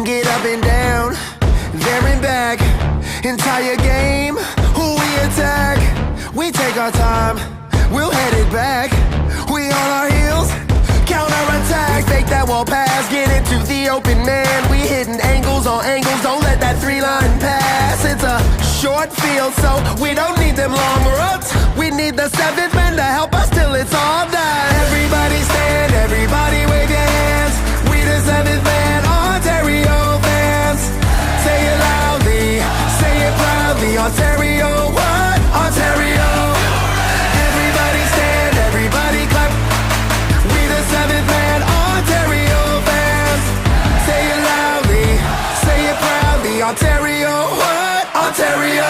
Get up and down, there and back. Entire game, who we attack. We take our time, we'll head it back. We on our heels, counter-attack. Fake that wall pass, get into the open man. We hitting angles on angles, don't let that three-line pass. It's a short field, so we don't need them long runs. We need the seventh man to help us till it's all done. Everybody stand, everybody wave your hands. We the seventh man, Ontario fans. Say it loudly, say it proudly. Ontario, what? Ontario. Everybody stand, everybody clap. We the seventh man, Ontario fans. Say it loudly, say it proudly. Ontario, what? Ontario.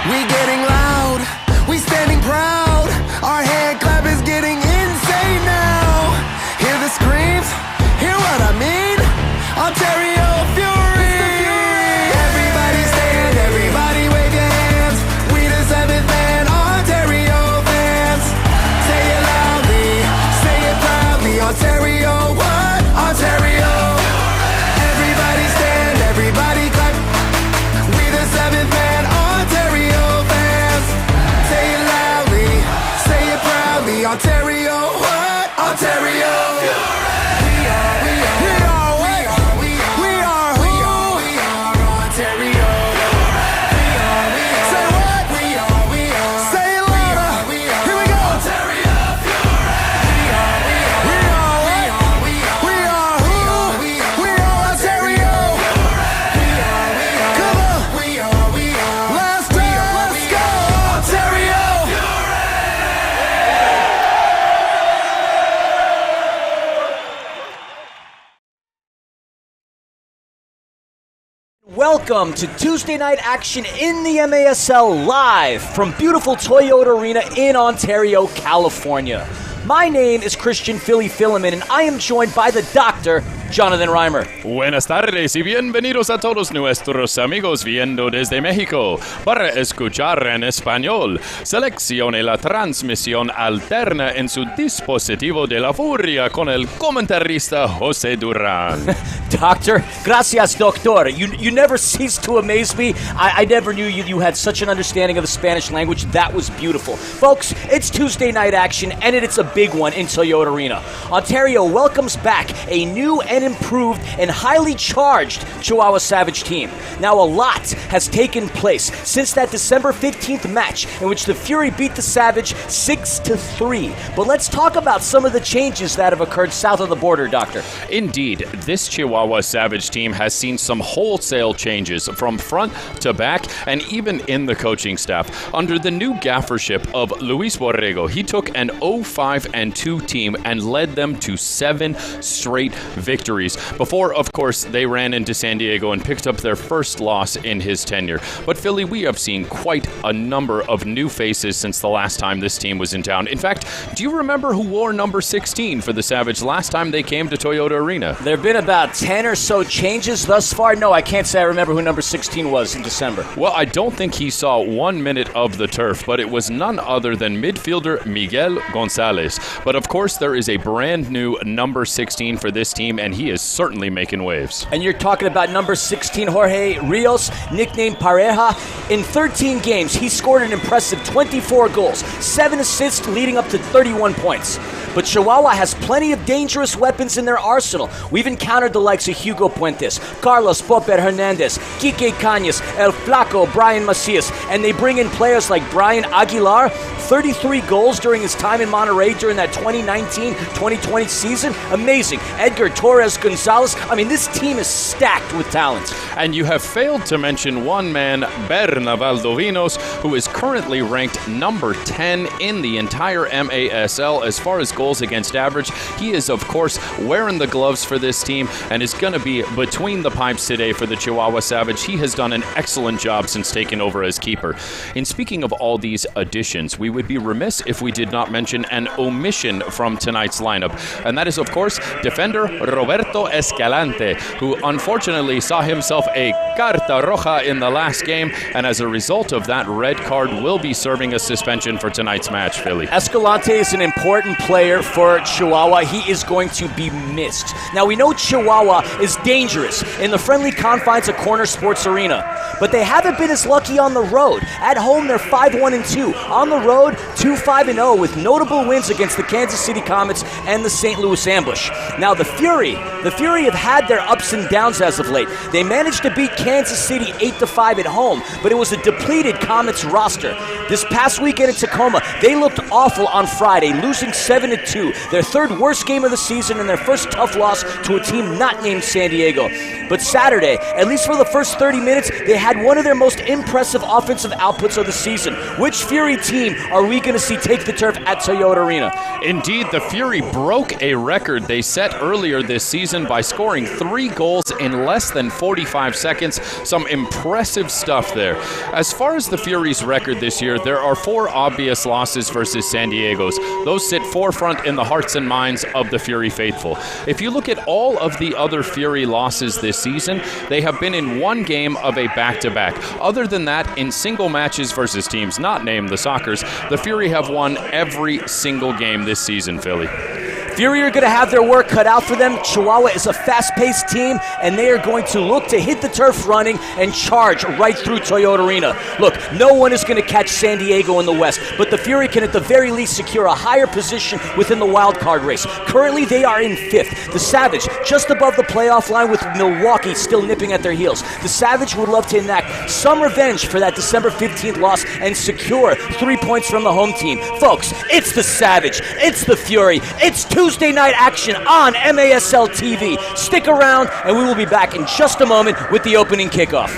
We getting loud, we standing proud. Our hand clap is getting insane now. Hear the screams, hear what I mean? Ontario Fury. Everybody stand, everybody wave your hands. We the seventh man, Ontario fans. Say it loudly, say it proudly. Ontario, what? Ontario. Everybody stand, everybody clap. We the seventh man, Ontario fans. Say it loudly, say it proudly. Ontario, what? Ontario. Welcome to Tuesday night action in the MASL live from beautiful Toyota Arena in Ontario, California. My name is Christian Philly Filliman, and I am joined by the Dr. Jonathan Reimer. Buenas tardes y bienvenidos a todos nuestros amigos viendo desde México. Para escuchar en español, seleccione la transmisión alterna en su dispositivo de la furia con el comentarista José Durán. Doctor, gracias, doctor. You never cease to amaze me. I never knew you had such an understanding of the Spanish language. That was beautiful. Folks, it's Tuesday night action, and it's a big one in Toyota Arena. Ontario welcomes back a new and improved and highly charged Chihuahua Savage team. Now, a lot has taken place since that December 15th match in which the Fury beat the Savage 6-3. But let's talk about some of the changes that have occurred south of the border, Doctor. Indeed, this Chihuahua Savage team has seen some wholesale changes from front to back and even in the coaching staff. Under the new gaffership of Luis Borrego, he took an 0-5-2 team and led them to 7 straight victories. Before, of course, they ran into San Diego and picked up their first loss in his tenure. But Philly, we have seen quite a number of new faces since the last time this team was in town. In fact, do you remember who wore number 16 for the Savage last time they came to Toyota Arena? There have been about 10 or so changes thus far. No, I can't say I remember who number 16 was in December. Well, I don't think he saw 1 minute of the turf, but it was none other than midfielder Miguel Gonzalez. But of course, there is a brand new number 16 for this team, and he is certainly making waves. And you're talking about number 16, Jorge Rios, nicknamed Pareja. In 13 games, he scored an impressive 24 goals, 7 assists, leading up to 31 points. But Chihuahua has plenty of dangerous weapons in their arsenal. We've encountered the likes of Hugo Puentes, Carlos Popper Hernandez, Quique Cañas, El Flaco, Brian Macias, and they bring in players like Brian Aguilar, 33 goals during his time in Monterrey during that 2019-2020 season. Amazing. Edgar Torres Gonzalez. I mean, this team is stacked with talent. And you have failed to mention one man, Berna Valdovinos, who is currently ranked number 10 in the entire MASL as far as goals goals against average. He is, of course, wearing the gloves for this team and is going to be between the pipes today for the Chihuahua Savage. He has done an excellent job since taking over as keeper. In speaking of all these additions, we would be remiss if we did not mention an omission from tonight's lineup, and that is, of course, defender Roberto Escalante, who unfortunately saw himself a carta roja in the last game, and as a result of that red card will be serving a suspension for tonight's match, Philly. Escalante is an important player for Chihuahua. He is going to be missed. Now, we know Chihuahua is dangerous in the friendly confines of Corner Sports Arena, but they haven't been as lucky on the road. At home, they're 5-1-2. On the road, 2-5-0 with notable wins against the Kansas City Comets and the St. Louis Ambush. Now, the Fury have had their ups and downs as of late. They managed to beat Kansas City 8-5 at home, but it was a depleted Comets roster. This past weekend in Tacoma, they looked awful on Friday, losing 7-2, their third worst game of the season and their first tough loss to a team not named San Diego. But Saturday, at least for the first 30 minutes, they had one of their most impressive offensive outputs of the season. Which Fury team are we going to see take the turf at Toyota Arena? Indeed, the Fury broke a record they set earlier this season by scoring 3 goals in less than 45 seconds. Some impressive stuff there. As far as the Fury's record this year, there are 4 obvious losses versus San Diego's. Those sit forefront in the hearts and minds of the Fury faithful. If you look at all of the other Fury losses this season, they have been in one game of a back-to-back. Other than that, in single matches versus teams not named the Sockers, the Fury have won every single game this season, Philly. Fury are going to have their work cut out for them. Chihuahua is a fast-paced team, and they are going to look to hit the turf running and charge right through Toyota Arena. Look, no one is going to catch San Diego in the West, but the Fury can at the very least secure a higher position within the wild card race. Currently, they are in 5th. The Savage, just above the playoff line with Milwaukee still nipping at their heels. The Savage would love to enact some revenge for that December 15th loss and secure 3 points from the home team. Folks, it's the Savage, it's the Fury, it's Tuesday night action on MASL TV. Stick around, and we will be back in just a moment with the opening kickoff.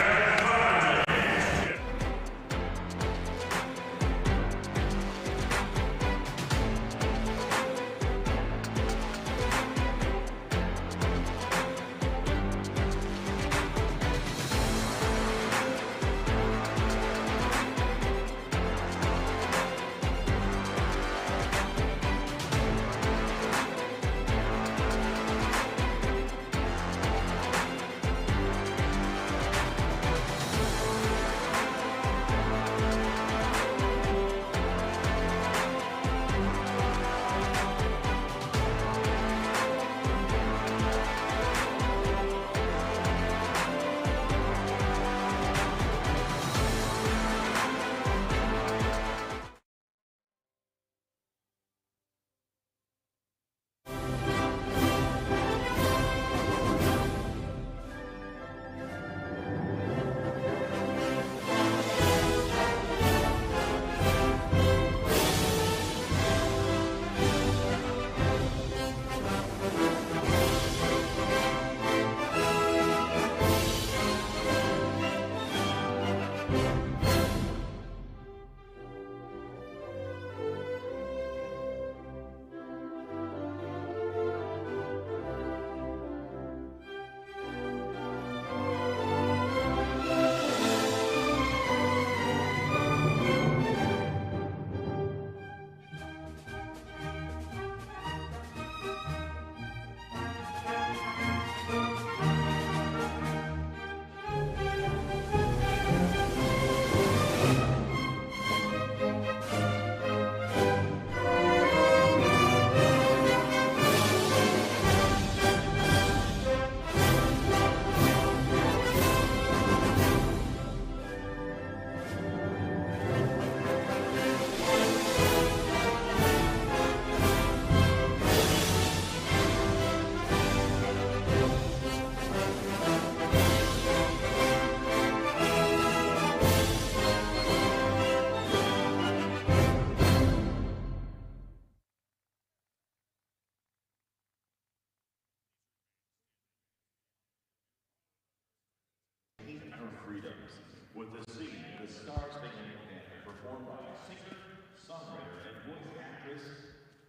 Freedoms with the singing The Stars Began Again, performed by singer, songwriter, and voice actress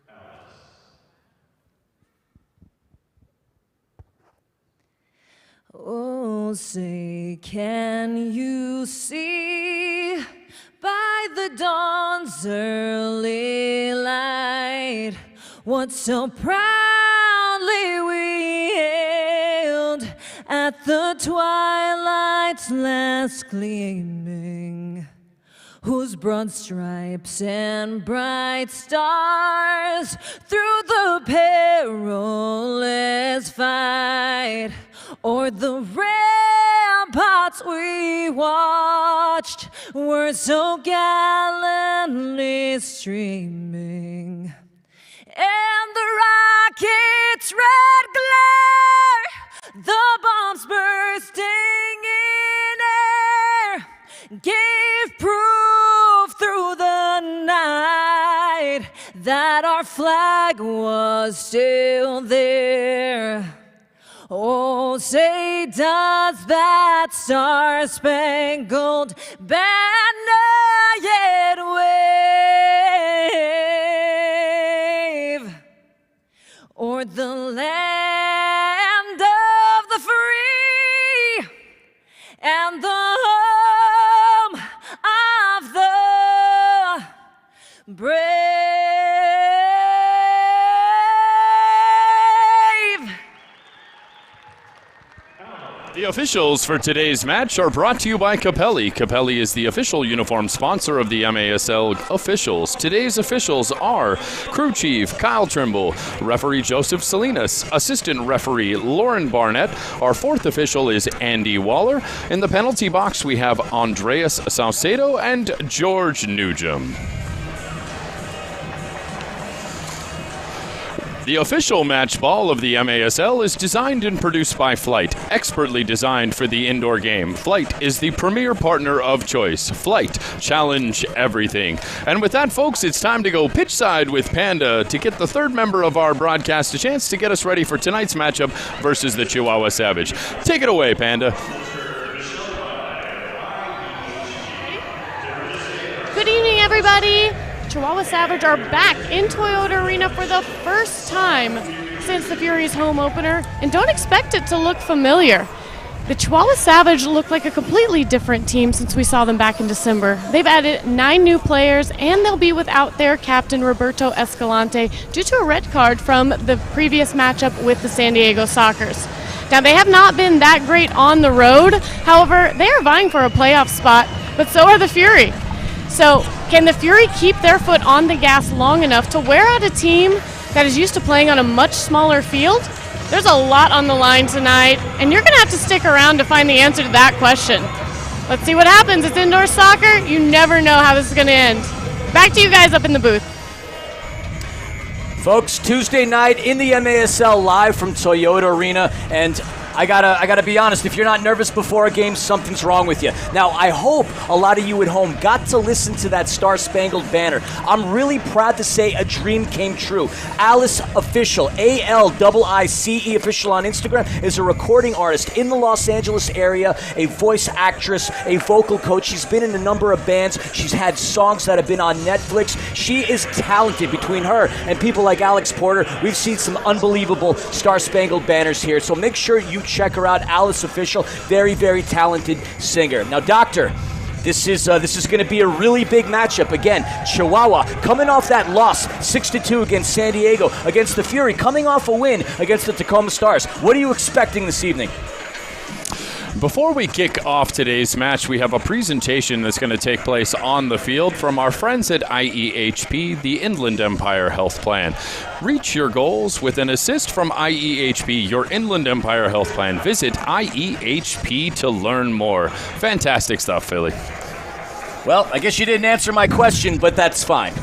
Alice. Oh, say, can you see by the dawn's early light what so proudly we hailed at the twilight's last gleaming, whose broad stripes and bright stars through the perilous fight o'er the ramparts we watched were so gallantly streaming, and the rocket's red glare, the bombs bursting in air, gave proof through the night that our flag was still there. Oh, say, does that star-spangled banner yet wave o'er the land of the free and the home of the brave? The officials for today's match are brought to you by Capelli. Capelli is the official uniform sponsor of the MASL officials. Today's officials are Crew Chief Kyle Trimble, Referee Joseph Salinas, Assistant Referee Lauren Barnett. Our fourth official is Andy Waller. In the penalty box, we have Andreas Saucedo and George Nugent. The official match ball of the MASL is designed and produced by Flight, expertly designed for the indoor game. Flight is the premier partner of choice. Flight, challenge everything. And with that, folks, it's time to go pitch side with Panda to get the third member of our broadcast a chance to get us ready for tonight's matchup versus the Chihuahua Savage. Take it away, Panda. Good evening, everybody. Chihuahua Savage are back in Toyota Arena for the first time since the Fury's home opener, and don't expect it to look familiar. The Chihuahua Savage look like a completely different team since we saw them back in December. They've added 9 new players, and they'll be without their captain Roberto Escalante due to a red card from the previous matchup with the San Diego Sockers. Now, they have not been that great on the road. However, they are vying for a playoff spot, but so are the Fury. So, can the Fury keep their foot on the gas long enough to wear out a team that is used to playing on a much smaller field? There's a lot on the line tonight, and you're going to have to stick around to find the answer to that question. Let's see what happens. It's indoor soccer. You never know how this is going to end. Back to you guys up in the booth. Folks, Tuesday night in the MASL live from Toyota Arena, and I gotta be honest, if you're not nervous before a game, something's wrong with you. Now, I hope a lot of you at home got to listen to that Star-Spangled Banner. I'm really proud to say a dream came true. Alice Official, ALIICE Official on Instagram, is a recording artist in the Los Angeles area, a voice actress, a vocal coach. She's been in a number of bands. She's had songs that have been on Netflix. She is talented. Between her and people like Alex Porter, we've seen some unbelievable Star-Spangled Banners here. So make sure you check her out, Alice Official. Very, very talented singer. Now, Doctor, this is going to be a really big matchup. Again, Chihuahua coming off that loss, 6-2 against San Diego, against the Fury, coming off a win against the Tacoma Stars. What are you expecting this evening? Before we kick off today's match, we have a presentation that's going to take place on the field from our friends at IEHP, the Inland Empire Health Plan. Reach your goals with an assist from IEHP, your Inland Empire Health Plan. Visit IEHP to learn more. Fantastic stuff, Philly. Well, I guess you didn't answer my question, but that's fine.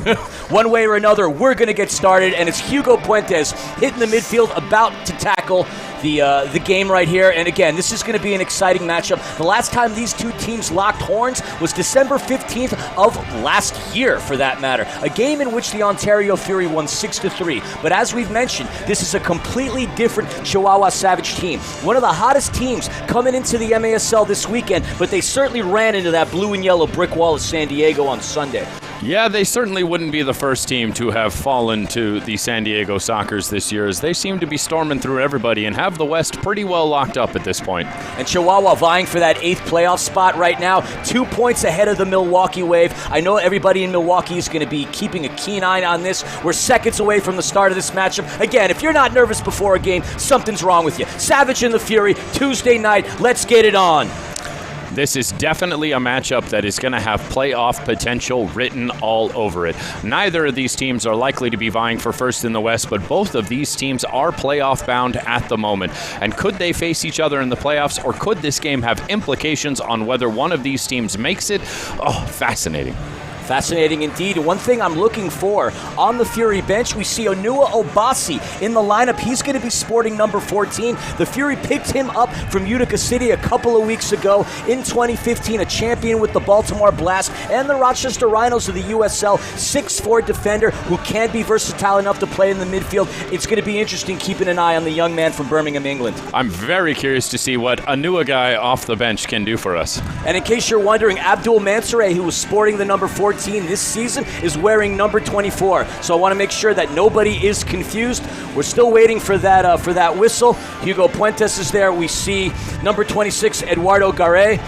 One way or another, we're going to get started, and it's Hugo Puentes hitting the midfield, about to tackle the game right here. And again, this is going to be an exciting matchup. The last time these two teams locked horns was December 15th of last year, for that matter. A game in which the Ontario Fury won 6-3. But as we've mentioned, this is a completely different Chihuahua Savage team. One of the hottest teams coming into the MASL this weekend, but they certainly ran into that blue and yellow brick wall of San Diego on Sunday. Yeah, they certainly wouldn't be the first team to have fallen to the San Diego Sockers this year, as they seem to be storming through everybody and have the West pretty well locked up at this point. And Chihuahua vying for that 8th playoff spot right now, 2 points ahead of the Milwaukee Wave. I know everybody in Milwaukee is going to be keeping a keen eye on this. We're seconds away from the start of this matchup. Again, if you're not nervous before a game, something's wrong with you. Savage and the Fury, Tuesday night. Let's get it on. This is definitely a matchup that is going to have playoff potential written all over it. Neither of these teams are likely to be vying for first in the West, but both of these teams are playoff bound at the moment. And could they face each other in the playoffs, or could this game have implications on whether one of these teams makes it? Oh, fascinating. Fascinating indeed. One thing I'm looking for on the Fury bench, we see Onua Obasi in the lineup. He's going to be sporting number 14. The Fury picked him up from Utica City a couple of weeks ago in 2015, a champion with the Baltimore Blast and the Rochester Rhinos of the USL, 6'4" defender who can be versatile enough to play in the midfield. It's going to be interesting keeping an eye on the young man from Birmingham, England. I'm very curious to see what a Onua guy off the bench can do for us. And in case you're wondering, Abdul Mansoureh, who was sporting the number 14 this season, is wearing number 24. So I want to make sure that nobody is confused. We're still waiting for that whistle. Hugo Puentes is there. We see number 26, Eduardo Garay.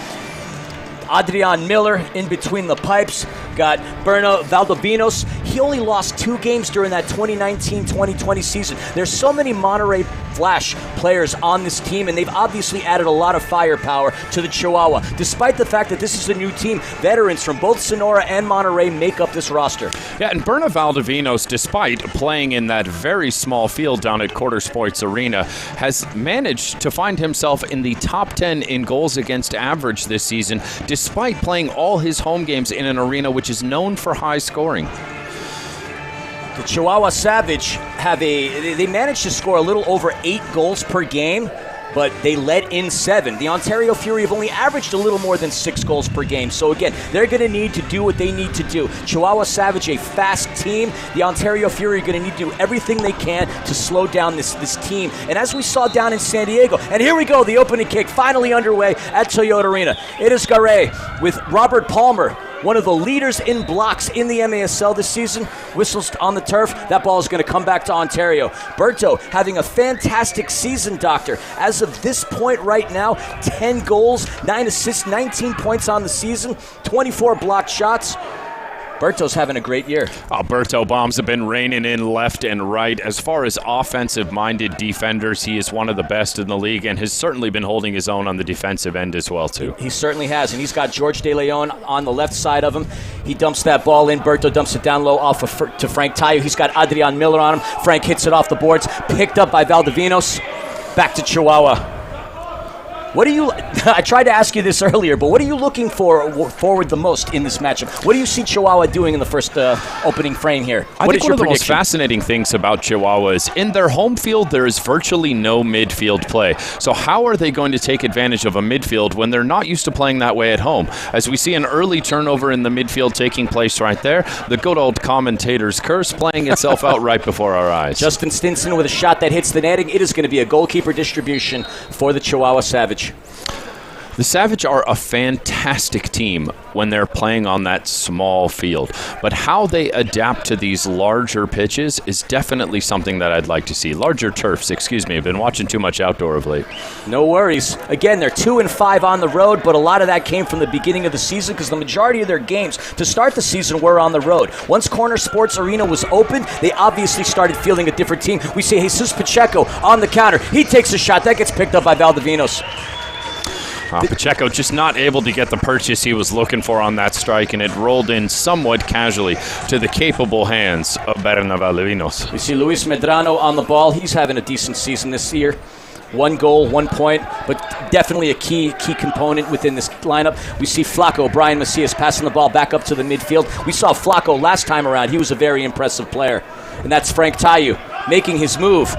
Adrian Miller in between the pipes. Got Berno Valdovinos. He only lost 2 games during that 2019-2020 season. There's so many Monterrey Flash players on this team, and they've obviously added a lot of firepower to the Chihuahua. Despite the fact that this is a new team, veterans from both Sonora and Monterrey make up this roster. Yeah, and Berna Valdovinos, despite playing in that very small field down at Quarter Sports Arena, has managed to find himself in the top 10 in goals against average this season, despite playing all his home games in an arena which is known for high scoring. The Chihuahua Savage they managed to score a little over 8 goals per game, but they let in 7. The Ontario Fury have only averaged a little more than 6 goals per game. So again, they're going to need to do what they need to do. Chihuahua Savage, a fast team. The Ontario Fury are going to need to do everything they can to slow down this team. And as we saw down in San Diego, and here we go, the opening kick finally underway at Toyota Arena. It is Garay with Robert Palmer, one of the leaders in blocks in the MASL this season, whistles on the turf. That ball is going to come back to Ontario. Berto having a fantastic season, Doctor. As of this point right now, 10 goals, 9 assists, 19 points on the season, 24 blocked shots. Berto's having a great year. Berto bombs have been raining in left and right. As far as offensive-minded defenders, he is one of the best in the league and has certainly been holding his own on the defensive end as well, too. He certainly has, and he's got George De Leon on the left side of him. He dumps that ball in. Berto dumps it down low off to Frank Tayo. He's got Adrian Miller on him. Frank hits it off the boards, picked up by Valdovinos. Back to Chihuahua. I tried to ask you this earlier, but what are you looking forward the most in this matchup? What do you see Chihuahua doing in the first opening frame here? I think one of the most fascinating things about Chihuahua is in their home field, there is virtually no midfield play. So how are they going to take advantage of a midfield when they're not used to playing that way at home? As we see an early turnover in the midfield taking place right there, the good old commentator's curse playing itself out right before our eyes. Justin Stinson with a shot that hits the netting. It is going to be a goalkeeper distribution for the Chihuahua Savage. The Savage are a fantastic team when they're playing on that small field, but how they adapt to these larger pitches is definitely something that I'd like to see. Larger turfs, excuse me. I've been watching too much outdoor of late. No worries. Again, they're 2-5 on the road, but a lot of that came from the beginning of the season because the majority of their games to start the season were on the road. Once Corner Sports Arena was open, they obviously started fielding a different team. We see Jesus Pacheco on the counter. He takes a shot. That gets picked up by Valdovinos. Pacheco just not able to get the purchase he was looking for on that strike, and it rolled in somewhat casually to the capable hands of Berna Valdovinos. We see Luis Medrano on the ball. He's having a decent season this year. 1 goal, 1 point, but definitely a key component within this lineup. We see Flaco, Brian Macias, passing the ball back up to the midfield. We saw Flaco last time around. He was a very impressive player. And that's Frank Tayo making his move.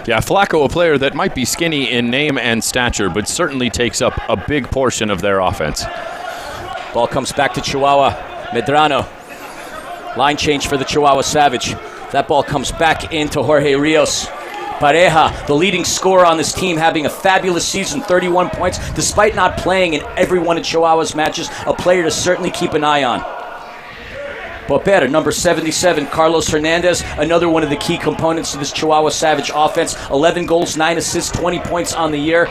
Yeah, Flaco, a player that might be skinny in name and stature, but certainly takes up a big portion of their offense. Ball comes back to Chihuahua. Medrano. Line change for the Chihuahua Savage. That ball comes back into Jorge Rios. Pareja, the leading scorer on this team, having a fabulous season, 31 points, despite not playing in every one of Chihuahua's matches. A player to certainly keep an eye on. Popper, number 77, Carlos Hernandez, another one of the key components to this Chihuahua Savage offense. 11 goals, 9 assists, 20 points on the year.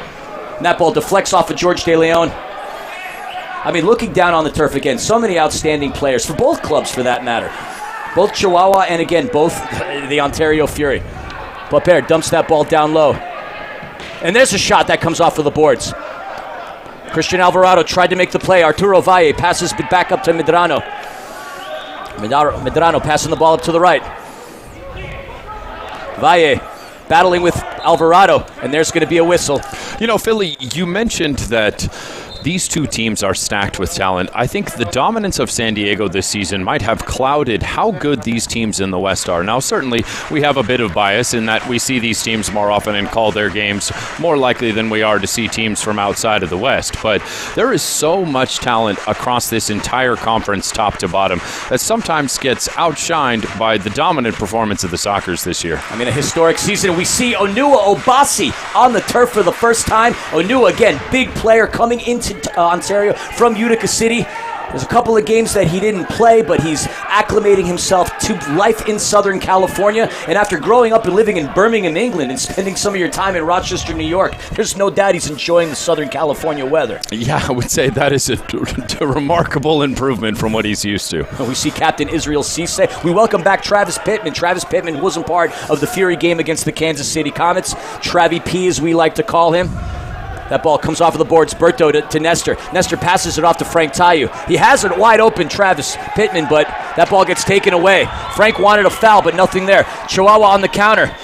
And that ball deflects off of George De Leon. I mean, looking down on the turf again, so many outstanding players for both clubs for that matter. Both Chihuahua and, again, both the Ontario Fury. Popper dumps that ball down low. And there's a shot that comes off of the boards. Christian Alvarado tried to make the play. Arturo Valle passes back up to Medrano. Medrano passing the ball up to the right. Valle battling with Alvarado, and there's going to be a whistle. You know, Philly, you mentioned that these two teams are stacked with talent. I think the dominance of San Diego this season might have clouded how good these teams in the West are. Now, certainly, we have a bit of bias in that we see these teams more often and call their games more likely than we are to see teams from outside of the West. But there is so much talent across this entire conference, top to bottom, that sometimes gets outshined by the dominant performance of the Sockers this year. I mean, a historic season. We see Onua Obasi on the turf for the first time. Onua, again, big player coming into Ontario from Utica City. There's a couple of games that he didn't play, but he's acclimating himself to life in Southern California. And after growing up and living in Birmingham, England, and spending some of your time in Rochester, New York, there's no doubt he's enjoying the Southern California weather. Yeah, I would say that is a remarkable improvement from what he's used to. We see Captain Israel Cisse. We welcome back Travis Pittman. Travis Pittman wasn't part of the Fury game against the Kansas City Comets. Travie P, as we like to call him. That ball comes off of the boards. Berto to Nestor. Nestor passes it off to Frank Tayu. He has it wide open, Travis Pittman, but that ball gets taken away. Frank wanted a foul, but nothing there. Chihuahua on the counter.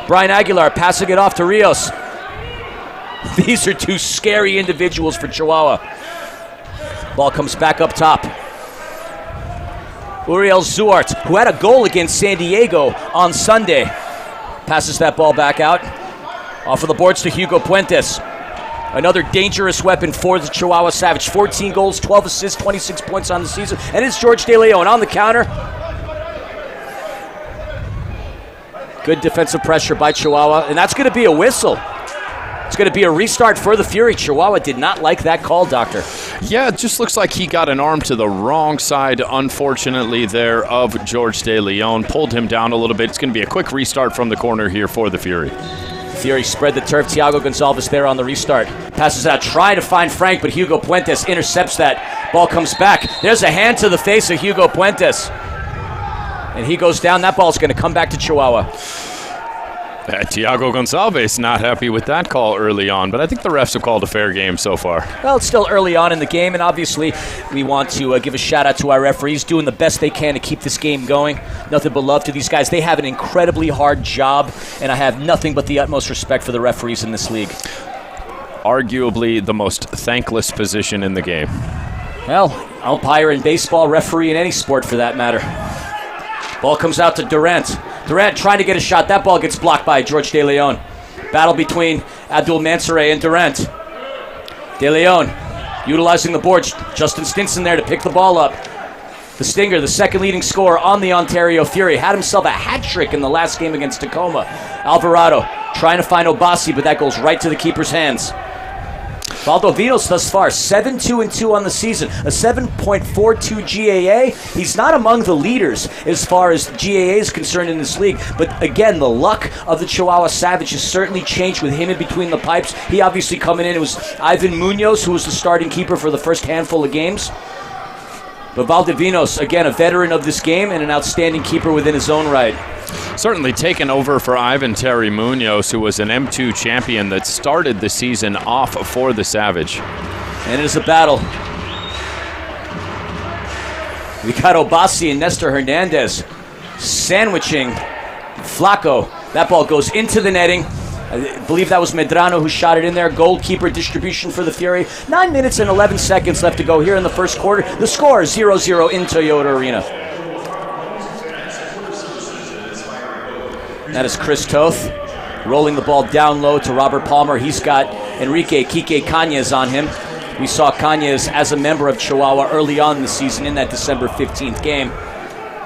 Brian Aguilar passing it off to Rios. These are two scary individuals for Chihuahua. Ball comes back up top. Uriel Zuart, who had a goal against San Diego on Sunday, passes that ball back out. Off of the boards to Hugo Puentes. Another dangerous weapon for the Chihuahua Savage. 14 goals, 12 assists, 26 points on the season. And it's George De Leon on the counter. Good defensive pressure by Chihuahua. And that's going to be a whistle. It's going to be a restart for the Fury. Chihuahua did not like that call, Doctor. Yeah, it just looks like he got an arm to the wrong side, unfortunately, there of George De Leon. Pulled him down a little bit. It's going to be a quick restart from the corner here for the Fury. Fury spread the turf. Thiago Gonzalez there on the restart. Passes out, trying to find Frank, but Hugo Puentes intercepts that. Ball comes back. There's a hand to the face of Hugo Puentes. And he goes down. That ball's going to come back to Chihuahua. Thiago Gonzalez not happy with that call early on, but I think the refs have called a fair game so far. Well, it's still early on in the game, and obviously we want to give a shout-out to our referees, doing the best they can to keep this game going. Nothing but love to these guys. They have an incredibly hard job, and I have nothing but the utmost respect for the referees in this league. Arguably the most thankless position in the game. Well, umpire in baseball, referee in any sport for that matter. Ball comes out to Durant. Durant trying to get a shot. That ball gets blocked by George De Leon. Battle between Abdul Mansoure and Durant. De Leon utilizing the boards. Justin Stinson there to pick the ball up. The Stinger, the second leading scorer on the Ontario Fury, had himself a hat trick in the last game against Tacoma. Alvarado trying to find Obasi, but that goes right to the keeper's hands. Valdovinos thus far, 7-2-2 on the season, a 7.42 GAA. He's not among the leaders as far as GAA is concerned in this league, but again, the luck of the Chihuahua Savage has certainly changed with him in between the pipes. He obviously coming in, it was Ivan Munoz who was the starting keeper for the first handful of games. But Valdovinos, again, a veteran of this game and an outstanding keeper within his own right. Certainly taken over for Ivan Terry Munoz, who was an M2 champion that started the season off for the Savage. And it is a battle. We got Obasi and Nestor Hernandez sandwiching Flaco. That ball goes into the netting. I believe that was Medrano who shot it in there. Goalkeeper distribution for the Fury. 9 minutes and 11 seconds left to go here in the first quarter. The score is 0-0 in Toyota Arena. That is Chris Toth rolling the ball down low to Robert Palmer. He's got Enrique Kike Cañez on him. We saw Cañez as a member of Chihuahua early on in the season in that December 15th game.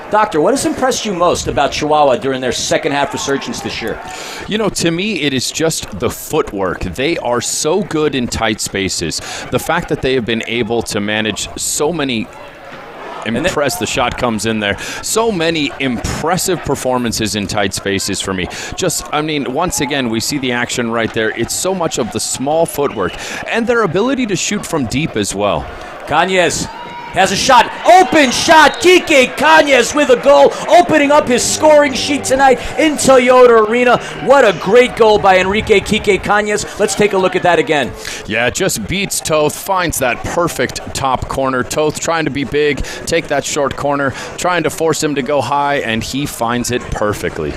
Doctor, what has impressed you most about Chihuahua during their second half resurgence this year? You know, to me, it is just the footwork. They are so good in tight spaces. The fact that they have been able to manage so many impressed. The shot comes in there. So many impressive performances in tight spaces for me. Once again, we see the action right there. It's so much of the small footwork and their ability to shoot from deep as well. Cañez has a shot. Open shot. Kike Cañez with a goal, opening up his scoring sheet tonight in Toyota Arena. What a great goal by Enrique Kike Cañez. Let's take a look at that again. Yeah, just beats Toth, finds that perfect top corner. Toth trying to be big, take that short corner, trying to force him to go high, and he finds it perfectly.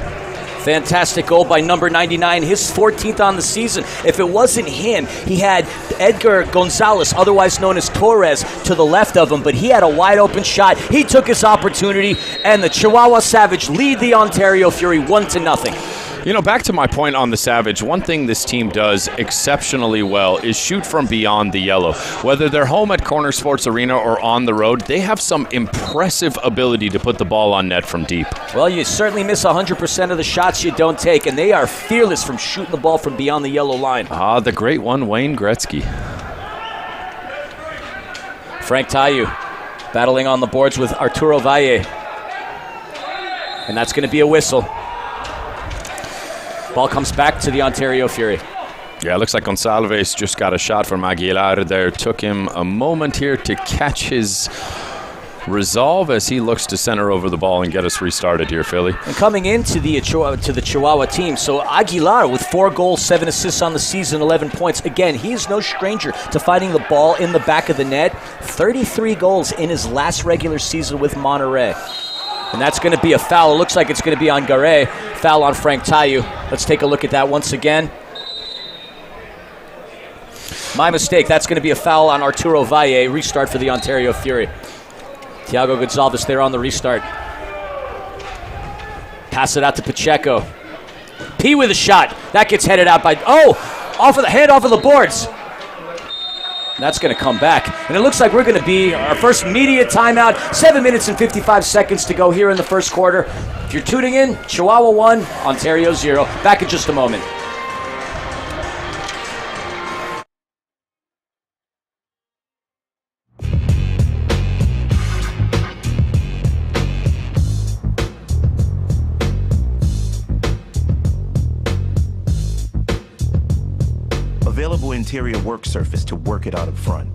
Fantastic goal by number 99, his 14th on the season. If it wasn't him, he had Edgar Gonzalez, otherwise known as Torres, to the left of him, but he had a wide open shot. He took his opportunity, and the Chihuahua Savage lead the Ontario Fury 1-0. Back to my point on the Savage, one thing this team does exceptionally well is shoot from beyond the yellow. Whether they're home at Corner Sports Arena or on the road, they have some impressive ability to put the ball on net from deep. Well, you certainly miss 100% of the shots you don't take, and they are fearless from shooting the ball from beyond the yellow line. The great one, Wayne Gretzky. Frank Tayu battling on the boards with Arturo Valle. And that's going to be a whistle. Ball comes back to the Ontario Fury. Yeah, it looks like Gonçalves just got a shot from Aguilar there. Took him a moment here to catch his resolve as he looks to center over the ball and get us restarted here, Philly. And coming into the Chihuahua team, so Aguilar with 4 goals, 7 assists on the season, 11 points. Again, he is no stranger to finding the ball in the back of the net. 33 goals in his last regular season with Monterrey. And that's going to be a foul. It looks like it's going to be on Garay. Foul on Frank Tayu. Let's take a look at that once again. My mistake. That's going to be a foul on Arturo Valle. Restart for the Ontario Fury. Thiago Gonçalves there on the restart. Pass it out to Pacheco. P with a shot. That gets headed out by... off of the boards. That's going to come back. And it looks like we're going to be our first media timeout. 7 minutes and 55 seconds to go here in the first quarter. If you're tuning in, Chihuahua 1, Ontario 0. Back in just a moment. Available interior work surface to work it out up front,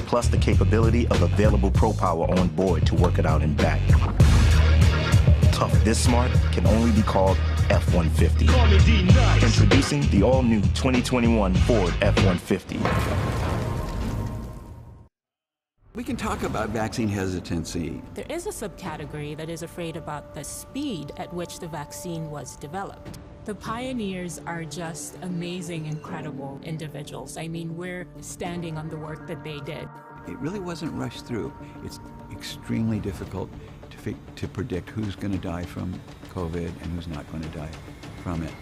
plus the capability of available Pro Power on board to work it out in back. Tough this smart can only be called F-150. Introducing the all-new 2021 Ford F-150. We can talk about vaccine hesitancy. There is a subcategory that is afraid about the speed at which the vaccine was developed. The pioneers are just amazing, incredible individuals. I mean, we're standing on the work that they did. It really wasn't rushed through. It's extremely difficult to predict who's going to die from COVID and who's not going to die from it.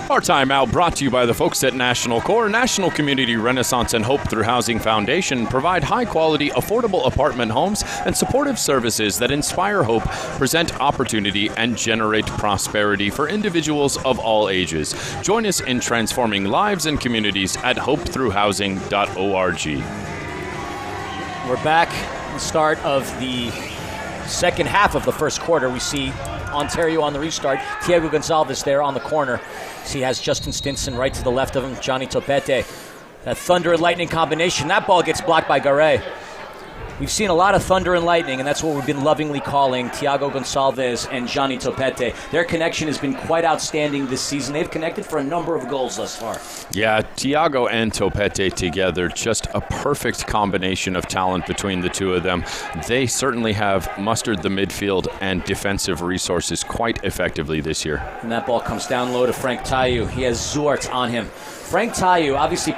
Our timeout brought to you by the folks at National Core. National Community Renaissance and Hope Through Housing Foundation provide high-quality, affordable apartment homes and supportive services that inspire hope, present opportunity, and generate prosperity for individuals of all ages. Join us in transforming lives and communities at hopethroughhousing.org. We're back. The start of the second half of the first quarter. We see Ontario on the restart. Thiago Gonçalves there on the corner. He has Justin Stinson right to the left of him, Johnny Topete. That thunder and lightning combination, that ball gets blocked by Garay. We've seen a lot of thunder and lightning, and that's what we've been lovingly calling Thiago Gonçalves and Johnny Topete. Their connection has been quite outstanding this season. They've connected for a number of goals thus far. Yeah, Thiago and Topete together, just a perfect combination of talent between the two of them. They certainly have mustered the midfield and defensive resources quite effectively this year. And that ball comes down low to Frank Tayu. He has Zuart on him. Frank Tayu, obviously,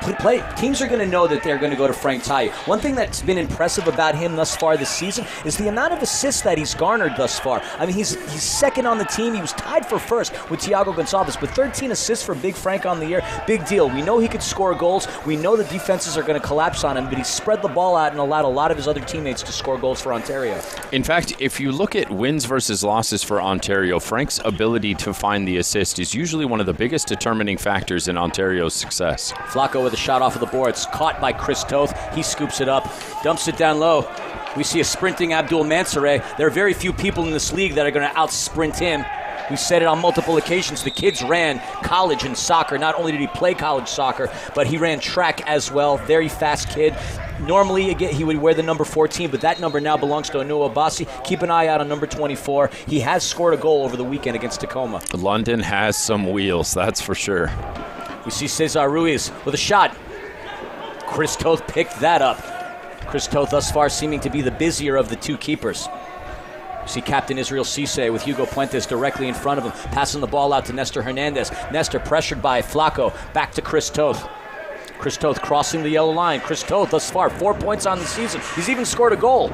teams are going to know that they're going to go to Frank Tayu. One thing that's been impressive about about him thus far this season is the amount of assists that he's garnered thus far. I mean, he's second on the team. He was tied for first with Thiago Gonçalves, but 13 assists for Big Frank on the year. Big deal. We know he could score goals. We know the defenses are going to collapse on him, but he spread the ball out and allowed a lot of his other teammates to score goals for Ontario. In fact, if you look at wins versus losses for Ontario, Frank's ability to find the assist is usually one of the biggest determining factors in Ontario's success. Flacco with a shot off of the boards, caught by Chris Toth. He scoops it up, dumps it down low. We see a sprinting Abdul Mansouré. There are very few people in this league that are going to out-sprint him. We've said it on multiple occasions. The kid's ran college and soccer. Not only did he play college soccer, but he ran track as well. Very fast kid. Normally, he would wear the number 14, but that number now belongs to Onua Obasi. Keep an eye out on number 24. He has scored a goal over the weekend against Tacoma. London has some wheels, that's for sure. We see Cesar Ruiz with a shot. Chris Toth picked that up. Chris Toth thus far seeming to be the busier of the two keepers. We see Captain Israel Cisse with Hugo Puentes directly in front of him, passing the ball out to Nestor Hernandez. Nestor pressured by Flacco, back to Chris Toth. Chris Toth crossing the yellow line. Chris Toth thus far 4 points on the season. He's even scored a goal.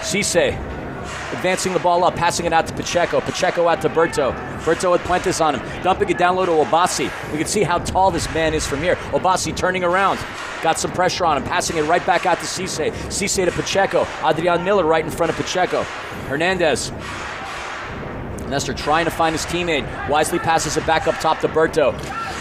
Cisse advancing the ball up, passing it out to Pacheco. Pacheco out to Berto. Berto with Puentes on him, dumping it down low to Obasi. We can see how tall this man is from here. Obasi turning around, got some pressure on him, passing it right back out to Cisse. Cisse to Pacheco. Adrian Miller right in front of Pacheco. Hernandez. Nestor trying to find his teammate. Wisely passes it back up top to Berto.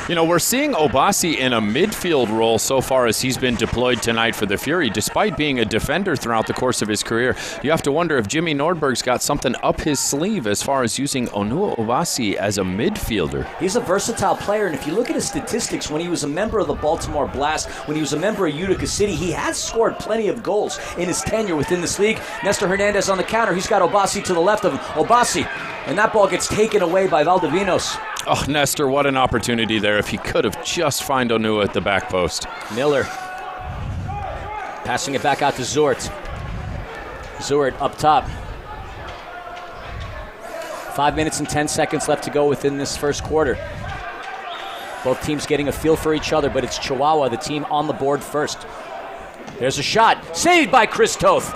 You know, we're seeing Obasi in a midfield role so far as he's been deployed tonight for the Fury, despite being a defender throughout the course of his career. You have to wonder if Jimmy Nordberg's got something up his sleeve as far as using Onua Obasi as a midfielder. He's a versatile player, and if you look at his statistics, when he was a member of the Baltimore Blast, when he was a member of Utica City, he has scored plenty of goals in his tenure within this league. Nestor Hernandez on the counter. He's got Obasi to the left of him. Obasi, and that ball gets taken away by Valdivinos. Oh, Nestor, what an opportunity there if he could have just found Onua at the back post. Miller passing it back out to Zort. Zort up top. 5 minutes and 10 seconds left to go within this first quarter. Both teams getting a feel for each other, but it's Chihuahua, the team on the board first. There's a shot, saved by Chris Toth.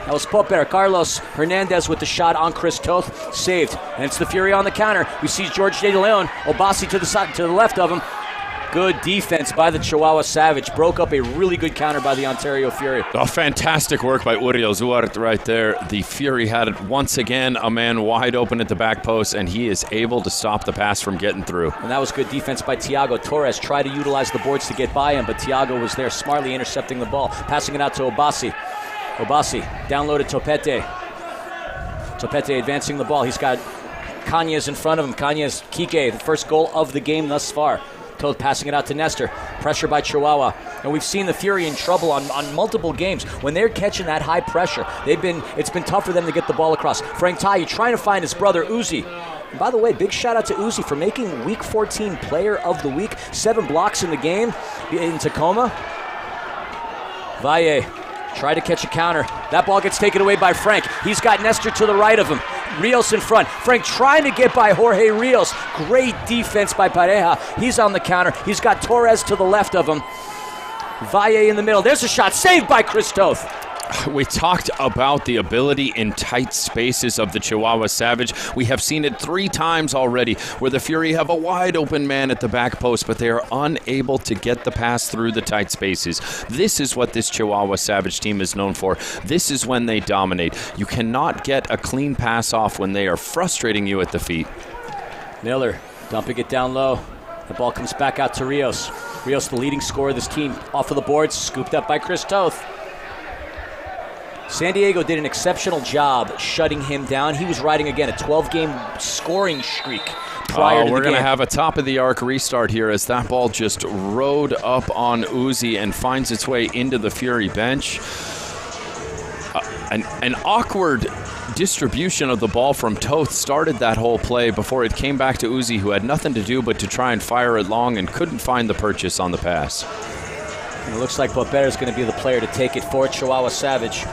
That was Popper. Carlos Hernandez with the shot on Chris Toth, saved. And it's the Fury on the counter. We see George De Leon, Obasi to the side, to the left of him. Good defense by the Chihuahua Savage. Broke up a really good counter by the Ontario Fury. Oh, fantastic work by Uriel Zuart right there. The Fury had it once again, a man wide open at the back post, and he is able to stop the pass from getting through. And that was good defense by Thiago Torres. Tried to utilize the boards to get by him, but Thiago was there smartly intercepting the ball, passing it out to Obasi. Obasi, down low to Topete. Topete advancing the ball. He's got Cañas in front of him. Cañas, Kike, the first goal of the game thus far. Toth passing it out to Nestor. Pressure by Chihuahua. And we've seen the Fury in trouble on multiple games. When they're catching that high pressure, it's been tough for them to get the ball across. Frank Tayu trying to find his brother Uzi. And by the way, big shout out to Uzi for making Week 14 Player of the Week. 7 blocks in the game in Tacoma. Valle. Try to catch a counter. That ball gets taken away by Frank. He's got Nestor to the right of him. Rios in front. Frank trying to get by Jorge Rios. Great defense by Pareja. He's on the counter. He's got Torres to the left of him. Valle in the middle. There's a shot. Saved by Chris Toth. We talked about the ability in tight spaces of the Chihuahua Savage. We have seen it 3 times already where the Fury have a wide open man at the back post, but they are unable to get the pass through the tight spaces. This is what this Chihuahua Savage team is known for. This is when they dominate. You cannot get a clean pass off when they are frustrating you at the feet. Miller dumping it down low. The ball comes back out to Rios. Rios, the leading scorer of this team, off of the boards, scooped up by Chris Toth. San Diego did an exceptional job shutting him down. He was riding, again, a 12-game scoring streak prior to the game. We're going to have a top-of-the-arc restart here as that ball just rode up on Uzi and finds its way into the Fury bench. An awkward distribution of the ball from Toth started that whole play before it came back to Uzi, who had nothing to do but to try and fire it long and couldn't find the purchase on the pass. And it looks like Popper is going to be the player to take it for Chihuahua Savage.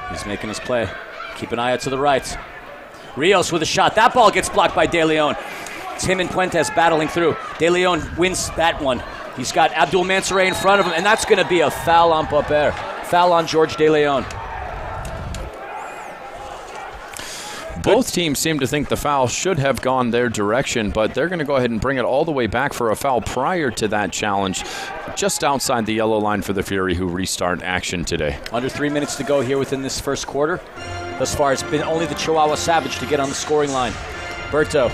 He's making his play. Keep an eye out to the right. Rios with a shot. That ball gets blocked by De Leon. It's him and Puentes battling through. De Leon wins that one. He's got Abdul Mansour in front of him, and that's going to be a foul on Popper. Foul on George De Leon. Both teams seem to think the foul should have gone their direction, but they're going to go ahead and bring it all the way back for a foul prior to that challenge, just outside the yellow line for the Fury, who restart action today. Under 3 minutes to go here within this first quarter. Thus far, it's been only the Chihuahua Savage to get on the scoring line. Berto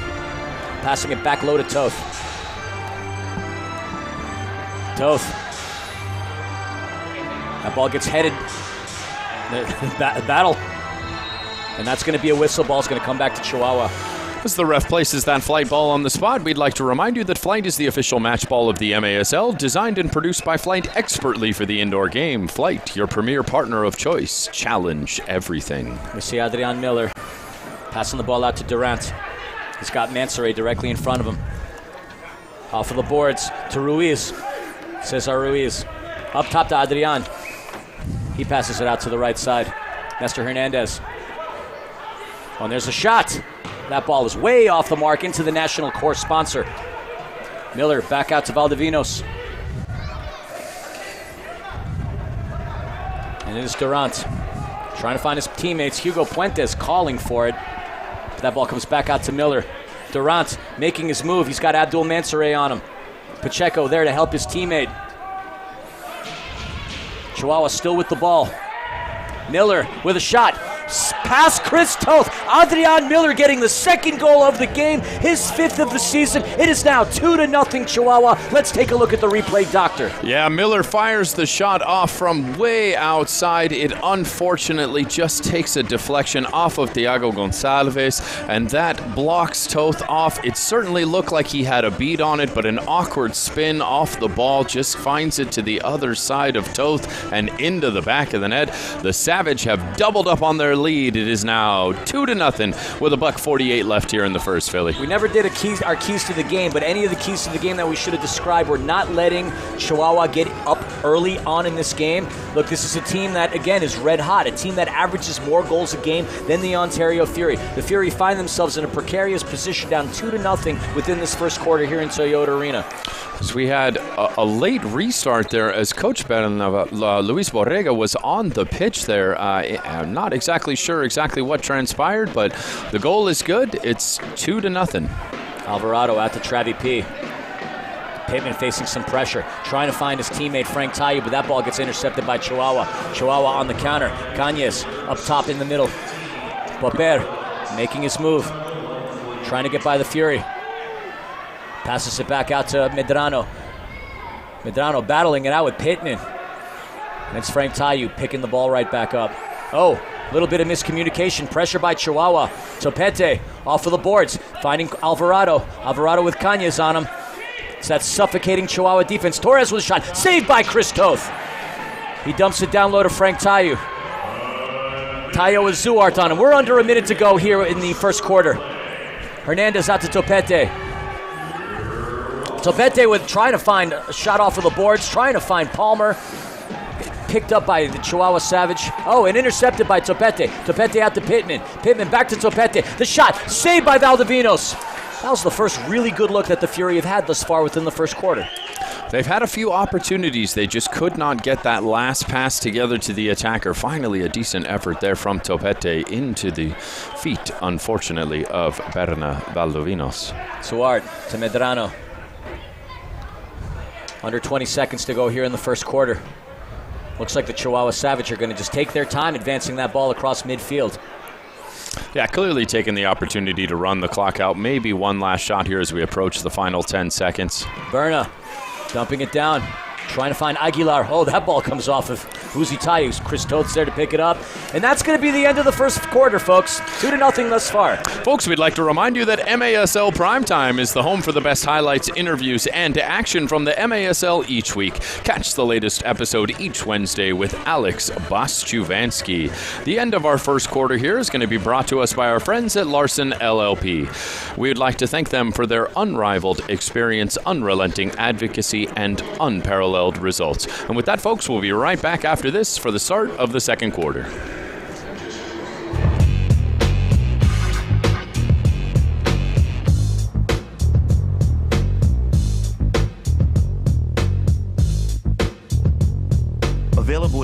passing it back low to Toth. Toth. That ball gets headed. Battle. And that's going to be a whistle. Ball's going to come back to Chihuahua. As the ref places that flight ball on the spot, we'd like to remind you that Flight is the official match ball of the MASL, designed and produced by Flight expertly for the indoor game. Flight, your premier partner of choice. Challenge everything. We see Adrian Miller passing the ball out to Durant. He's got Mansour directly in front of him. Off of the boards to Ruiz. Cesar Ruiz. Up top to Adrian. He passes it out to the right side. Nestor Hernandez. Oh, and there's a shot. That ball is way off the mark into the national course sponsor. Miller back out to Valdivinos. And it is Durant trying to find his teammates. Hugo Puentes calling for it. But that ball comes back out to Miller. Durant making his move. He's got Abdul Mansour on him. Pacheco there to help his teammate. Chihuahua still with the ball. Miller with a shot. Past Chris Toth. Adrian Miller getting the second goal of the game, his fifth of the season. It is now 2-0 Chihuahua. Let's take a look at the replay, Doctor. Yeah, Miller fires the shot off from way outside. It unfortunately just takes a deflection off of Thiago Gonçalves, and that blocks Toth off. It certainly looked like he had a beat on it, but an awkward spin off the ball just finds it to the other side of Toth and into the back of the net. The Savage have doubled up on their lead. It is now 2-0 with $1:48 left here in the first, Philly. We never did our keys to the game, but any of the keys to the game that we should have described were not letting Chihuahua get up early on in this game. Look, this is a team that, again, is red hot, a team that averages more goals a game than the Ontario Fury. The Fury find themselves in a precarious position, down 2-0 within this first quarter here in Toyota Arena. So we had a late restart there as Coach Luis Borrega was on the pitch there. I'm not exactly sure exactly what transpired, but the goal is good. It's 2-0. Alvarado out to Travi P. Pittman facing some pressure, trying to find his teammate Frank Tayu, but that ball gets intercepted by Chihuahua. Chihuahua on the counter. Cañez up top in the middle. Popper making his move, trying to get by the Fury. Passes it back out to Medrano. Medrano battling it out with Pittman. And it's Frank Tayu picking the ball right back up. Oh, a little bit of miscommunication. Pressure by Chihuahua. Topete off of the boards, finding Alvarado. Alvarado with Cañez on him. It's that suffocating Chihuahua defense. Torres with a shot. Saved by Chris Toth. He dumps it down low to Frank Tayu. Tayu with Zuart on him. We're under a minute to go here in the first quarter. Hernandez out to Topete. Topete with trying to find a shot off of the boards, trying to find Palmer. Picked up by the Chihuahua Savage. Oh, and intercepted by Topete. Topete out to Pittman. Pittman back to Topete. The shot saved by Valdivinos. That was the first really good look that the Fury have had thus far within the first quarter. They've had a few opportunities. They just could not get that last pass together to the attacker. Finally, a decent effort there from Topete into the feet, unfortunately, of Berna Valdivinos. Suart to Medrano. Under 20 seconds to go here in the first quarter. Looks like the Chihuahua Savage are going to just take their time advancing that ball across midfield. Yeah, clearly taking the opportunity to run the clock out. Maybe one last shot here as we approach the final 10 seconds. Berna dumping it down. Trying to find Aguilar. Oh, that ball comes off of Uzi Tayu. Chris Toth's there to pick it up. And that's going to be the end of the first quarter, folks. 2-0 thus far. Folks, we'd like to remind you that MASL Primetime is the home for the best highlights, interviews, and action from the MASL each week. Catch the latest episode each Wednesday with Alex Bostjuvansky. The end of our first quarter here is going to be brought to us by our friends at Larson LLP. We would like to thank them for their unrivaled experience, unrelenting advocacy, and unparalleled results. And with that, folks, we'll be right back after this for the start of the second quarter.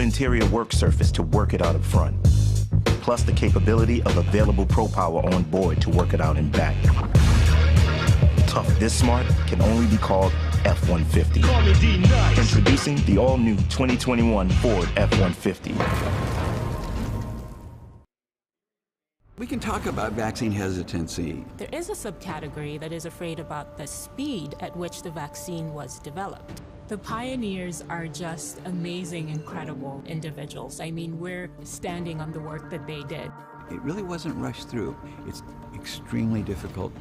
interior work surface to work it out up front, plus the capability of available Pro Power on board to work it out and back. Tough this smart can only be called F-150. Introducing the all-new 2021 Ford F-150. We can talk about vaccine hesitancy. There is a subcategory that is afraid about the speed at which the vaccine was developed. The pioneers are just amazing, incredible individuals. I mean, we're standing on the work that they did. It really wasn't rushed through. It's extremely difficult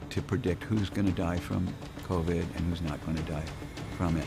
to predict who's going to die from COVID and who's not going to die from it.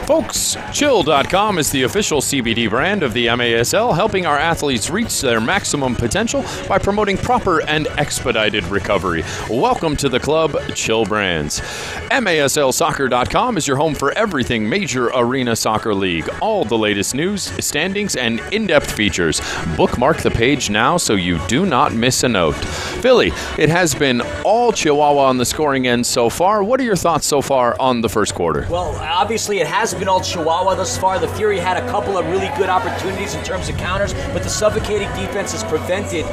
Folks, Chill.com is the official CBD brand of the MASL, helping our athletes reach their maximum potential by promoting proper and expedited recovery. Welcome to the club, Chill Brands. MASLsoccer.com is your home for everything Major Arena Soccer League. All the latest news, standings, and in-depth features. Bookmark the page now so you do not miss a note. Philly, it has been all Chihuahua on the scoring end so far. What are your thoughts so far on the first quarter? Well, obviously it has been all Chihuahua thus far. The Fury had a couple of really good opportunities in terms of counters, but the suffocating defense is prevented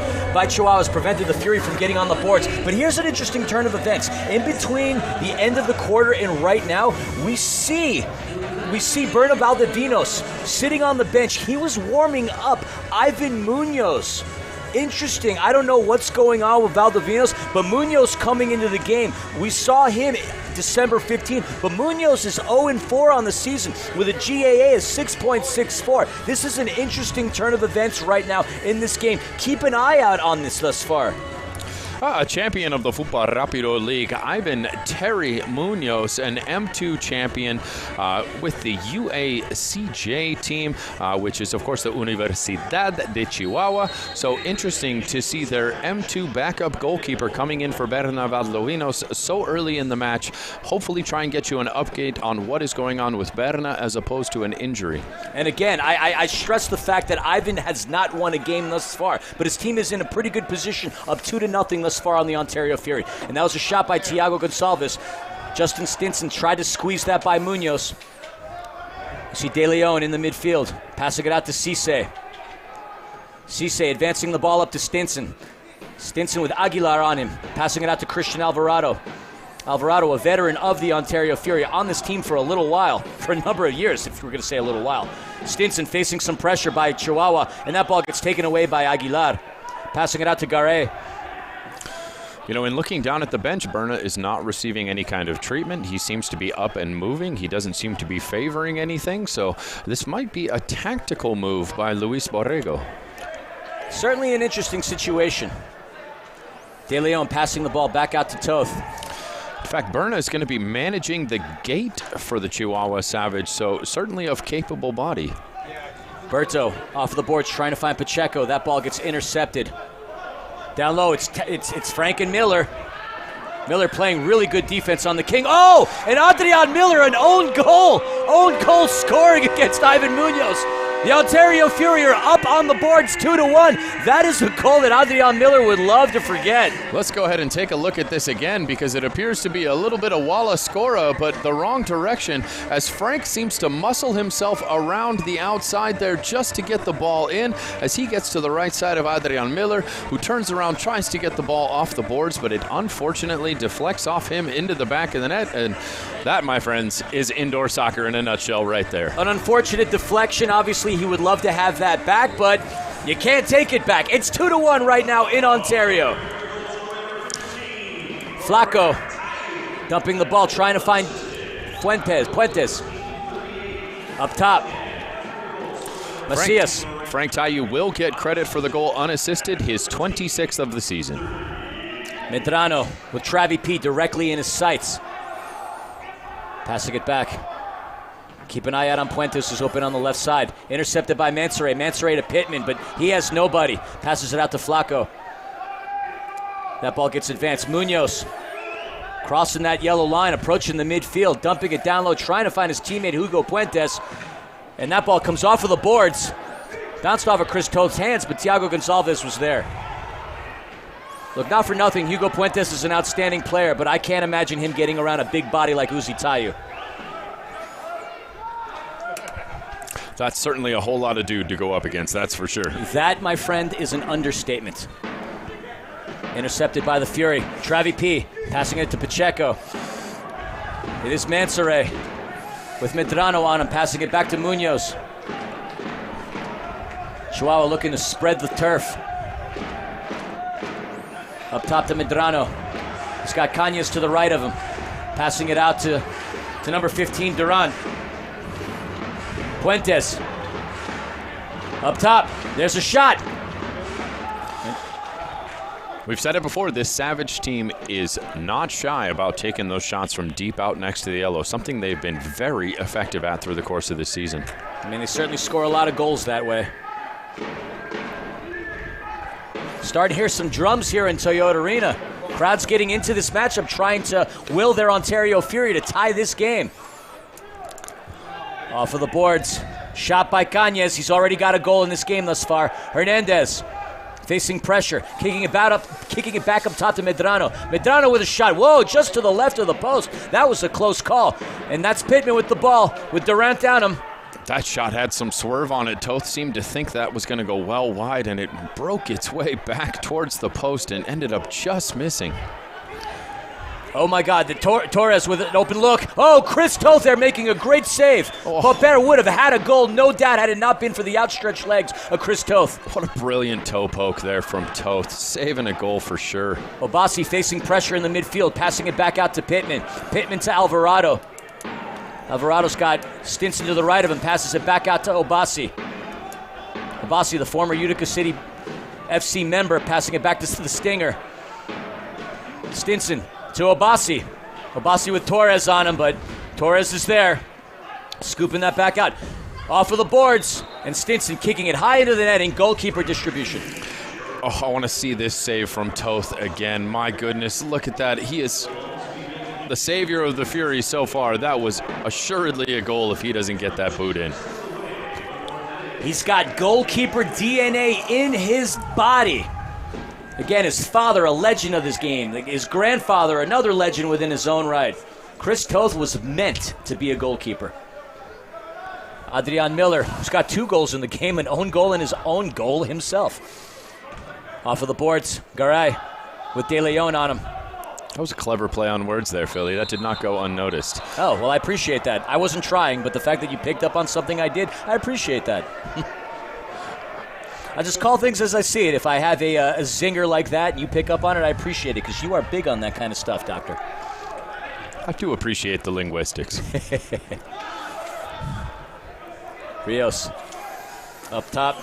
the Fury from getting on the boards. But here's an interesting turn of events. In between the end of the quarter and right now, we see Berna Valdivinos sitting on the bench. He was warming up Ivan Munoz. Interesting. I don't know what's going on with Valdivinos, but Munoz coming into the game. We saw him December 15th, but Munoz is 0-4 on the season with a GAA of 6.64. This is an interesting turn of events right now in this game. Keep an eye out on this thus far. A champion of the Fútbol Rápido League, Ivan Terry Munoz, an M2 champion with the UACJ team, which is, of course, the Universidad de Chihuahua. So interesting to see their M2 backup goalkeeper coming in for Berna Valdivinos so early in the match. Hopefully try and get you an update on what is going on with Berna as opposed to an injury. And again, I stress the fact that Ivan has not won a game thus far, but his team is in a pretty good position, up 2-0 thus far on the Ontario Fury. And that was a shot by Thiago Gonçalves. Justin Stinson tried to squeeze that by Munoz. You see De Leon in the midfield, passing it out to Cisse. Cisse advancing the ball up to Stinson. Stinson with Aguilar on him, passing it out to Christian Alvarado. Alvarado, a veteran of the Ontario Fury, on this team for a little while, for a number of years, if we're going to say a little while. Stinson facing some pressure by Chihuahua, and that ball gets taken away by Aguilar. Passing it out to Garay. You know, in looking down at the bench, Berna is not receiving any kind of treatment. He seems to be up and moving. He doesn't seem to be favoring anything, so this might be a tactical move by Luis Borrego. Certainly an interesting situation. De Leon passing the ball back out to Toth. In fact, Berna is going to be managing the gate for the Chihuahua Savage, so certainly of capable body. Berto off the boards trying to find Pacheco. That ball gets intercepted. Down low, it's Frank and Miller. Miller playing really good defense on the King. Oh, and Adrian Miller, an own goal scoring against Ivan Munoz. The Ontario Fury are up on the boards 2-1. That is a goal that Adrian Miller would love to forget. Let's go ahead and take a look at this again because it appears to be a little bit of Walla Scora, but the wrong direction as Frank seems to muscle himself around the outside there just to get the ball in as he gets to the right side of Adrian Miller, who turns around, tries to get the ball off the boards, but it unfortunately deflects off him into the back of the net. And that, my friends, is indoor soccer in a nutshell right there. An unfortunate deflection. Obviously, he would love to have that back, but you can't take it back. It's 2-1 right now in Ontario. Flaco dumping the ball, trying to find Puentes. Up top. Macias. Frank Tayu will get credit for the goal unassisted, his 26th of the season. Medrano with Travi P directly in his sights. Passing it back. Keep an eye out on Puentes, who's open on the left side. Intercepted by Mansoray. Mansoray to Pittman, but he has nobody. Passes it out to Flacco. That ball gets advanced. Munoz crossing that yellow line, approaching the midfield, dumping it down low, trying to find his teammate Hugo Puentes. And that ball comes off of the boards. Bounced off of Chris Toth's hands, but Thiago Gonçalves was there. Look, not for nothing, Hugo Puentes is an outstanding player, but I can't imagine him getting around a big body like Uzi Tayu. That's certainly a whole lot of dude to go up against, that's for sure. That, my friend, is an understatement. Intercepted by the Fury. Travi P passing it to Pacheco. It is Mansoray with Medrano on him, passing it back to Munoz. Chihuahua looking to spread the turf. Up top to Medrano. He's got Cañas to the right of him. Passing it out to number 15, Duran. Puentes. Up top. There's a shot. We've said it before, this Savage team is not shy about taking those shots from deep out next to the yellow, something they've been very effective at through the course of this season. I mean, they certainly score a lot of goals that way. Starting to hear some drums here in Toyota Arena. Crowd's getting into this matchup, trying to will their Ontario Fury to tie this game. Off of the boards. Shot by Cañas. He's already got a goal in this game thus far. Hernandez facing pressure, kicking it back up top to Medrano. Medrano with a shot. Whoa, just to the left of the post. That was a close call. And that's Pittman with the ball, with Durant down him. That shot had some swerve on it. Toth seemed to think that was going to go well wide, and it broke its way back towards the post and ended up just missing. Oh my God, Torres with an open look. Oh, Chris Toth there making a great save. Popper would have had a goal, no doubt, had it not been for the outstretched legs of Chris Toth. What a brilliant toe poke there from Toth, saving a goal for sure. Obasi facing pressure in the midfield, passing it back out to Pittman. Pittman to Alvarado. Alvarado's got Stinson to the right of him, passes it back out to Obasi. Obasi, the former Utica City FC member, passing it back to the Stinger. Stinson to Obasi. Obasi with Torres on him, but Torres is there. Scooping that back out. Off of the boards, and Stinson kicking it high into the netting. Goalkeeper distribution. Oh, I want to see this save from Toth again. My goodness, look at that. He is the savior of the Fury so far. That was assuredly a goal if he doesn't get that boot in. He's got goalkeeper DNA in his body. Again, his father, a legend of this game. His grandfather, another legend within his own right. Chris Toth was meant to be a goalkeeper. Adrian Miller, who's got 2 goals in the game, an own goal and his own goal himself. Off of the boards, Garay with De Leon on him. That was a clever play on words there, Philly. That did not go unnoticed. Oh, well, I appreciate that. I wasn't trying, but the fact that you picked up on something I did, I appreciate that. I just call things as I see it. If I have a zinger like that and you pick up on it, I appreciate it, because you are big on that kind of stuff, Doctor. I do appreciate the linguistics. Rios up top.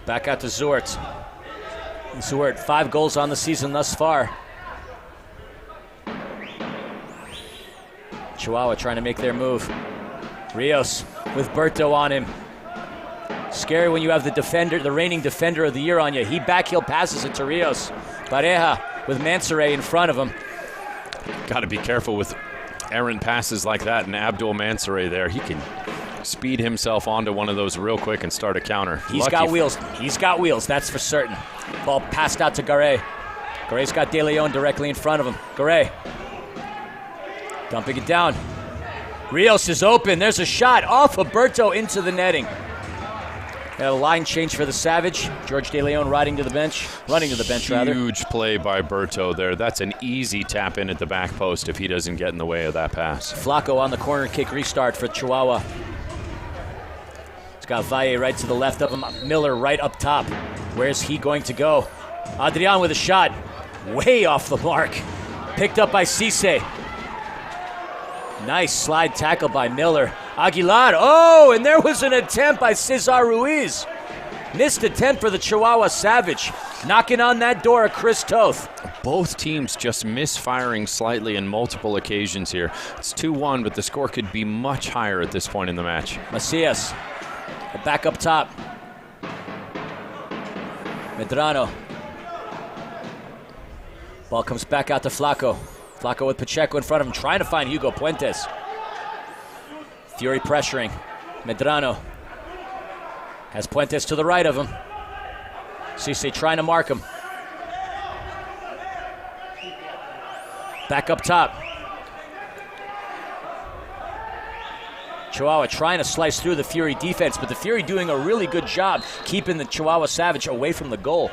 Back out to Zort. Zort, 5 goals on the season thus far. Chihuahua trying to make their move. Rios with Berto on him. Scary when you have the defender, the reigning defender of the year on you. He backheel passes it to Rios. Pareja with Mansoray in front of him. Got to be careful with errant passes like that, and Abdul Mansoray there. He can speed himself onto one of those real quick and start a counter. He's got wheels. He's got wheels, that's for certain. Ball passed out to Garay. Garay's got De Leon directly in front of him. Garay dumping it down. Rios is open. There's a shot off of Berto into the netting. A line change for the Savage. George De Leon running to the bench, rather. Huge play by Berto there. That's an easy tap in at the back post if he doesn't get in the way of that pass. Flacco on the corner kick restart for Chihuahua. He's got Valle right to the left of him. Miller right up top. Where's he going to go? Adrian with a shot. Way off the mark. Picked up by Cisse. Nice slide tackle by Miller. Aguilar, oh, and there was an attempt by Cesar Ruiz. Missed attempt for the Chihuahua Savage. Knocking on that door of Chris Toth. Both teams just misfiring slightly in multiple occasions here. It's 2-1, but the score could be much higher at this point in the match. Macias, back up top. Medrano. Ball comes back out to Flaco. Flaco with Pacheco in front of him, trying to find Hugo Puentes. Fury pressuring. Medrano has Puentes to the right of him. Cisse trying to mark him. Back up top. Chihuahua trying to slice through the Fury defense, but the Fury doing a really good job keeping the Chihuahua Savage away from the goal.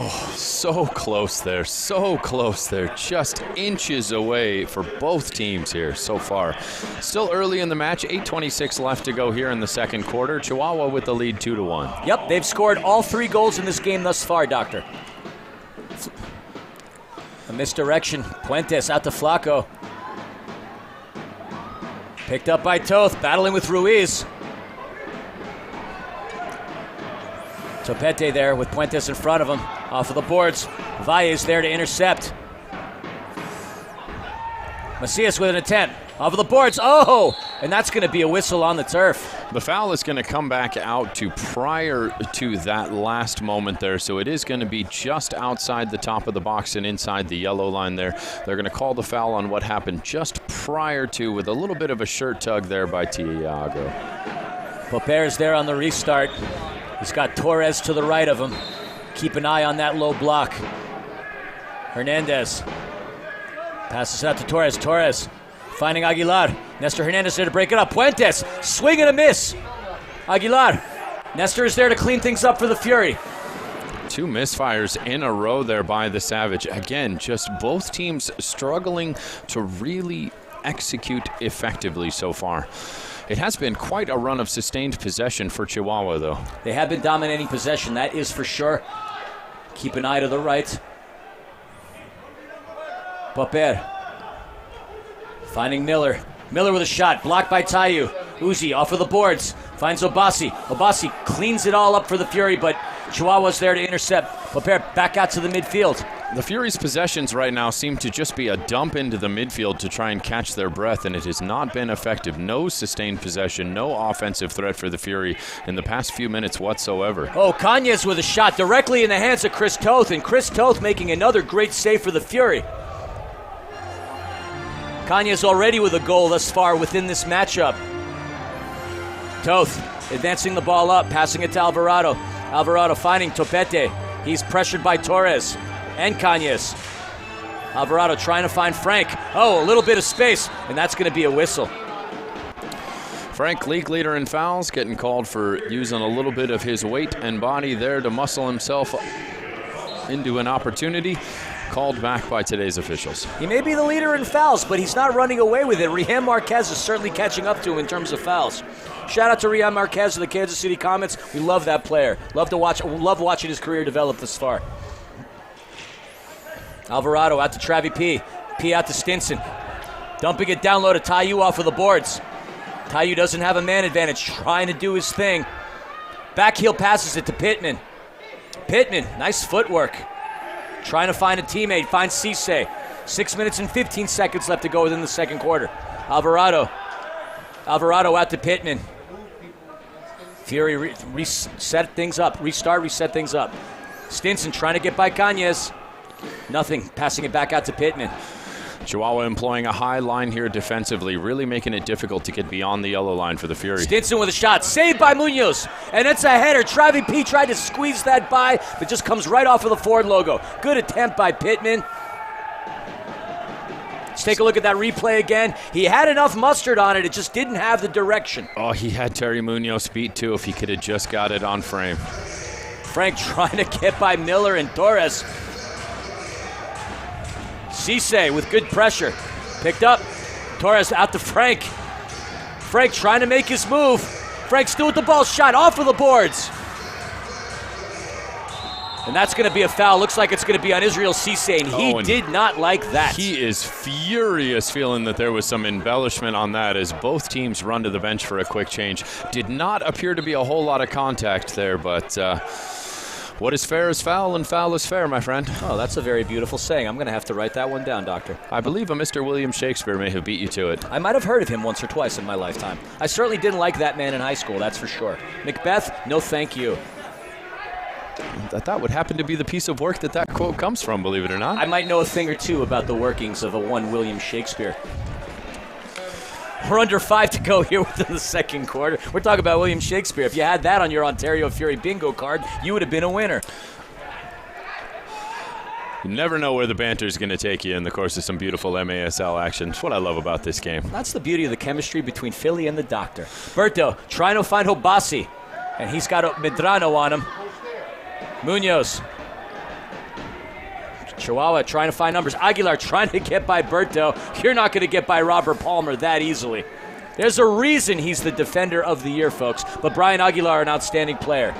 Oh, so close there, just inches away for both teams here so far. Still early in the match, 8:26 left to go here in the second quarter. Chihuahua with the lead 2-1. Yep, they've scored all 3 goals in this game thus far, Doctor. A misdirection, Puentes out to Flaco. Picked up by Toth, battling with Ruiz. Topete there with Puentes in front of him. Off of the boards. Valles there to intercept. Macias with an attempt. Off of the boards. Oh! And that's going to be a whistle on the turf. The foul is going to come back out to prior to that last moment there, so it is going to be just outside the top of the box and inside the yellow line there. They're going to call the foul on what happened just prior to, with a little bit of a shirt tug there by Tiago. Poper's there on the restart. He's got Torres to the right of him. Keep an eye on that low block. Hernandez passes it out to Torres. Torres finding Aguilar. Nestor Hernandez there to break it up. Puentes, swing and a miss. Aguilar. Nestor is there to clean things up for the Fury. 2 misfires in a row there by the Savage. Again, just both teams struggling to really execute effectively so far. It has been quite a run of sustained possession for Chihuahua, though. They have been dominating possession, that is for sure. Keep an eye to the right. Popper finding Miller. Miller with a shot, blocked by Tayu. Uzi off of the boards, finds Obasi. Obasi cleans it all up for the Fury, but Chihuahua's there to intercept. Popper back out to the midfield. The Fury's possessions right now seem to just be a dump into the midfield to try and catch their breath, and it has not been effective. No sustained possession, no offensive threat for the Fury in the past few minutes whatsoever. Oh, Cañas with a shot directly in the hands of Chris Toth, and Chris Toth making another great save for the Fury. Cañas already with a goal thus far within this matchup. Toth advancing the ball up, passing it to Alvarado. Alvarado finding Topete. He's pressured by Torres and Cañas. Alvarado trying to find Frank. Oh, a little bit of space, and that's going to be a whistle. Frank, league leader in fouls, getting called for using a little bit of his weight and body there to muscle himself into an opportunity. Called back by today's officials. He may be the leader in fouls, but he's not running away with it. Rihan Marquez is certainly catching up to him in terms of fouls. Shout out to Rihan Marquez of the Kansas City Comets. We love that player. Love watching his career develop this far. Alvarado out to Travi P. P out to Stinson. Dumping it down low to Tayu off of the boards. Tayu doesn't have a man advantage, trying to do his thing. Backheel passes it to Pittman. Pittman, nice footwork. Trying to find a teammate, finds Cisse. 6 minutes and 15 seconds left to go within the second quarter. Alvarado out to Pittman. Fury reset things up. Reset things up. Stinson trying to get by Cañas. Nothing, passing it back out to Pittman. Chihuahua employing a high line here defensively, really making it difficult to get beyond the yellow line for the Fury. Stinson with a shot, saved by Munoz, and it's a header. Travi P tried to squeeze that by, but just comes right off of the Ford logo. Good attempt by Pittman. Let's take a look at that replay again. He had enough mustard on it, it just didn't have the direction. Oh, he had Terry Munoz beat too if he could have just got it on frame. Frank trying to get by Miller and Torres. Cisse with good pressure. Picked up. Torres out to Frank. Frank trying to make his move. Frank still with the ball, shot off of the boards. And that's going to be a foul. Looks like it's going to be on Israel Cisse, and he did not like that. He is furious, feeling that there was some embellishment on that as both teams run to the bench for a quick change. Did not appear to be a whole lot of contact there, but what is fair is foul, and foul is fair, my friend. Oh, that's a very beautiful saying. I'm going to have to write that one down, Doctor. I believe a Mr. William Shakespeare may have beat you to it. I might have heard of him once or twice in my lifetime. I certainly didn't like that man in high school, that's for sure. Macbeth, no thank you. That would happen to be the piece of work that quote comes from, believe it or not. I might know a thing or two about the workings of a one William Shakespeare. We're under 5 to go here within the second quarter. We're talking about William Shakespeare. If you had that on your Ontario Fury bingo card, you would have been a winner. You never know where the banter is going to take you in the course of some beautiful MASL action. That's what I love about this game. That's the beauty of the chemistry between Philly and the Doctor. Berto trying to find Hobasi, and he's got Medrano on him. Munoz. Chihuahua trying to find numbers. Aguilar trying to get by Berto. You're not going to get by Robert Palmer that easily. There's a reason he's the defender of the year, folks. But Brian Aguilar, an outstanding player.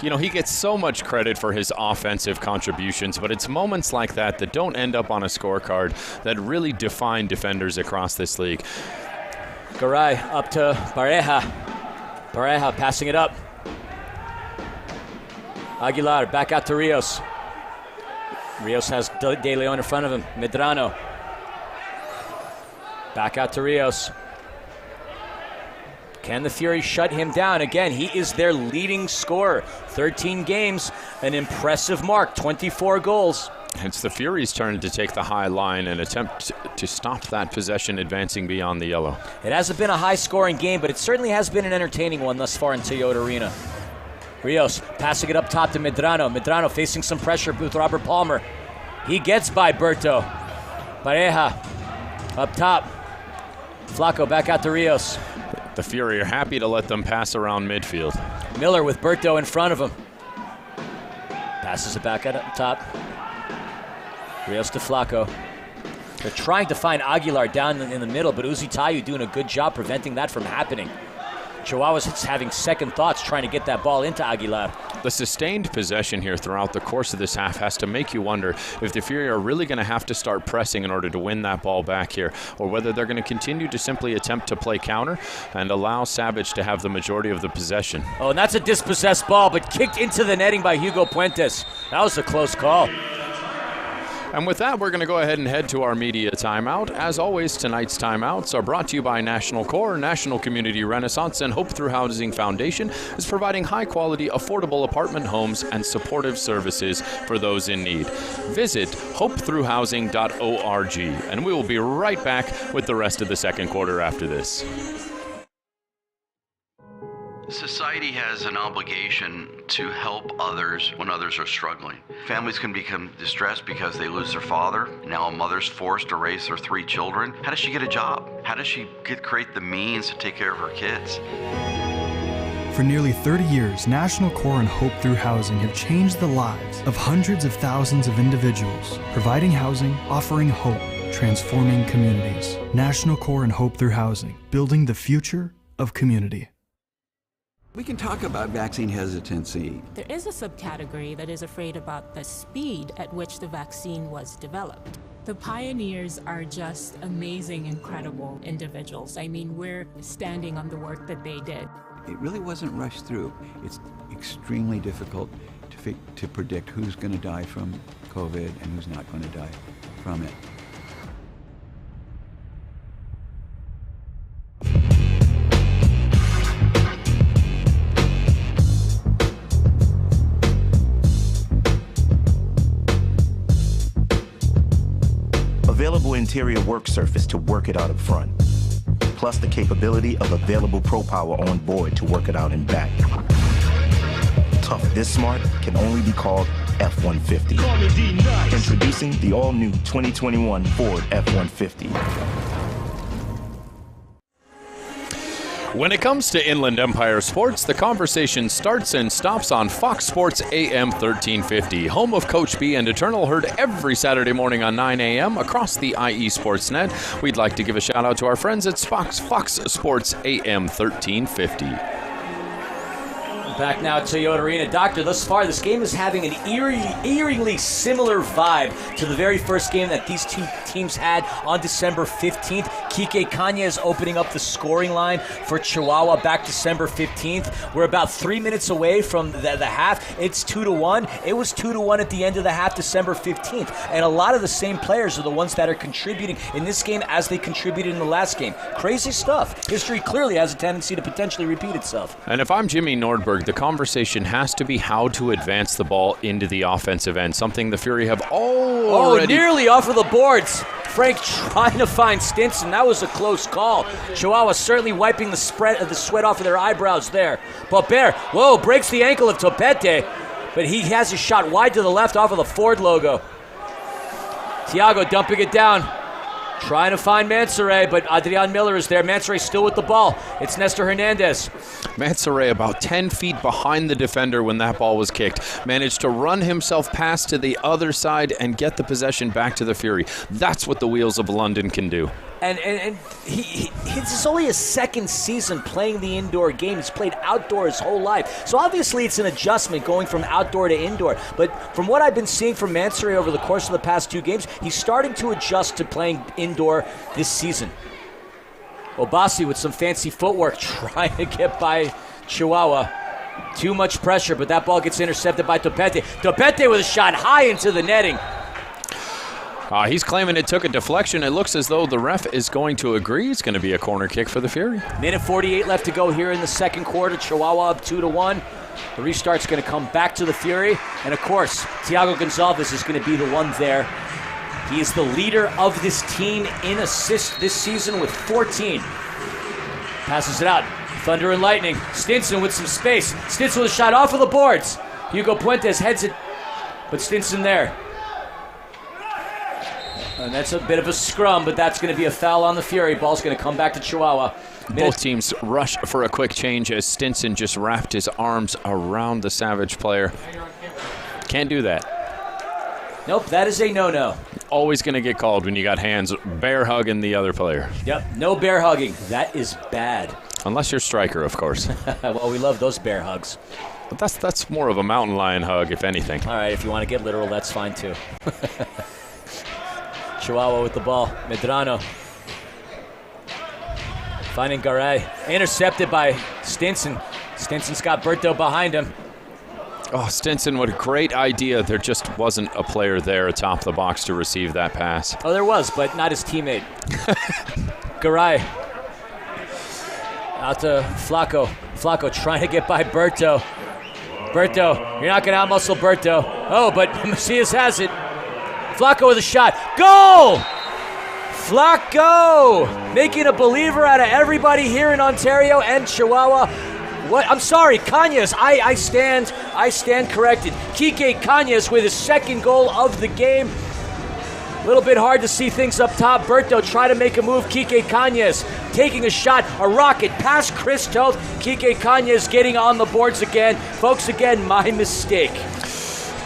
You know, he gets so much credit for his offensive contributions, but it's moments like that that don't end up on a scorecard that really define defenders across this league. Garay up to Pareja. Pareja passing it up. Aguilar back out to Rios. Rios has De Leon in front of him. Medrano. Back out to Rios. Can the Fury shut him down? Again, he is their leading scorer. 13 games, an impressive mark, 24 goals. It's the Fury's turn to take the high line and attempt to stop that possession advancing beyond the yellow. It hasn't been a high-scoring game, but it certainly has been an entertaining one thus far in Toyota Arena. Rios passing it up top to Medrano. Medrano facing some pressure with Robert Palmer. He gets by Berto. Pareja up top. Flaco back out to Rios. The Fury are happy to let them pass around midfield. Miller with Berto in front of him. Passes it back up top. Rios to Flaco. They're trying to find Aguilar down in the middle, but Uzi Tayu doing a good job preventing that from happening. Chihuahua's having second thoughts trying to get that ball into Aguilar. The sustained possession here throughout the course of this half has to make you wonder if the Fury are really going to have to start pressing in order to win that ball back here, or whether they're going to continue to simply attempt to play counter and allow Savage to have the majority of the possession. Oh, and that's a dispossessed ball, but kicked into the netting by Hugo Puentes. That was a close call. And with that, we're going to go ahead and head to our media timeout. As always, tonight's timeouts are brought to you by National Core, National Community Renaissance, and Hope Through Housing Foundation is providing high-quality, affordable apartment homes and supportive services for those in need. Visit hopethroughhousing.org, and we will be right back with the rest of the second quarter after this. Society has an obligation to help others when others are struggling. Families can become distressed because they lose their father. Now a mother's forced to raise their 3 children. How does she get a job? How does she create the means to take care of her kids? For nearly 30 years, National Core and Hope Through Housing have changed the lives of hundreds of thousands of individuals, providing housing, offering hope, transforming communities. National Core and Hope Through Housing, building the future of community. We can talk about vaccine hesitancy. There is a subcategory that is afraid about the speed at which the vaccine was developed. The pioneers are just amazing, incredible individuals. I mean, we're standing on the work that they did. It really wasn't rushed through. It's extremely difficult to predict who's going to die from COVID and who's not going to die from it. Available interior work surface to work it out up front, plus the capability of available Pro Power on board to work it out in back. Tough this smart can only be called F-150. Introducing the all-new 2021 Ford F-150. When it comes to Inland Empire sports, the conversation starts and stops on Fox Sports AM 1350, home of Coach B and Eternal, heard every Saturday morning on 9 a.m. across the IE Sportsnet. We'd like to give a shout out to our friends at Fox Sports AM 1350. Back now at Toyota Arena. Doctor, thus far, this game is having an eerily similar vibe to the very first game that these two teams had on December 15th. Kike Kanyes opening up the scoring line for Chihuahua back December 15th. We're about 3 minutes away from the half. It's 2-1. It was 2-1 at the end of the half December 15th. And a lot of the same players are the ones that are contributing in this game as they contributed in the last game. Crazy stuff. History clearly has a tendency to potentially repeat itself. And if I'm Jimmy Nordberg, the conversation has to be how to advance the ball into the offensive end, something the Fury have already... nearly off of the boards. Frank trying to find Stinson. That was a close call. Chihuahua certainly wiping the sweat off of their eyebrows there. Popper, breaks the ankle of Topete, but he has a shot wide to the left off of the Ford logo. Thiago dumping it down. Trying to find Mansoret, but Adrian Miller is there. Mansoret still with the ball. It's Nestor Hernandez. Mansoret about 10 feet behind the defender when that ball was kicked. Managed to run himself past to the other side and get the possession back to the Fury. That's what the Wheels of London can do. And it's only his second season playing the indoor game. He's played outdoor his whole life. So obviously it's an adjustment going from outdoor to indoor. But from what I've been seeing from Mansoret over the course of the past 2 games, he's starting to adjust to playing indoor this season. Obasi with some fancy footwork trying to get by Chihuahua. Too much pressure, but that ball gets intercepted by Topete. Topete with a shot high into the netting. He's claiming it took a deflection. It looks as though the ref is going to agree it's going to be a corner kick for the Fury. Minute 48 left to go here in the second quarter. Chihuahua up 2-1. The restart's going to come back to the Fury. And, of course, Thiago Gonçalves is going to be the one there. He is the leader of this team in assists this season with 14. Passes it out. Thunder and lightning. Stinson with some space. Stinson with a shot off of the boards. Hugo Puentes heads it, but Stinson there. And that's a bit of a scrum, but that's going to be a foul on the Fury. Ball's going to come back to Chihuahua. Both teams rush for a quick change as Stinson just wrapped his arms around the Savage player. Can't do that. Nope, that is a no-no. Always going to get called when you got hands bear hugging the other player. Yep, no bear hugging. That is bad. Unless you're striker, of course. Well, we love those bear hugs. But that's more of a mountain lion hug, if anything. All right, if you want to get literal, that's fine too. Chihuahua with the ball. Medrano. Finding Garay. Intercepted by Stinson. Stinson's got Berto behind him. Oh, Stinson, what a great idea. There just wasn't a player there atop the box to receive that pass. Oh, there was, but not his teammate. Garay. Out to Flacco. Flacco trying to get by Berto. Berto, you're not going to outmuscle Berto. Oh, but Macias has it. Flacco with a shot. Goal! Flacco making a believer out of everybody here in Ontario and Chihuahua. What? I'm sorry, Kanyes. I stand corrected. Kike Kanyes with his second goal of the game. A little bit hard to see things up top. Berto try to make a move. Kike Kanyes taking a shot, a rocket past Chris Toth. Kike Kanyes getting on the boards again. Folks, again, my mistake.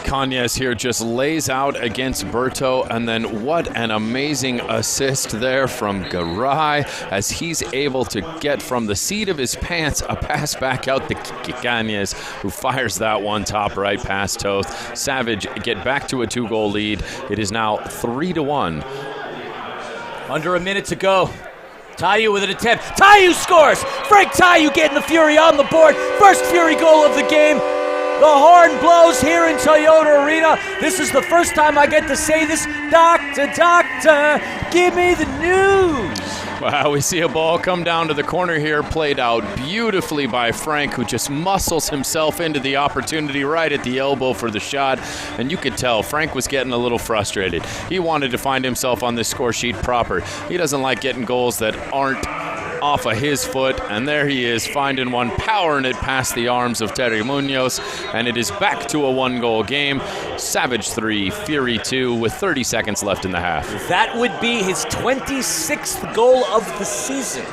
Kanyes here just lays out against Berto, and then what an amazing assist there from Garay as he's able to get from the seat of his pants a pass back out to Kanyes, who fires that one top right past Toth. Savage get back to a 2-goal lead. It is now 3-1. Under a minute to go. Tayu with an attempt. Tayu scores! Frank Tayu getting the Fury on the board. First Fury goal of the game. The horn blows here in Toyota Arena. This is the first time I get to say this. Doctor, doctor, give me the news. Wow, we see a ball come down to the corner here, played out beautifully by Frank, who just muscles himself into the opportunity right at the elbow for the shot. And you could tell Frank was getting a little frustrated. He wanted to find himself on this score sheet proper. He doesn't like getting goals that aren't off of his foot, and there he is finding one, powering it past the arms of Terry Munoz, and it is back to a 1-goal game. Savage 3, Fury 2 with 30 seconds left in the half. That would be his 26th goal of the season.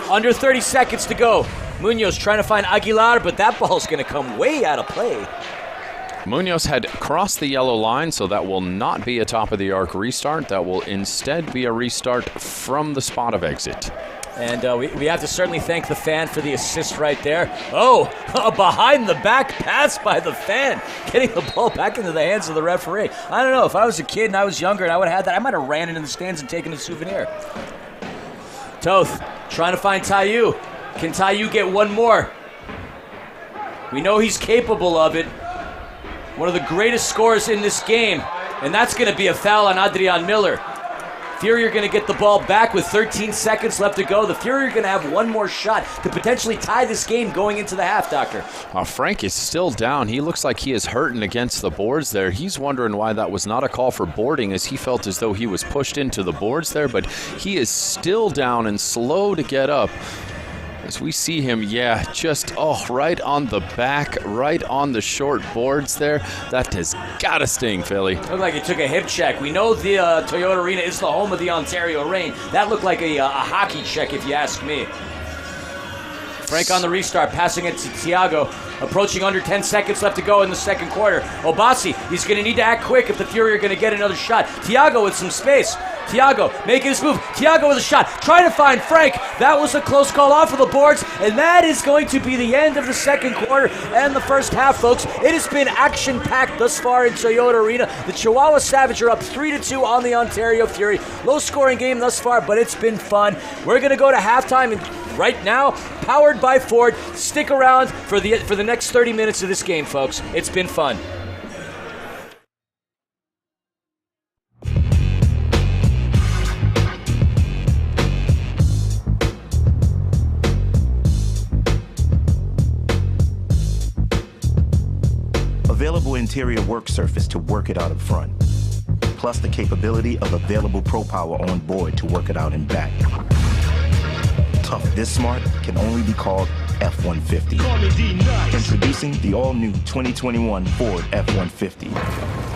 Under 30 seconds to go. Munoz trying to find Aguilar, but that ball's going to come way out of play. Munoz had crossed the yellow line, so that will not be a top-of-the-arc restart. That will instead be a restart from the spot of exit. And we have to certainly thank the fan for the assist right there. Oh, a behind-the-back pass by the fan, getting the ball back into the hands of the referee. I don't know. If I was a kid and I was younger and I would have had that, I might have ran into the stands and taken a souvenir. Toth trying to find Tayu. Can Tayu get one more? We know he's capable of it. One of the greatest scorers in this game. And that's going to be a foul on Adrian Miller. Fury are going to get the ball back with 13 seconds left to go. The Fury are going to have one more shot to potentially tie this game going into the half, Doctor. Frank is still down. He looks like he is hurting against the boards there. He's wondering why that was not a call for boarding, as he felt as though he was pushed into the boards there, but he is still down and slow to get up. As we see him, just, right on the back, right on the short boards there. That has got to sting, Philly. Looked like he took a hip check. We know the Toyota Arena is the home of the Ontario Reign. That looked like a hockey check, if you ask me. Frank on the restart, passing it to Thiago. Approaching under 10 seconds left to go in the second quarter. Obasi, he's going to need to act quick if the Fury are going to get another shot. Thiago with some space. Thiago making his move. Thiago with a shot. Trying to find Frank. That was a close call off of the boards. And that is going to be the end of the second quarter and the first half, folks. It has been action-packed thus far in Toyota Arena. The Chihuahua Savage are up 3-2 on the Ontario Fury. Low-scoring game thus far, but it's been fun. We're going to go to halftime and right now, powered by Ford. Stick around for the next 30 minutes of this game, folks. It's been fun. Available interior work surface to work it out up front, plus the capability of available Pro Power on board to work it out in back. Tough this smart can only be called F-150. Introducing the all-new 2021 Ford F-150.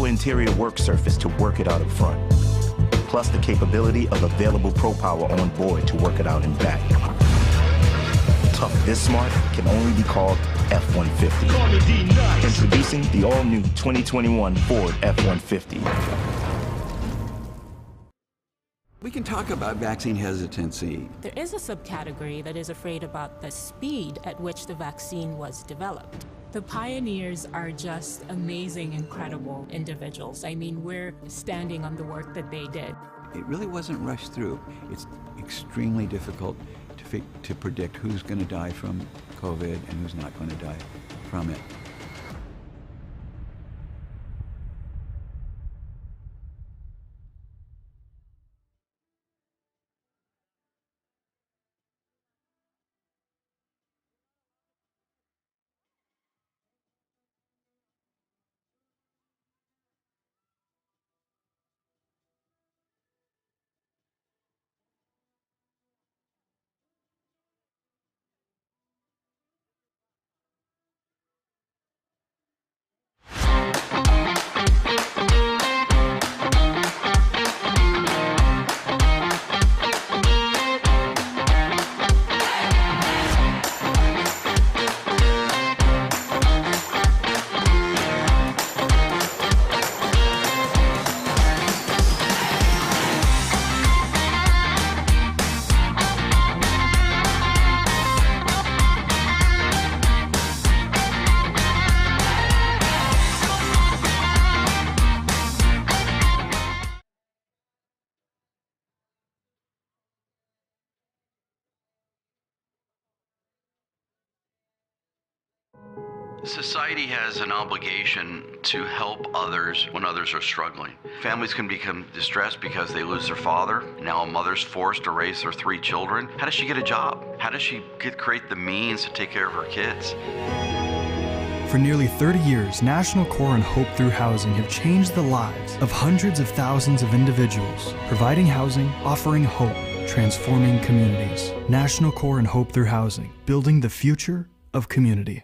Interior work surface to work it out up front, plus the capability of available Pro Power on board to work it out in back. Tough this smart can only be called F-150. Introducing the all-new 2021 Ford F-150. We can talk about vaccine hesitancy. There is a subcategory that is afraid about the speed at which the vaccine was developed. The pioneers are just amazing, incredible individuals. I mean, we're standing on the work that they did. It really wasn't rushed through. It's extremely difficult to predict who's going to die from COVID and who's not going to die from it. Society has an obligation to help others when others are struggling. Families can become distressed because they lose their father. Now a mother's forced to raise their 3 children. How does she get a job? How does she create the means to take care of her kids? For nearly 30 years, National Core and Hope Through Housing have changed the lives of hundreds of thousands of individuals, providing housing, offering hope, transforming communities. National Core and Hope Through Housing, building the future of community.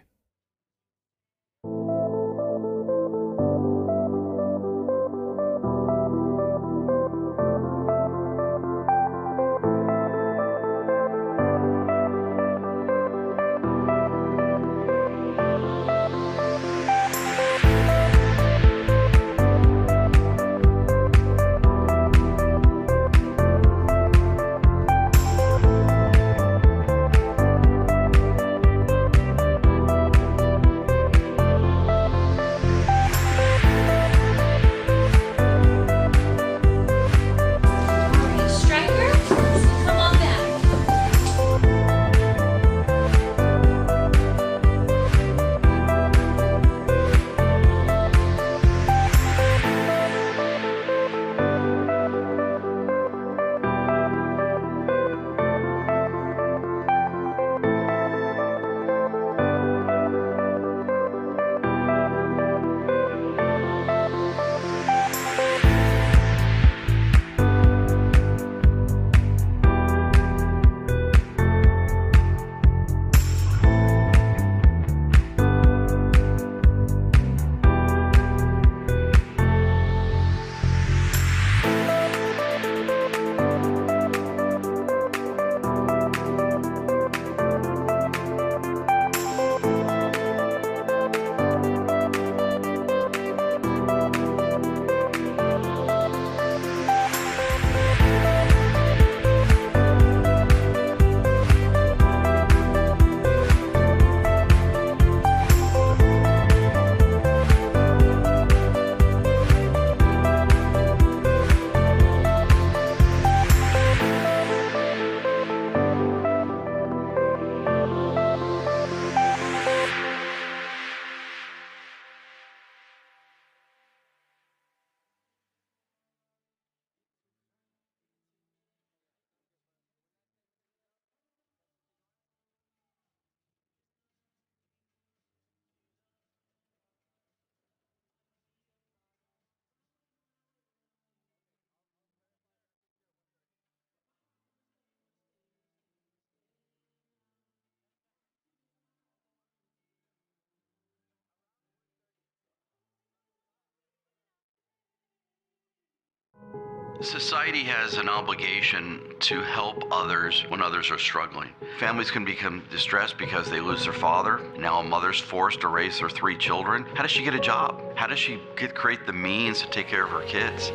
Society has an obligation to help others when others are struggling. Families can become distressed because they lose their father. Now a mother's forced to raise their 3 children. How does she get a job? How does she create the means to take care of her kids?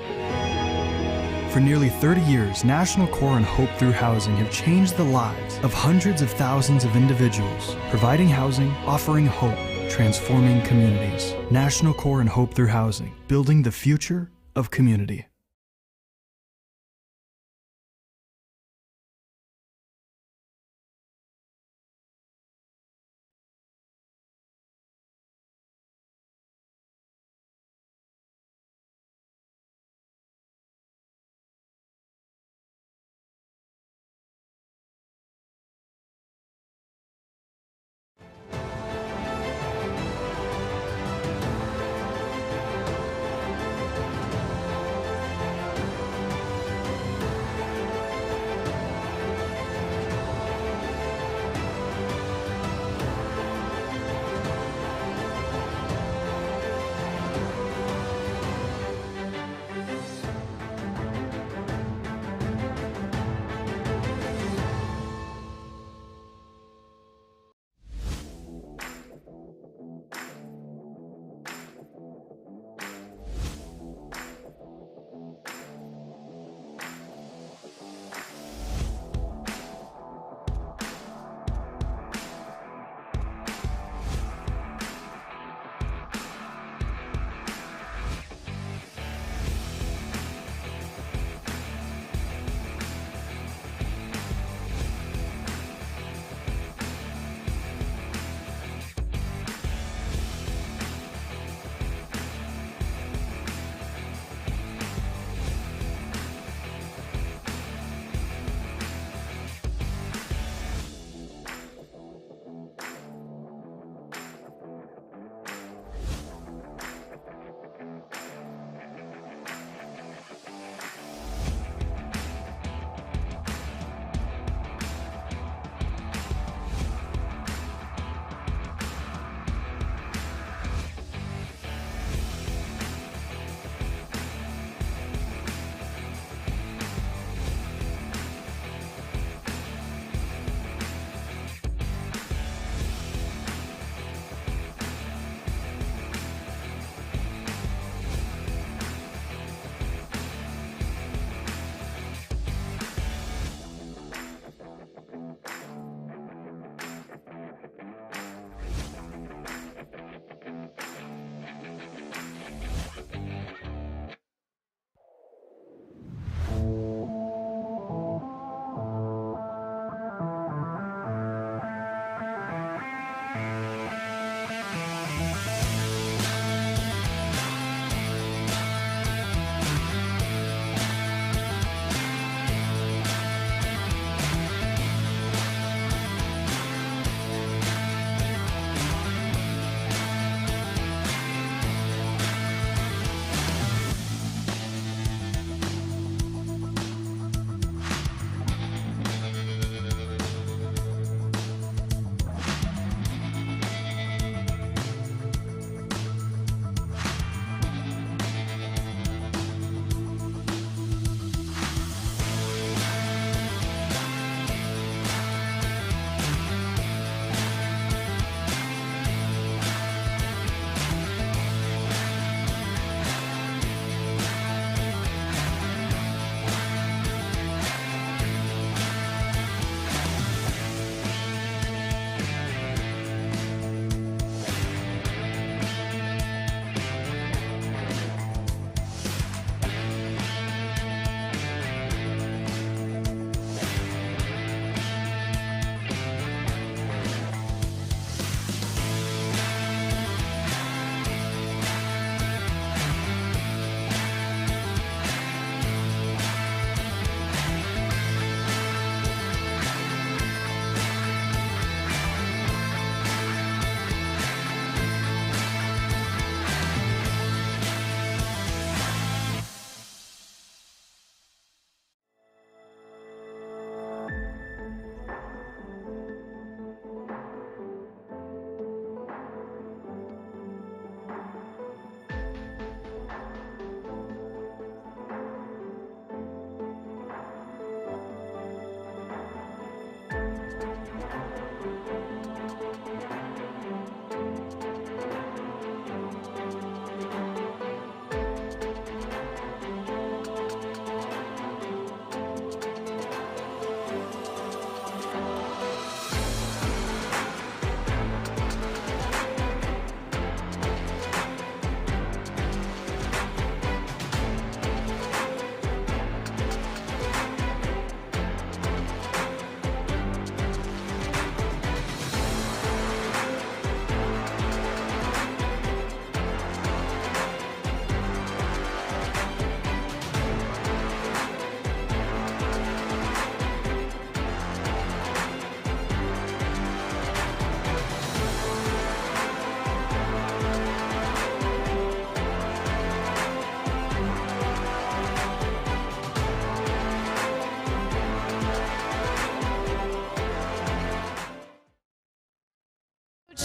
For nearly 30 years, National Core and Hope Through Housing have changed the lives of hundreds of thousands of individuals, providing housing, offering hope, transforming communities. National Core and Hope Through Housing, building the future of community.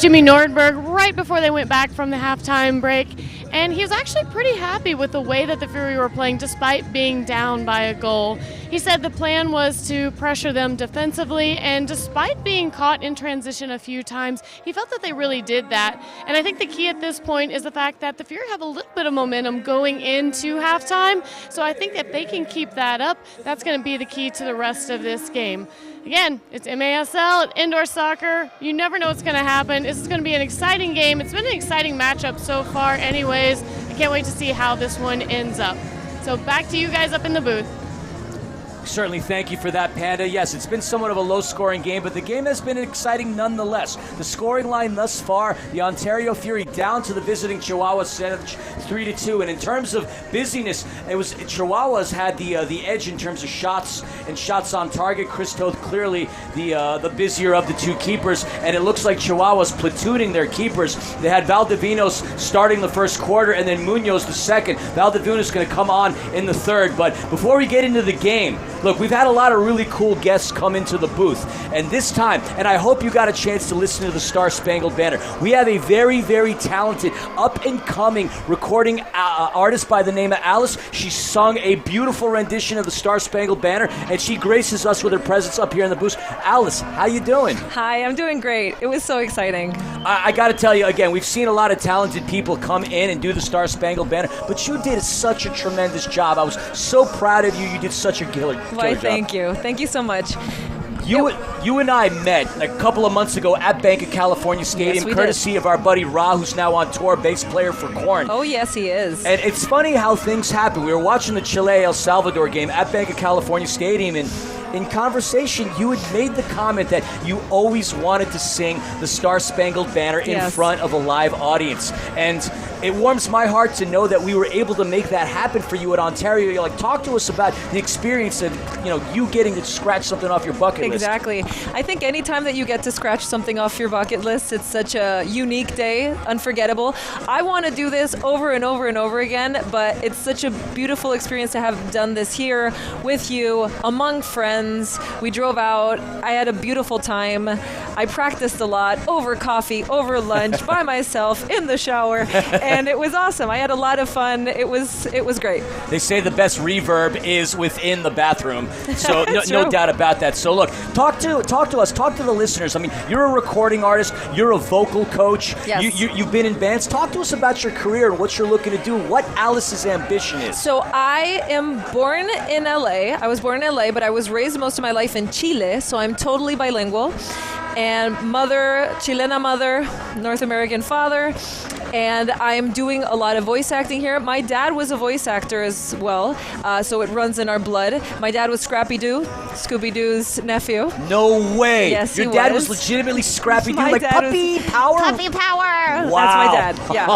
Jimmy Nordberg right before they went back from the halftime break, and he was actually pretty happy with the way that the Fury were playing despite being down by a goal. He said the plan was to pressure them defensively, and despite being caught in transition a few times, he felt that they really did that. And I think the key at this point is the fact that the Fury have a little bit of momentum going into halftime, so I think if they can keep that up, that's going to be the key to the rest of this game. Again, it's MASL, it's indoor soccer. You never know what's going to happen. This is going to be an exciting game. It's been an exciting matchup so far anyways. I can't wait to see how this one ends up. So back to you guys up in the booth. Certainly, thank you for that, Panda. Yes, it's been somewhat of a low-scoring game, but the game has been exciting nonetheless. The scoring line thus far, the Ontario Fury down to the visiting Chihuahua Savage 3-2. And in terms of busyness, it was Chihuahua's had the edge in terms of shots and shots on target. Chris Toth clearly the busier of the two keepers, and it looks like Chihuahua's platooning their keepers. They had Valdivinos starting the first quarter, and then Munoz the second. Valdivinos going to come on in the third. But before we get into the game, look, we've had a lot of really cool guests come into the booth, and this time, and I hope you got a chance to listen to the Star Spangled Banner, we have a very, very talented, up-and-coming recording artist by the name of Alice. She sung a beautiful rendition of the Star Spangled Banner, and she graces us with her presence up here in the booth. Alice, how you doing? Hi, I'm doing great. It was so exciting. I got to tell you, again, we've seen a lot of talented people come in and do the Star Spangled Banner, but you did such a tremendous job. I was so proud of you. You did such a killer Why, job. thank you. Thank you so much. You and I met a couple of months ago at Bank of California Stadium, Yes, courtesy of our buddy Ra, who's now on tour, bass player for Korn. Oh, yes, he is. And it's funny how things happen. We were watching the Chile-El Salvador game at Bank of California Stadium, and in conversation, you had made the comment that you always wanted to sing the Star Spangled Banner in front of a live audience. And it warms my heart to know that we were able to make that happen for you at Ontario. You're like, talk to us about the experience of, you getting to scratch something off your bucket list. Exactly. I think anytime that you get to scratch something off your bucket list, it's such a unique day, unforgettable. I want to do this over and over and over again, but it's such a beautiful experience to have done this here with you, among friends. We drove out. I had a beautiful time. I practiced a lot, over coffee, over lunch, by myself, in the shower, and it was awesome. I had a lot of fun. It was great. They say the best reverb is within the bathroom, so no doubt about that. So look, talk to us, talk to the listeners. I mean, you're a recording artist, you're a vocal coach, yes. You've been in bands. Talk to us about your career and what you're looking to do, what Alice's ambition is. So I am born in LA. I was born in LA, but I was raised most of my life in Chile, so I'm totally bilingual. And Chilena mother, North American father, and I'm doing a lot of voice acting here. My dad was a voice actor as well, so it runs in our blood. My dad was Scrappy-Doo, Scooby-Doo's nephew. No way! Yes, Your dad was legitimately Scrappy-Doo, My like dad Puppy Power? Puppy Power! Wow. That's my dad, yeah.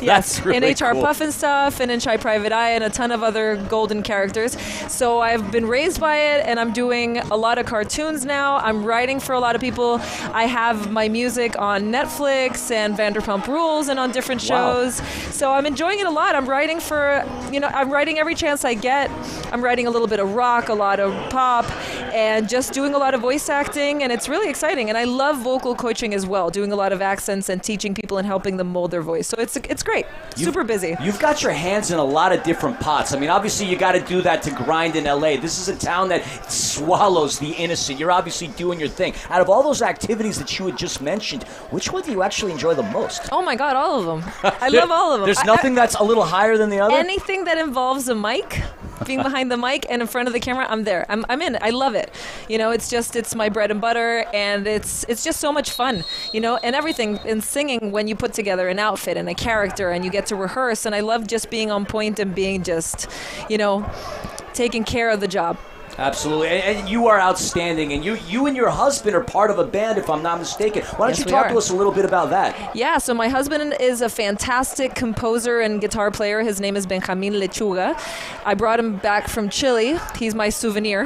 That's yes. really in HR cool. Puff and stuff, and in Shy Private Eye, and a ton of other golden characters. So I've been raised by it, and I'm doing a lot of cartoons now. I'm writing for a lot of people. I have my music on Netflix and Vanderpump Rules and on different shows. Wow. So I'm enjoying it a lot. I'm writing I'm writing every chance I get. I'm writing a little bit of rock, a lot of pop, and just doing a lot of voice acting, and it's really exciting. And I love vocal coaching as well, doing a lot of accents and teaching people and helping them mold their voice. So it's great. Super busy. You've got your hands in a lot of different pots. I mean, obviously you got to do that to grind in LA. This is a town that swallows the innocent. You're obviously doing your thing. Out of all those activities that you had just mentioned, which one do you actually enjoy the most? Oh my God, all of them. I love all of them. There's nothing that's a little higher than the other? Anything that involves a mic, being behind the mic and in front of the camera, I'm there. I'm in it. I love it. It's my bread and butter, and it's just so much fun, and everything in singing when you put together an outfit and a character and you get to rehearse, and I love just being on point and being just, taking care of the job. Absolutely, and you are outstanding, and you and your husband are part of a band, if I'm not mistaken. Why don't you talk to us a little bit about that? Yeah, so my husband is a fantastic composer and guitar player. His name is Benjamin Lechuga. I brought him back from Chile. He's my souvenir.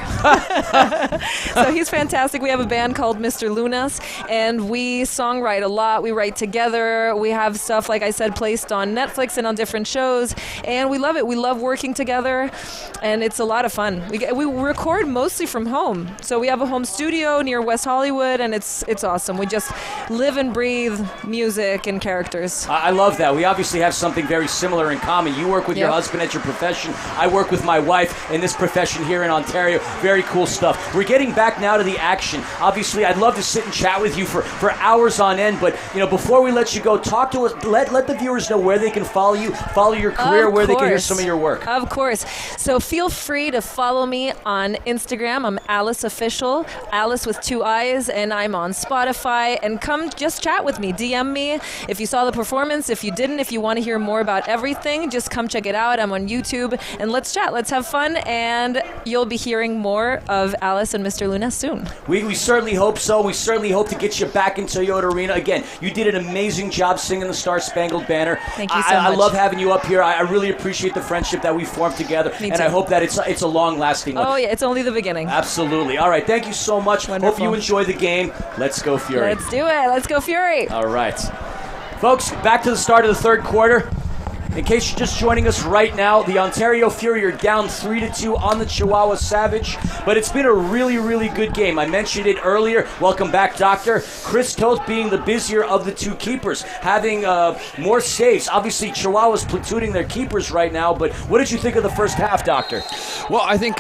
So he's fantastic. We have a band called Mr. Lunas, and we songwrite a lot. We write together. We have stuff, like I said, placed on Netflix and on different shows, and we love it. We love working together, and it's a lot of fun. We record record mostly from home. So we have a home studio near West Hollywood, and it's awesome. We just live and breathe music and characters. I love that. We obviously have something very similar in common. You work with your husband at your profession. I work with my wife in this profession here in Ontario. Very cool stuff. We're getting back now to the action. Obviously, I'd love to sit and chat with you for hours on end, but before we let you go, talk to us. Let the viewers know where they can follow you, follow your career, where they can hear some of your work. Of course. So feel free to follow me on Instagram. I'm Alice Official, Alice with 2 I's, and I'm on Spotify. And come just chat with me. DM me if you saw the performance. If you didn't, if you want to hear more about everything, just come check it out. I'm on YouTube, and let's chat. Let's have fun, and you'll be hearing more of Alice and Mr. Luna soon. We certainly hope so. We certainly hope to get you back in Toyota Arena. Again, you did an amazing job singing the Star-Spangled Banner. Thank you so much. I love having you up here. I really appreciate the friendship that we formed together. Me and too. I hope that it's a long-lasting one. Oh, yeah, it's only the beginning. Absolutely. All right, thank you so much. Wonderful. Hope you enjoy the game. Let's go Fury. Let's do it. Let's go Fury. All right. Folks, back to the start of the third quarter. In case you're just joining us right now, the Ontario Fury are down 3-2 on the Chihuahua Savage, but it's been a really, really good game. I mentioned it earlier. Welcome back, Doctor. Chris Toth being the busier of the two keepers, having more saves. Obviously, Chihuahua's platooning their keepers right now, but what did you think of the first half, Doctor? Well, I think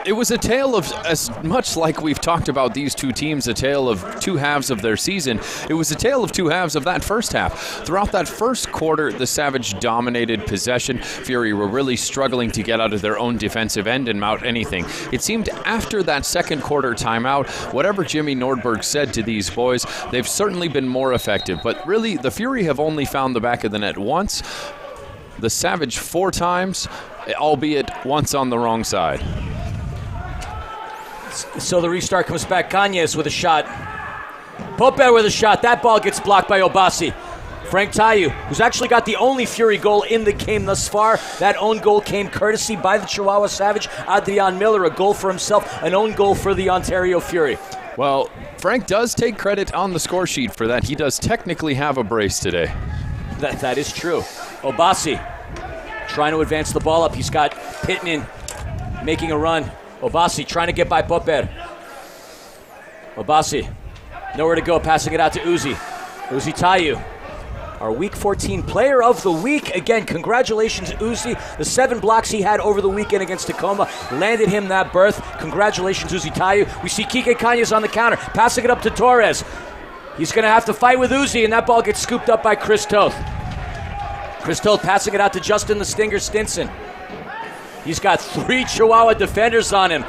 it was a tale of, as much like we've talked about these two teams, a tale of two halves of their season. It was a tale of two halves of that first half. Throughout that first quarter, the Savage dominated possession. Fury were really struggling to get out of their own defensive end and mount anything. It seemed after that second quarter timeout, whatever Jimmy Nordberg said to these boys, they've certainly been more effective. But really, the Fury have only found the back of the net once. The Savage 4 times, albeit once on the wrong side. So the restart comes back. Cañas with a shot. Popper with a shot. That ball gets blocked by Obasi. Frank Tayu, who's actually got the only Fury goal in the game thus far. That own goal came courtesy by the Chihuahua Savage. Adrian Miller, a goal for himself, an own goal for the Ontario Fury. Well, Frank does take credit on the score sheet for that. He does technically have a brace today. That is true. Obasi trying to advance the ball up. He's got Pittman making a run. Obasi trying to get by Popper. Obasi, nowhere to go, passing it out to Uzi. Uzi Tayu, our Week 14 Player of the Week. Again, congratulations, Uzi. The 7 blocks he had over the weekend against Tacoma landed him that berth. Congratulations, Uzi Tayu. We see Kike Cañas on the counter, passing it up to Torres. He's going to have to fight with Uzi, and that ball gets scooped up by Chris Toth. Chris Toth passing it out to Justin the Stinger Stinson. He's got 3 Chihuahua defenders on him.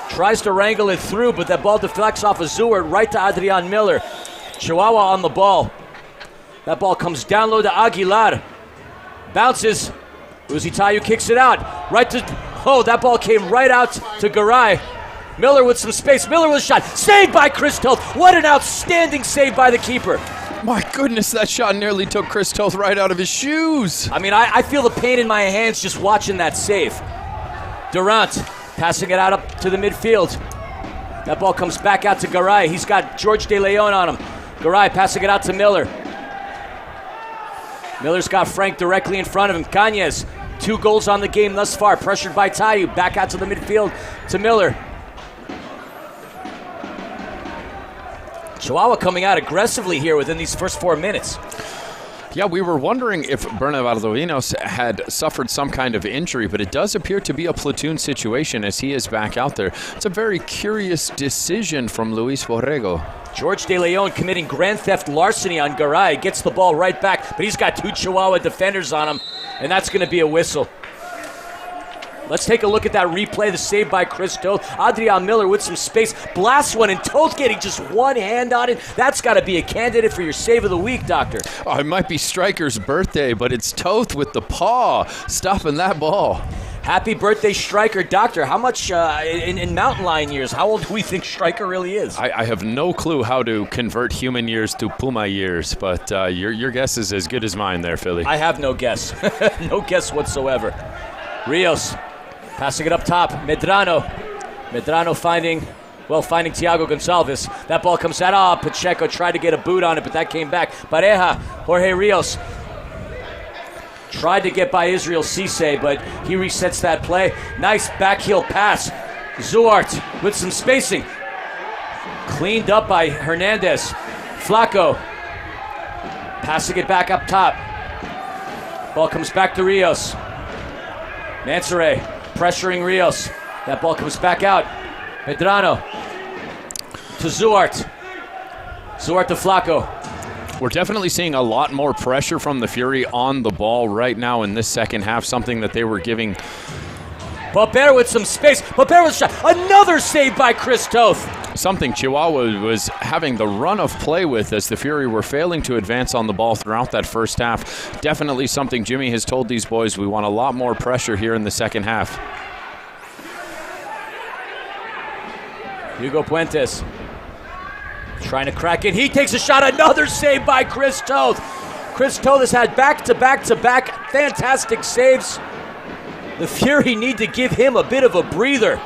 Tries to wrangle it through, but that ball deflects off of Zewert right to Adrian Miller. Chihuahua on the ball. That ball comes down low to Aguilar. Bounces. Uzi Tayu kicks it out. Right to... Oh, that ball came right out to Garay. Miller with some space. Miller with a shot. Saved by Chris Toth. What an outstanding save by the keeper. My goodness, that shot nearly took Chris Toth right out of his shoes. I mean, I feel the pain in my hands just watching that save. Durant passing it out up to the midfield. That ball comes back out to Garay. He's got George De Leon on him. Garay passing it out to Miller. Miller's got Frank directly in front of him. Cañas, 2 goals on the game thus far. Pressured by Tayu. Back out to the midfield to Miller. Chihuahua coming out aggressively here within these first 4 minutes. Yeah, we were wondering if Bernardo had suffered some kind of injury, but it does appear to be a platoon situation as he is back out there. It's a very curious decision from Luis Borrego. George De Leon committing grand theft larceny on Garay. Gets the ball right back, but he's got 2 Chihuahua defenders on him, and that's going to be a whistle. Let's take a look at that replay, the save by Chris Toth. Adrian Miller with some space, blasts one, and Toth getting just one hand on it. That's got to be a candidate for your save of the week, Doctor. Oh, it might be Striker's birthday, but it's Toth with the paw stopping that ball. Happy birthday, Striker. Doctor, how much in mountain lion years, how old do we think Striker really is? I have no clue how to convert human years to Puma years, but your guess is as good as mine there, Philly. I have no guess. No guess whatsoever. Rios passing it up top. Medrano finding Thiago Gonçalves. That ball comes out. Pacheco tried to get a boot on it, but that came back. Pareja, Jorge Rios tried to get by Israel Cisse, but he resets that play. Nice back heel pass. Zuart with some spacing. Cleaned up by Hernandez. Flaco. Passing it back up top. Ball comes back to Rios. Mansoure pressuring Rios. That ball comes back out. Medrano to Zuart. Zuart to Flaco. We're definitely seeing a lot more pressure from the Fury on the ball right now in this second half, something that they were giving. Popper with some space. Popper with a shot. Another save by Chris Toth. Something Chihuahua was having the run of play with as the Fury were failing to advance on the ball throughout that first half. Definitely something Jimmy has told these boys, we want a lot more pressure here in the second half. Hugo Puentes trying to crack it. He takes a shot. Another save by Chris Toth. Chris Toth has had back-to-back-to-back fantastic saves. The Fury need to give him a bit of a breather.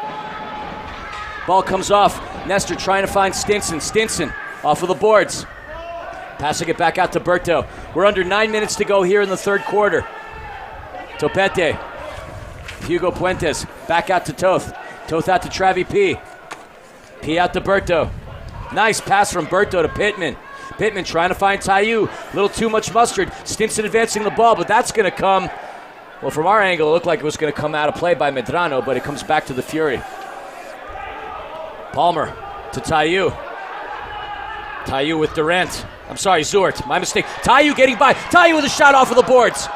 Ball comes off. Nestor trying to find Stinson. Stinson off of the boards. Passing it back out to Berto. We're under 9 minutes to go here in the third quarter. Topete. Hugo Puentes back out to Toth. Toth out to Travi P. P out to Berto. Nice pass from Berto to Pittman. Pittman trying to find Tayu. A little too much mustard. Stinson advancing the ball, but that's going to come. Well, from our angle, it looked like it was going to come out of play by Medrano, but it comes back to the Fury. Palmer to Tayu. Tayu with Durant. I'm sorry, Zuart. My mistake. Tayu getting by. Tayu with a shot off of the boards.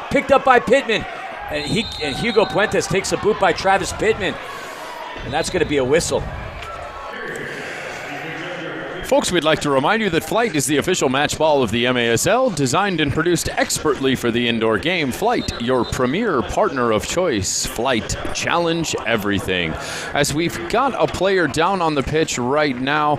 Picked up by Pittman. And Hugo Puentes takes a boot by Travis Pittman. And that's going to be a whistle. Folks, we'd like to remind you that Flight is the official match ball of the MASL, designed and produced expertly for the indoor game. Flight, your premier partner of choice. Flight, challenge everything. As we've got a player down on the pitch right now,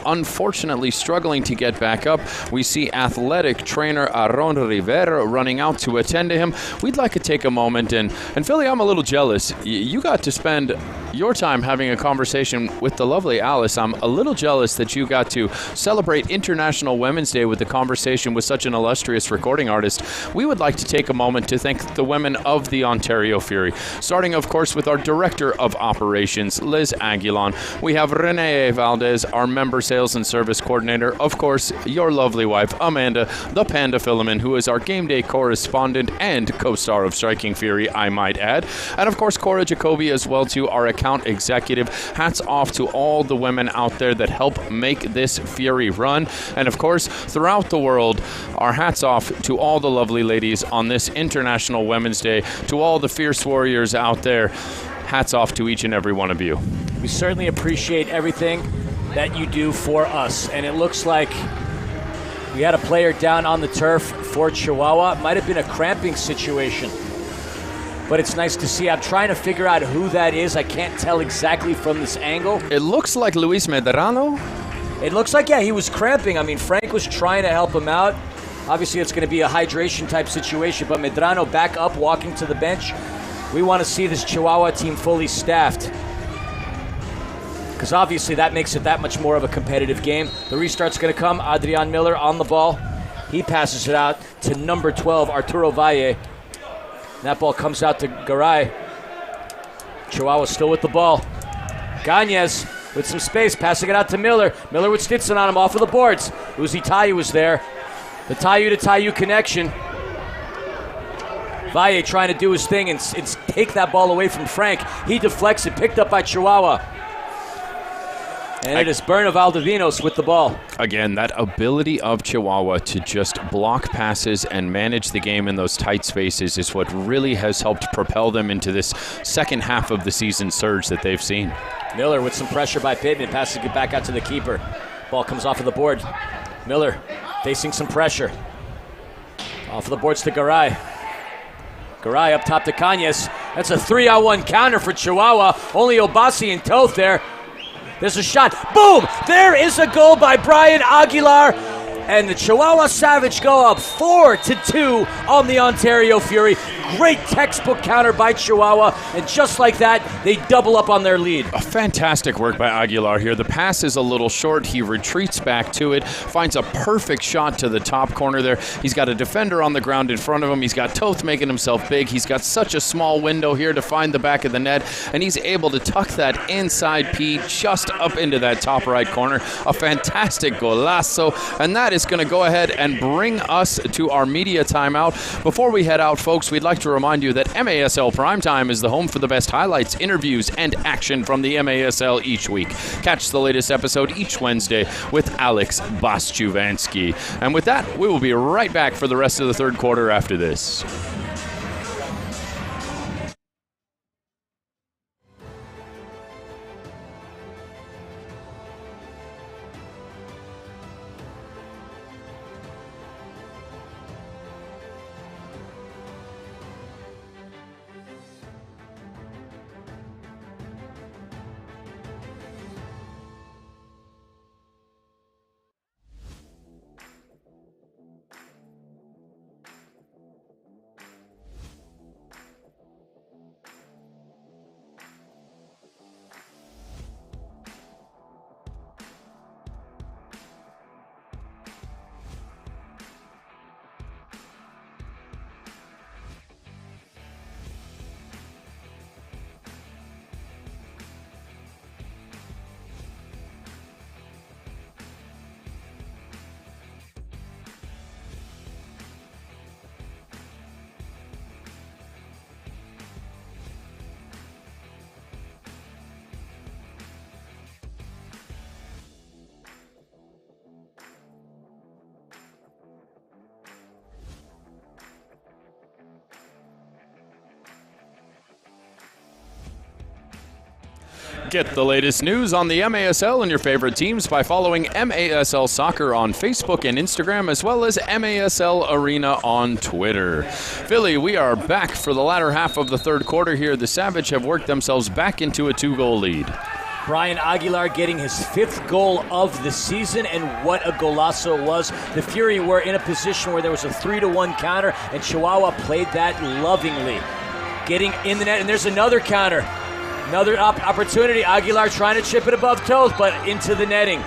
unfortunately struggling to get back up, we see athletic trainer Aaron Rivera running out to attend to him. We'd like to take a moment, and Philly, I'm a little jealous. You got to spend your time having a conversation with the lovely Alice. I'm a little jealous that you got to celebrate International Women's Day with a conversation with such an illustrious recording artist. We would like to take a moment to thank the women of the Ontario Fury, starting of course with our Director of Operations, Liz Aguilon. We have Renee Valdez, our Member Sales and Service Coordinator. Of course, your lovely wife, Amanda, the Panda Philemon, who is our game day correspondent and co-star of Striking Fury, I might add. And of course, Cora Jacoby as well, too, our account executive. Hats off to all the women out there that help make this Fury run. And of course, throughout the world, our hats off to all the lovely ladies on this International Women's Day, to all the fierce warriors out there. Hats off to each and every one of you. We certainly appreciate everything that you do for us. And it looks like we had a player down on the turf for Chihuahua. It might have been a cramping situation, but it's nice to see. I'm trying to figure out who that is. I can't tell exactly from this angle. It looks like Luis Medrano. It looks like, yeah, he was cramping. I mean, Frank was trying to help him out. Obviously, it's going to be a hydration type situation, but Medrano back up, walking to the bench. We want to see this Chihuahua team fully staffed, because obviously that makes it that much more of a competitive game. The restart's going to come. Adrian Miller on the ball. He passes it out to number 12, Arturo Valle. That ball comes out to Garay. Chihuahua still with the ball. Gañez with some space, passing it out to Miller. Miller with Stinson on him off of the boards. Uzi Tayu was there. The Tayu to Tayu connection. Valle trying to do his thing and take that ball away from Frank. He deflects it, picked up by Chihuahua. And it is Berna Valdivinos with the ball. Again, that ability of Chihuahua to just block passes and manage the game in those tight spaces is what really has helped propel them into this second half of the season surge that they've seen. Miller with some pressure by Pittman, passing it back out to the keeper. Ball comes off of the board. Miller facing some pressure. Off of the boards to Garay. Garay up top to Cañas. That's a 3-on-1 counter for Chihuahua. Only Obasi and Toth there. There's a shot. Boom! There is a goal by Brian Aguilar. And the Chihuahua Savage go up 4-2 on the Ontario Fury. Great textbook counter by Chihuahua, and just like that, they double up on their lead. Fantastic work by Aguilar here. The pass is a little short. He retreats back to it, finds a perfect shot to the top corner there. He's got a defender on the ground in front of him. He's got Toth making himself big. He's got such a small window here to find the back of the net, and he's able to tuck that inside P just up into that top right corner. A fantastic golazo, and that is going to go ahead and bring us to our media timeout. Before we head out, folks, we'd like to remind you that MASL Primetime is the home for the best highlights, interviews, and action from the MASL each week. Catch the latest episode each Wednesday with Alex Bastjuvansky. And with that, we will be right back for the rest of the third quarter after this. Get the latest news on the MASL and your favorite teams by following MASL Soccer on Facebook and Instagram, as well as MASL Arena on Twitter. Philly, we are back for the latter half of the third quarter here. The Savage have worked themselves back into a 2-goal lead. Brian Aguilar getting his 5th goal of the season, and what a golazo it was. The Fury were in a position where there was a 3-1 counter, and Chihuahua played that lovingly. Getting in the net, and there's another counter. Another opportunity. Aguilar trying to chip it above Toth, but into the netting.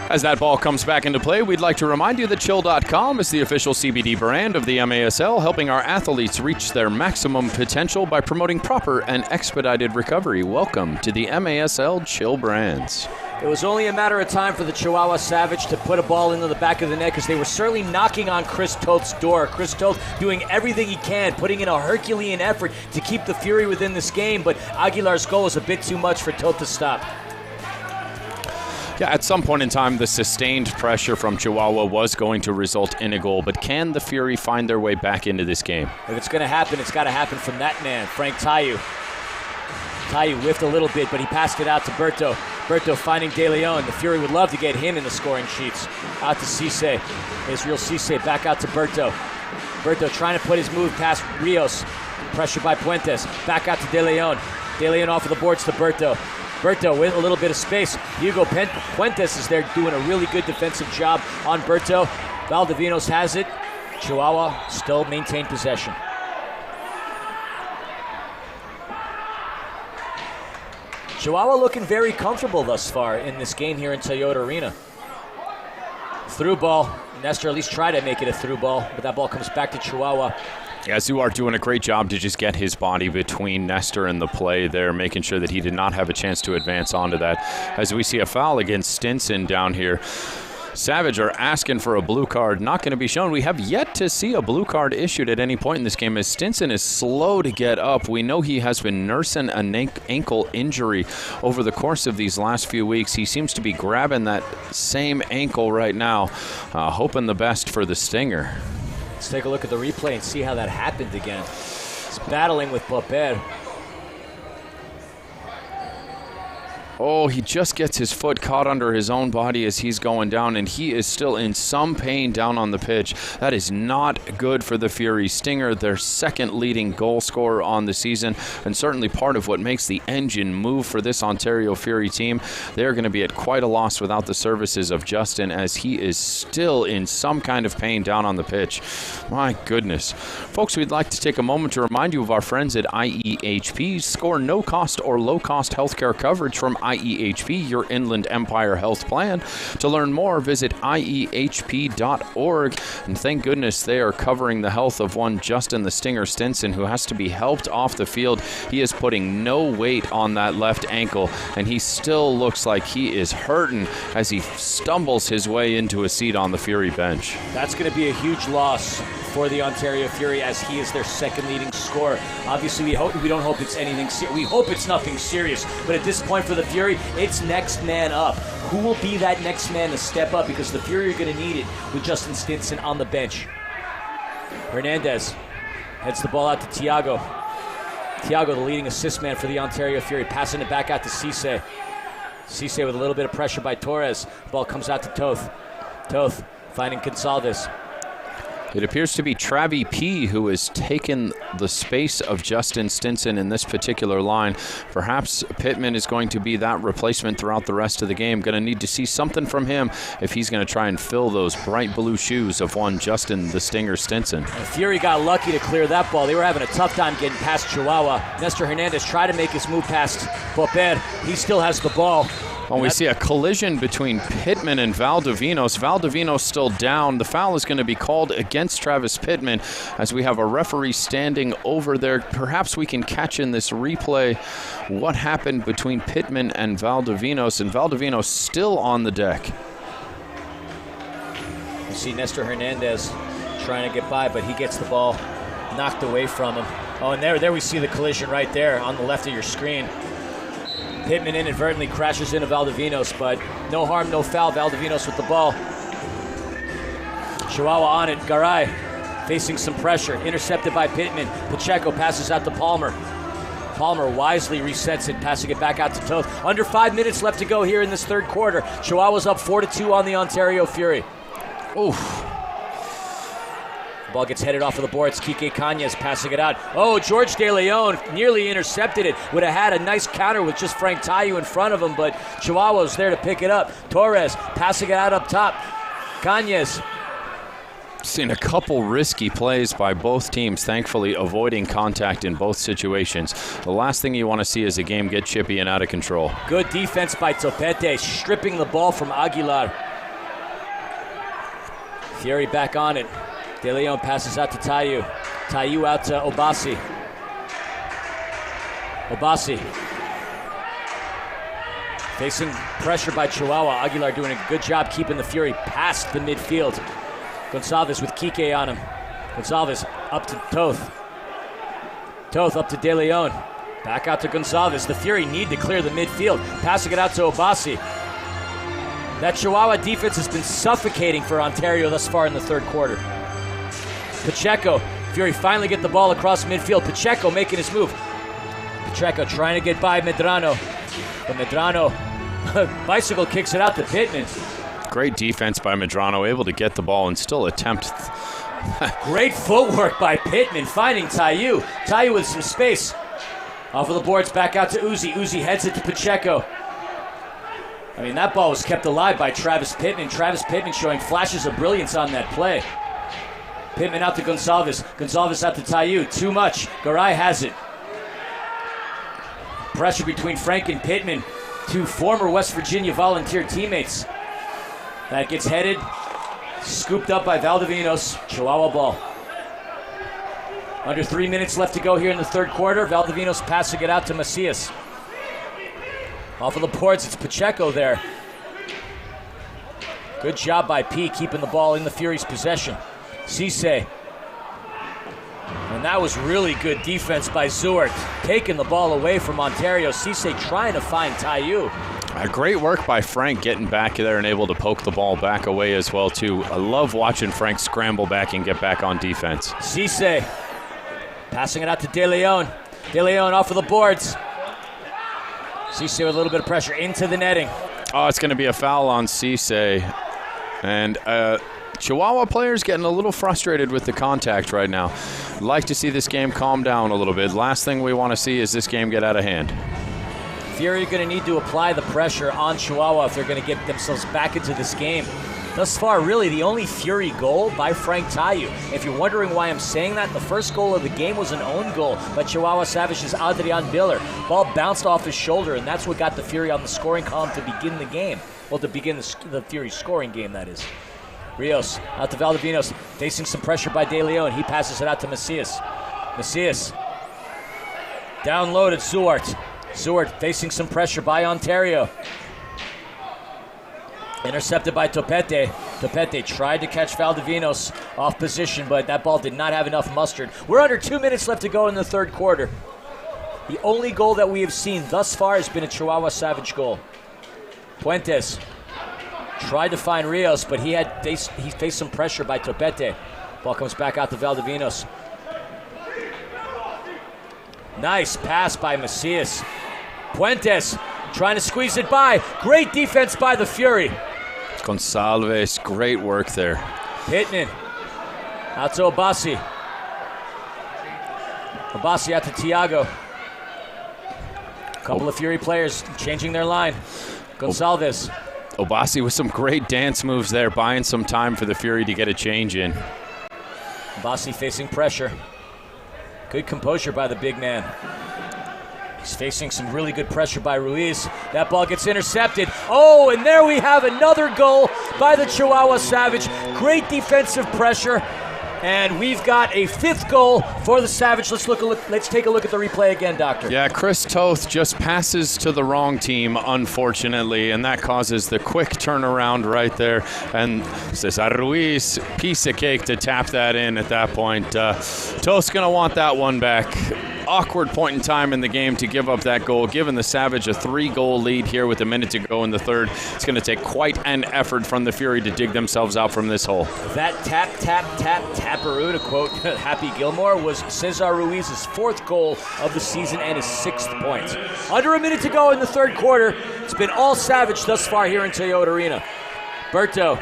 As that ball comes back into play, we'd like to remind you that Chill.com is the official CBD brand of the MASL, helping our athletes reach their maximum potential by promoting proper and expedited recovery. Welcome to the MASL Chill brands. It was only a matter of time for the Chihuahua Savage to put a ball into the back of the net, because they were certainly knocking on Chris Toth's door. Chris Toth doing everything he can, putting in a Herculean effort to keep the Fury within this game, but Aguilar's goal was a bit too much for Toth to stop. Yeah, at some point in time, the sustained pressure from Chihuahua was going to result in a goal, but can the Fury find their way back into this game? If it's going to happen, it's got to happen from that man, Frank Tayu. Tayu whiffed a little bit, but he passed it out to Berto. Berto finding De Leon. The Fury would love to get him in the scoring sheets. Out to Cisse. Israel Cisse back out to Berto. Berto trying to put his move past Rios. Pressure by Puentes. Back out to De Leon. De Leon off of the boards to Berto. Berto with a little bit of space. Hugo Puentes is there doing a really good defensive job on Berto. Valdivinos has it. Chihuahua still maintain possession. Chihuahua looking very comfortable thus far in this game here in Toyota Arena. Through ball. Nestor at least tried to make it a through ball, but that ball comes back to Chihuahua. Yeah, Zuart doing a great job to just get his body between Nestor and the play there, making sure that he did not have a chance to advance onto that. As we see a foul against Stinson down here. Savage are asking for a blue card, not going to be shown. We have yet to see a blue card issued at any point in this game, as Stinson is slow to get up. We know he has been nursing an ankle injury over the course of these last few weeks. He seems to be grabbing that same ankle right now, hoping the best for the Stinger. Let's take a look at the replay and see how that happened again. He's battling with Popper. Oh, he just gets his foot caught under his own body as he's going down, and he is still in some pain down on the pitch. That is not good for the Fury. Stinger, their second leading goal scorer on the season, and certainly part of what makes the engine move for this Ontario Fury team. They're going to be at quite a loss without the services of Justin, as he is still in some kind of pain down on the pitch. My goodness. Folks, we'd like to take a moment to remind you of our friends at IEHP. Score no-cost or low-cost healthcare coverage from IEHP, your Inland Empire Health Plan. To learn more, visit IEHP.org. And thank goodness they are covering the health of one Justin the Stinger Stinson, who has to be helped off the field. He is putting no weight on that left ankle, and he still looks like he is hurting as he stumbles his way into a seat on the Fury bench. That's going to be a huge loss for the Ontario Fury, as he is their second leading scorer. Obviously, we don't hope it's anything we hope it's nothing serious, but at this point for the Fury, it's next man up. Who will be that next man to step up, because the Fury are going to need it with Justin Stinson on the bench. Hernandez heads the ball out to Thiago. Thiago, the leading assist man for the Ontario Fury, passing it back out to Cisse. Cisse with a little bit of pressure by Torres. The ball comes out to Toth. Toth finding Gonsalves. It appears to be Travi P who has taken the space of Justin Stinson in this particular line. Perhaps Pittman is going to be that replacement throughout the rest of the game. Going to need to see something from him if he's going to try and fill those bright blue shoes of one Justin the Stinger Stinson. The Fury got lucky to clear that ball. They were having a tough time getting past Chihuahua. Nestor Hernandez tried to make his move past Popper. He still has the ball. Well, we see a collision between Pittman and Valdivinos. Valdivinos still down. The foul is going to be called against Travis Pittman as we have a referee standing over there. Perhaps we can catch in this replay what happened between Pittman and Valdivinos still on the deck. You see Nestor Hernandez trying to get by, but he gets the ball knocked away from him. Oh, and there we see the collision right there on the left of your screen. Pittman inadvertently crashes into Valdivinos, but no harm, no foul. Valdivinos with the ball. Chihuahua on it. Garay facing some pressure. Intercepted by Pittman. Pacheco passes out to Palmer. Palmer wisely resets it, passing it back out to Toth. Under 5 minutes left to go here in this third quarter. Chihuahua's up 4-2 on the Ontario Fury. Oof. Ball gets headed off of the boards. Kike Cañas passing it out. Oh, George De Leon nearly intercepted it. Would have had a nice counter with just Frank Tayu in front of him, but Chihuahua's there to pick it up. Torres passing it out up top. Cañas. Seen a couple risky plays by both teams, thankfully avoiding contact in both situations. The last thing you want to see is a game get chippy and out of control. Good defense by Topete, stripping the ball from Aguilar. Fury back on it. De Leon passes out to Tayu. Tayu out to Obasi. Obasi. Facing pressure by Chihuahua. Aguilar doing a good job keeping the Fury past the midfield. Gonsalves with Kike on him. Gonsalves up to Toth. Toth up to De Leon. Back out to Gonsalves. The Fury need to clear the midfield. Passing it out to Obasi. That Chihuahua defense has been suffocating for Ontario thus far in the third quarter. Pacheco. Fury finally get the ball across midfield. Pacheco making his move. Pacheco trying to get by Medrano. But Medrano bicycle kicks it out to Pittman. Great defense by Medrano, able to get the ball and still attempt. Great footwork by Pittman, finding Tayu. Tayu with some space. Off of the boards, back out to Uzi. Uzi heads it to Pacheco. I mean, that ball was kept alive by Travis Pittman. Travis Pittman showing flashes of brilliance on that play. Pittman out to Gonsalves. Gonsalves out to Tayu. Too much. Garay has it. Pressure between Frank and Pittman, two former West Virginia Volunteer teammates. That gets headed, scooped up by Valdivinos. Chihuahua ball. Under 3 minutes left to go here in the third quarter. Valdivinos passing it out to Macias. Off of the boards, it's Pacheco there. Good job by P keeping the ball in the Fury's possession. Cisse. And that was really good defense by Zewart, taking the ball away from Ontario. Cisse trying to find Tayu. Great work by Frank getting back there and able to poke the ball back away as well, too. I love watching Frank scramble back and get back on defense. Cisse passing it out to De Leon. De Leon off of the boards. Cisse with a little bit of pressure into the netting. Oh, it's going to be a foul on Cisse. And Chihuahua players getting a little frustrated with the contact right now. Like to see this game calm down a little bit. Last thing we want to see is this game get out of hand. Fury are going to need to apply the pressure on Chihuahua if they're going to get themselves back into this game. Thus far, really, the only Fury goal by Frank Tayu. If you're wondering why I'm saying that, the first goal of the game was an own goal by Chihuahua Savage's Adrian Biller. Ball bounced off his shoulder, and that's what got the Fury on the scoring column to begin the game. Well, to begin the Fury scoring game, that is. Rios out to Valdivinos, facing some pressure by De Leon. He passes it out to Macias. Macias down low to Zuart. Zuart facing some pressure by Ontario. Intercepted by Topete. Topete tried to catch Valdivinos off position, but that ball did not have enough mustard. We're under 2 minutes left to go in the third quarter. The only goal that we have seen thus far has been a Chihuahua Savage goal. Puentes tried to find Rios, but he faced some pressure by Topete. Ball comes back out to Valdivinos. Nice pass by Macias. Puentes trying to squeeze it by. Great defense by the Fury. Gonçalves, great work there. Pittman out to Obasi. Obasi out to Tiago. Couple of Fury players changing their line. Gonçalves. Obasi with some great dance moves there, buying some time for the Fury to get a change in. Obasi facing pressure. Good composure by the big man. He's facing some really good pressure by Ruiz. That ball gets intercepted. Oh, and there we have another goal by the Chihuahua Savage. Great defensive pressure. And we've got a fifth goal for the Savage. Let's take a look at the replay again, Doctor. Yeah, Chris Toth just passes to the wrong team, unfortunately, and that causes the quick turnaround right there. And Cesar Ruiz, piece of cake to tap that in at that point. Toth's going to want that one back. Awkward point in time in the game to give up that goal, giving the Savage a 3-goal lead here with a minute to go in the third. It's going to take quite an effort from the Fury to dig themselves out from this hole. That tap, tap, tap, taparoo, to quote Happy Gilmore, was Cesar Ruiz's 4th goal of the season and his 6th point. Under a minute to go in the third quarter. It's been all Savage thus far here in Toyota Arena. Berto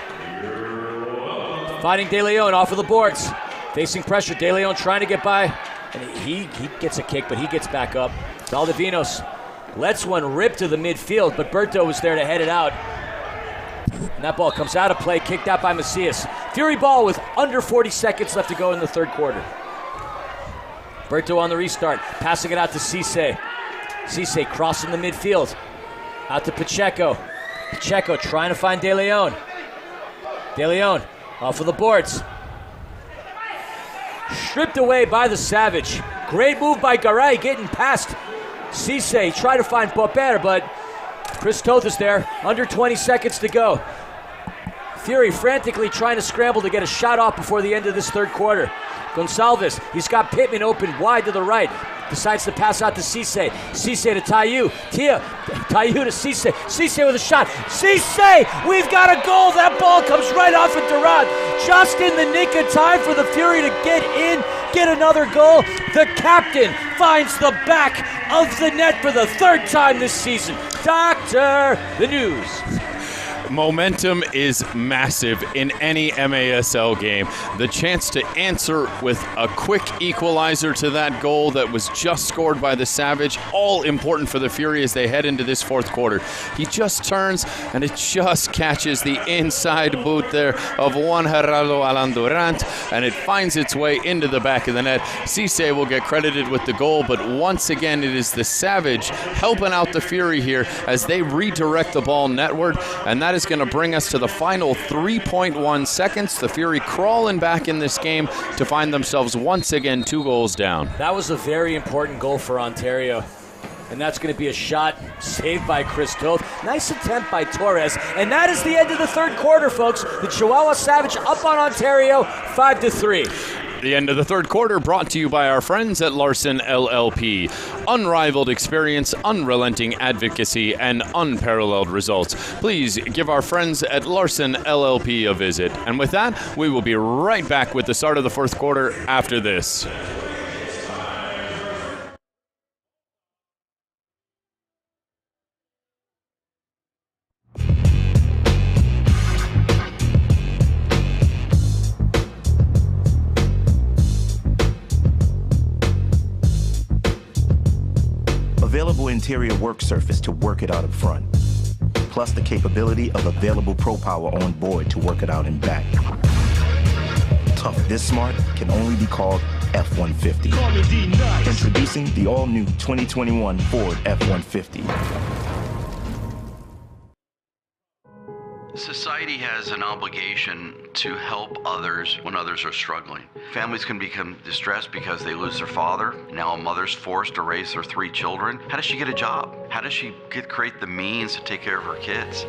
fighting De Leon off of the boards. Facing pressure, De Leon trying to get by. And he gets a kick, but he gets back up. Valdivinos lets one rip to the midfield, but Berto was there to head it out. And that ball comes out of play, kicked out by Macias. Fury ball with under 40 seconds left to go in the third quarter. Berto on the restart, passing it out to Cisse. Cisse crossing the midfield. Out to Pacheco. Pacheco trying to find De Leon. De Leon off of the boards. Stripped away by the Savage. Great move by Garay getting past Cisse. Try to find Popper, but Chris Toth is there. Under 20 seconds to go. Fury frantically trying to scramble to get a shot off before the end of this third quarter. Gonçalves, he's got Pittman open wide to the right. Decides to pass out to Cisse. Cisse to Tayu. Tayu to Cisse. Cisse with a shot. Cisse! We've got a goal! That ball comes right off of Durant. Just in the nick of time for the Fury to get in, get another goal. The captain finds the back of the net for the 3rd time this season. Doctor, the news. Momentum is massive in any MASL game. The chance to answer with a quick equalizer to that goal that was just scored by the Savage, all important for the Fury as they head into this fourth quarter. He just turns and it just catches the inside boot there of Juan Gerardo Alan Durant, and it finds its way into the back of the net. Cisse will get credited with the goal, but once again it is the Savage helping out the Fury here as they redirect the ball netward, and that is going to bring us to the final 3.1 seconds. The Fury crawling back in this game to find themselves once again 2 goals down. That was a very important goal for Ontario. And that's going to be a shot saved by Chris Toth. Nice attempt by Torres. And that is the end of the third quarter, folks. The Chihuahua Savage up on Ontario 5-3. The end of the third quarter brought to you by our friends at Larson LLP. Unrivaled experience, unrelenting advocacy, and unparalleled results. Please give our friends at Larson LLP a visit. And with that, we will be right back with the start of the fourth quarter after this. Available interior work surface to work it out up front. Plus the capability of available Pro Power on board to work it out in back. Tough this smart can only be called F-150. Introducing the all-new 2021 Ford F-150. Society has an obligation to help others when others are struggling. Families can become distressed because they lose their father. Now a mother's forced to raise her 3 children. How does she get a job? How does she create the means to take care of her kids?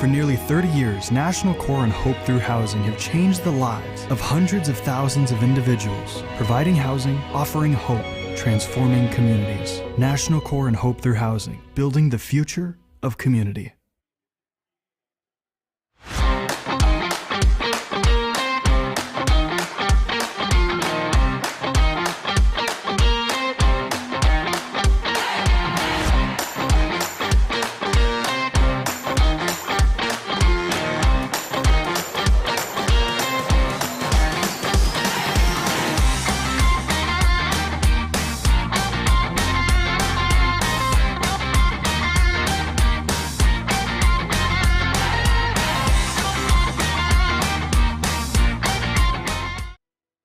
For nearly 30 years, National Core and Hope Through Housing have changed the lives of hundreds of thousands of individuals, providing housing, offering hope, transforming communities. National Core and Hope Through Housing, building the future of community.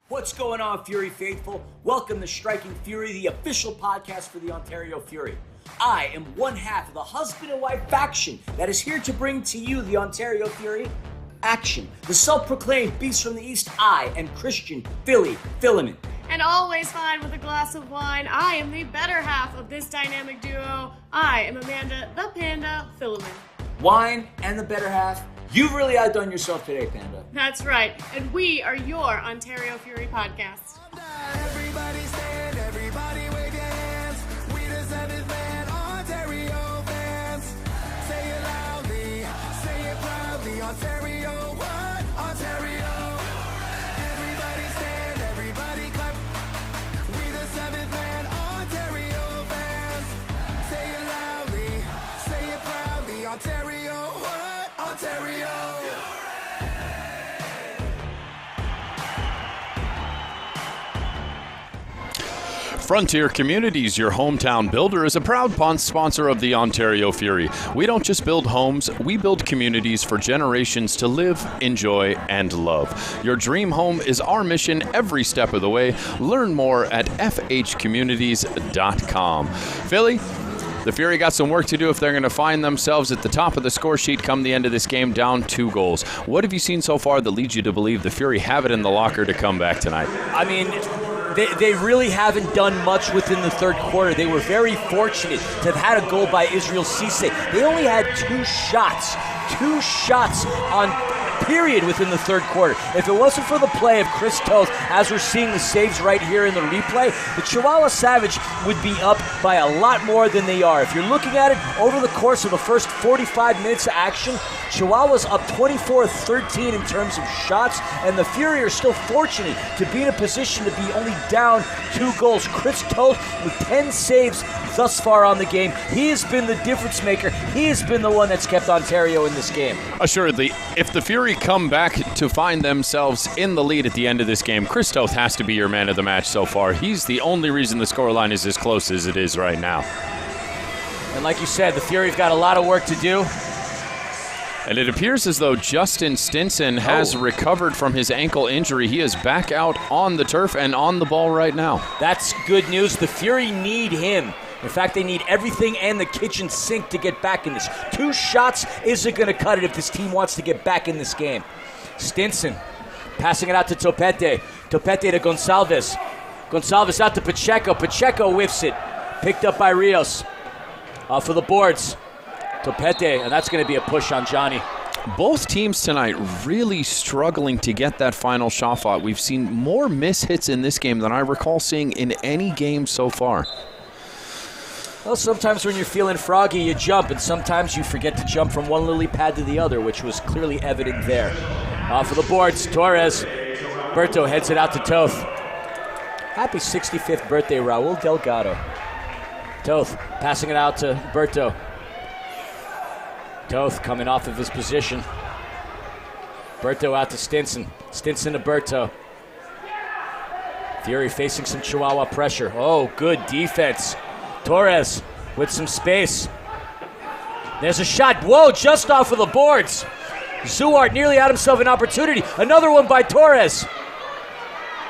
What's going on, Fury faithful? Welcome to Striking Fury, the official podcast for the Ontario Fury. I am one half of the husband and wife faction that is here to bring to you the Ontario Fury action. The self-proclaimed beast from the East, I am Christian Philly Filament. And always fine with a glass of wine, I am the better half of this dynamic duo. I am Amanda the Panda Filament. Wine and the better half. You've really outdone yourself today, Panda. That's right, and we are your Ontario Fury podcast. Everybody stand, everybody wave your hands. We the 7th man, Ontario fans. Say it loudly, say it proudly. Ontario, what? Ontario. Everybody stand, everybody clap. We the 7th man, Ontario fans. Say it loudly, say it proudly. Ontario, what? Ontario. Frontier Communities, your hometown builder, is a proud sponsor of the Ontario Fury. We don't just build homes, we build communities for generations to live, enjoy, and love. Your dream home is our mission every step of the way. Learn more at fhcommunities.com. Philly, the Fury got some work to do if they're going to find themselves at the top of the score sheet come the end of this game, down 2 goals. What have you seen so far that leads you to believe the Fury have it in the locker to come back tonight? I mean, they really haven't done much within the third quarter. They were very fortunate to have had a goal by Israel Cisse. They only had 2 shots on period within the third quarter. If it wasn't for the play of Chris Toth, as we're seeing the saves right here in the replay, the Chihuahua Savage would be up by a lot more than they are. If you're looking at it over the course of the first 45 minutes of action, Chihuahua's up 24-13 in terms of shots, and the Fury are still fortunate to be in a position to be only down 2 goals. Chris Toth with 10 saves thus far on the game. He has been the difference maker. He has been the one that's kept Ontario in this game. Assuredly, if the Fury come back to find themselves in the lead at the end of this game, Chris Toth has to be your man of the match so far. He's the only reason the scoreline is as close as it is right now. And like you said, the Fury have got a lot of work to do. And it appears as though Justin Stinson has recovered from his ankle injury. He is back out on the turf and on the ball right now. That's good news. The Fury need him. In fact, they need everything and the kitchen sink to get back in this. 2 shots isn't going to cut it if this team wants to get back in this game. Stinson passing it out to Topete. Topete to Gonçalves. Gonçalves out to Pacheco. Pacheco whiffs it. Picked up by Rios. For the boards. Topete, and that's going to be a push on Johnny. Both teams tonight really struggling to get that final shot fought. We've seen more miss hits in this game than I recall seeing in any game so far. Well, sometimes when you're feeling froggy, you jump, and sometimes you forget to jump from one lily pad to the other, which was clearly evident there. For the boards, Torres. Berto heads it out to Toth. Happy 65th birthday, Raul Delgado. Toth passing it out to Berto. Toth coming off of his position. Berto out to Stinson. Stinson to Berto. Fury facing some Chihuahua pressure. Oh, good defense. Torres with some space. There's a shot. Whoa, just off of the boards. Zuart nearly had himself an opportunity. Another one by Torres.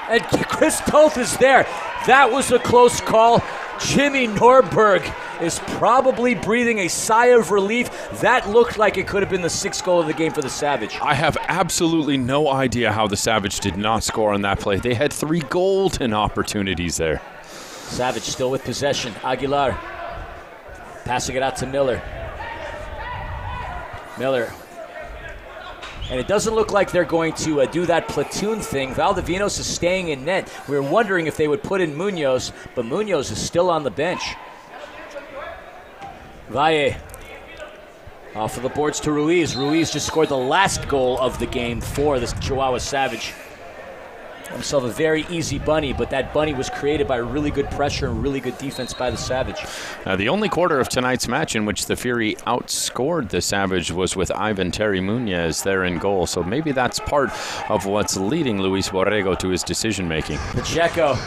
And Chris Toth is there. That was a close call. Jimmy Norberg is probably breathing a sigh of relief. That looked like it could have been the 6th goal of the game for the Savage. I have absolutely no idea how the Savage did not score on that play. They had 3 golden opportunities there. Savage still with possession. Aguilar passing it out to Miller. Miller. And it doesn't look like they're going to do that platoon thing. Valdivinos is staying in net. We were wondering if they would put in Munoz, but Munoz is still on the bench. Valle off of the boards to Ruiz. Ruiz just scored the last goal of the game for the Chihuahua Savage. Himself a very easy bunny, but that bunny was created by really good pressure and really good defense by the Savage. The only quarter of tonight's match in which the Fury outscored the Savage was with Ivan Terry Munoz there in goal, so maybe that's part of what's leading Luis Borrego to his decision-making. Pacheco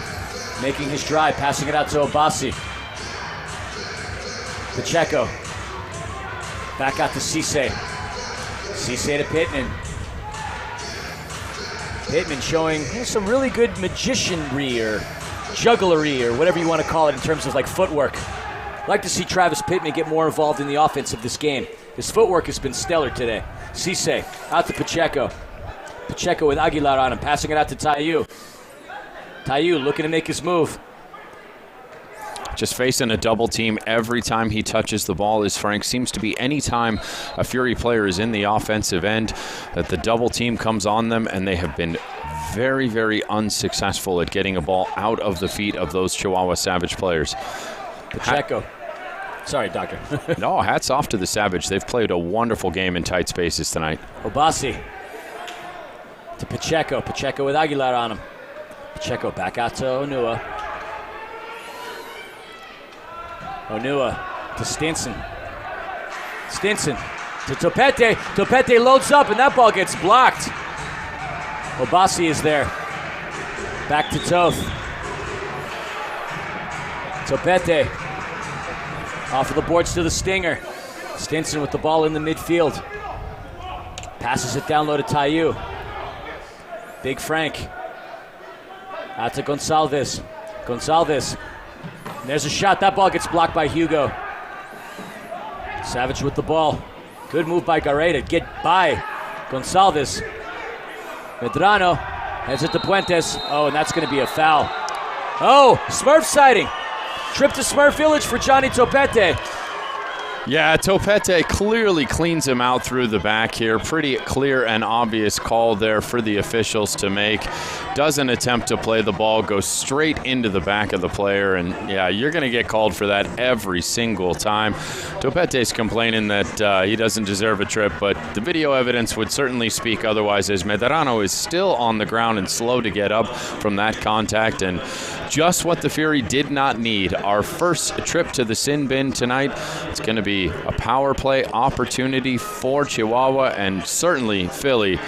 making his drive, passing it out to Obasi. Pacheco back out to Cisse. Cisse to Pittman. Pittman showing some really good magicianry or jugglery or whatever you want to call it in terms of like footwork. I'd like to see Travis Pittman get more involved in the offense of this game. His footwork has been stellar today. Cisse out to Pacheco. Pacheco with Aguilar on him, passing it out to Tayu. Tayu looking to make his move. Just facing a double team every time he touches the ball is Frank. Seems to be any time a Fury player is in the offensive end that the double team comes on them, and they have been very, very unsuccessful at getting a ball out of the feet of those Chihuahua Savage players. Pacheco. Sorry, Doctor. No, hats off to the Savage. They've played a wonderful game in tight spaces tonight. Obasi to Pacheco. Pacheco with Aguilar on him. Pacheco back out to Onua. Onua to Stinson. Stinson to Topete. Topete loads up and that ball gets blocked. Obasi is there. Back to Toth. Topete off of the boards to the Stinger. Stinson with the ball in the midfield. Passes it down low to Tayu. Big Frank. Out to Gonsalves. Gonsalves. And there's a shot. That ball gets blocked by Hugo. Savage with the ball. Good move by Garay to get by Gonsalves. Medrano has it to Puentes. Oh, and that's going to be a foul. Oh, Smurf sighting. Trip to Smurf Village for Johnny Topete. Yeah, Topete clearly cleans him out through the back here. Pretty clear and obvious call there for the officials to make. Doesn't attempt to play the ball, goes straight into the back of the player, and yeah, you're going to get called for that every single time. Topete's complaining that he doesn't deserve a trip, but the video evidence would certainly speak otherwise, as Medrano is still on the ground and slow to get up from that contact, and just what the Fury did not need. Our first trip to the sin bin tonight. It's going to be a power play opportunity for Chihuahua, and certainly Philly.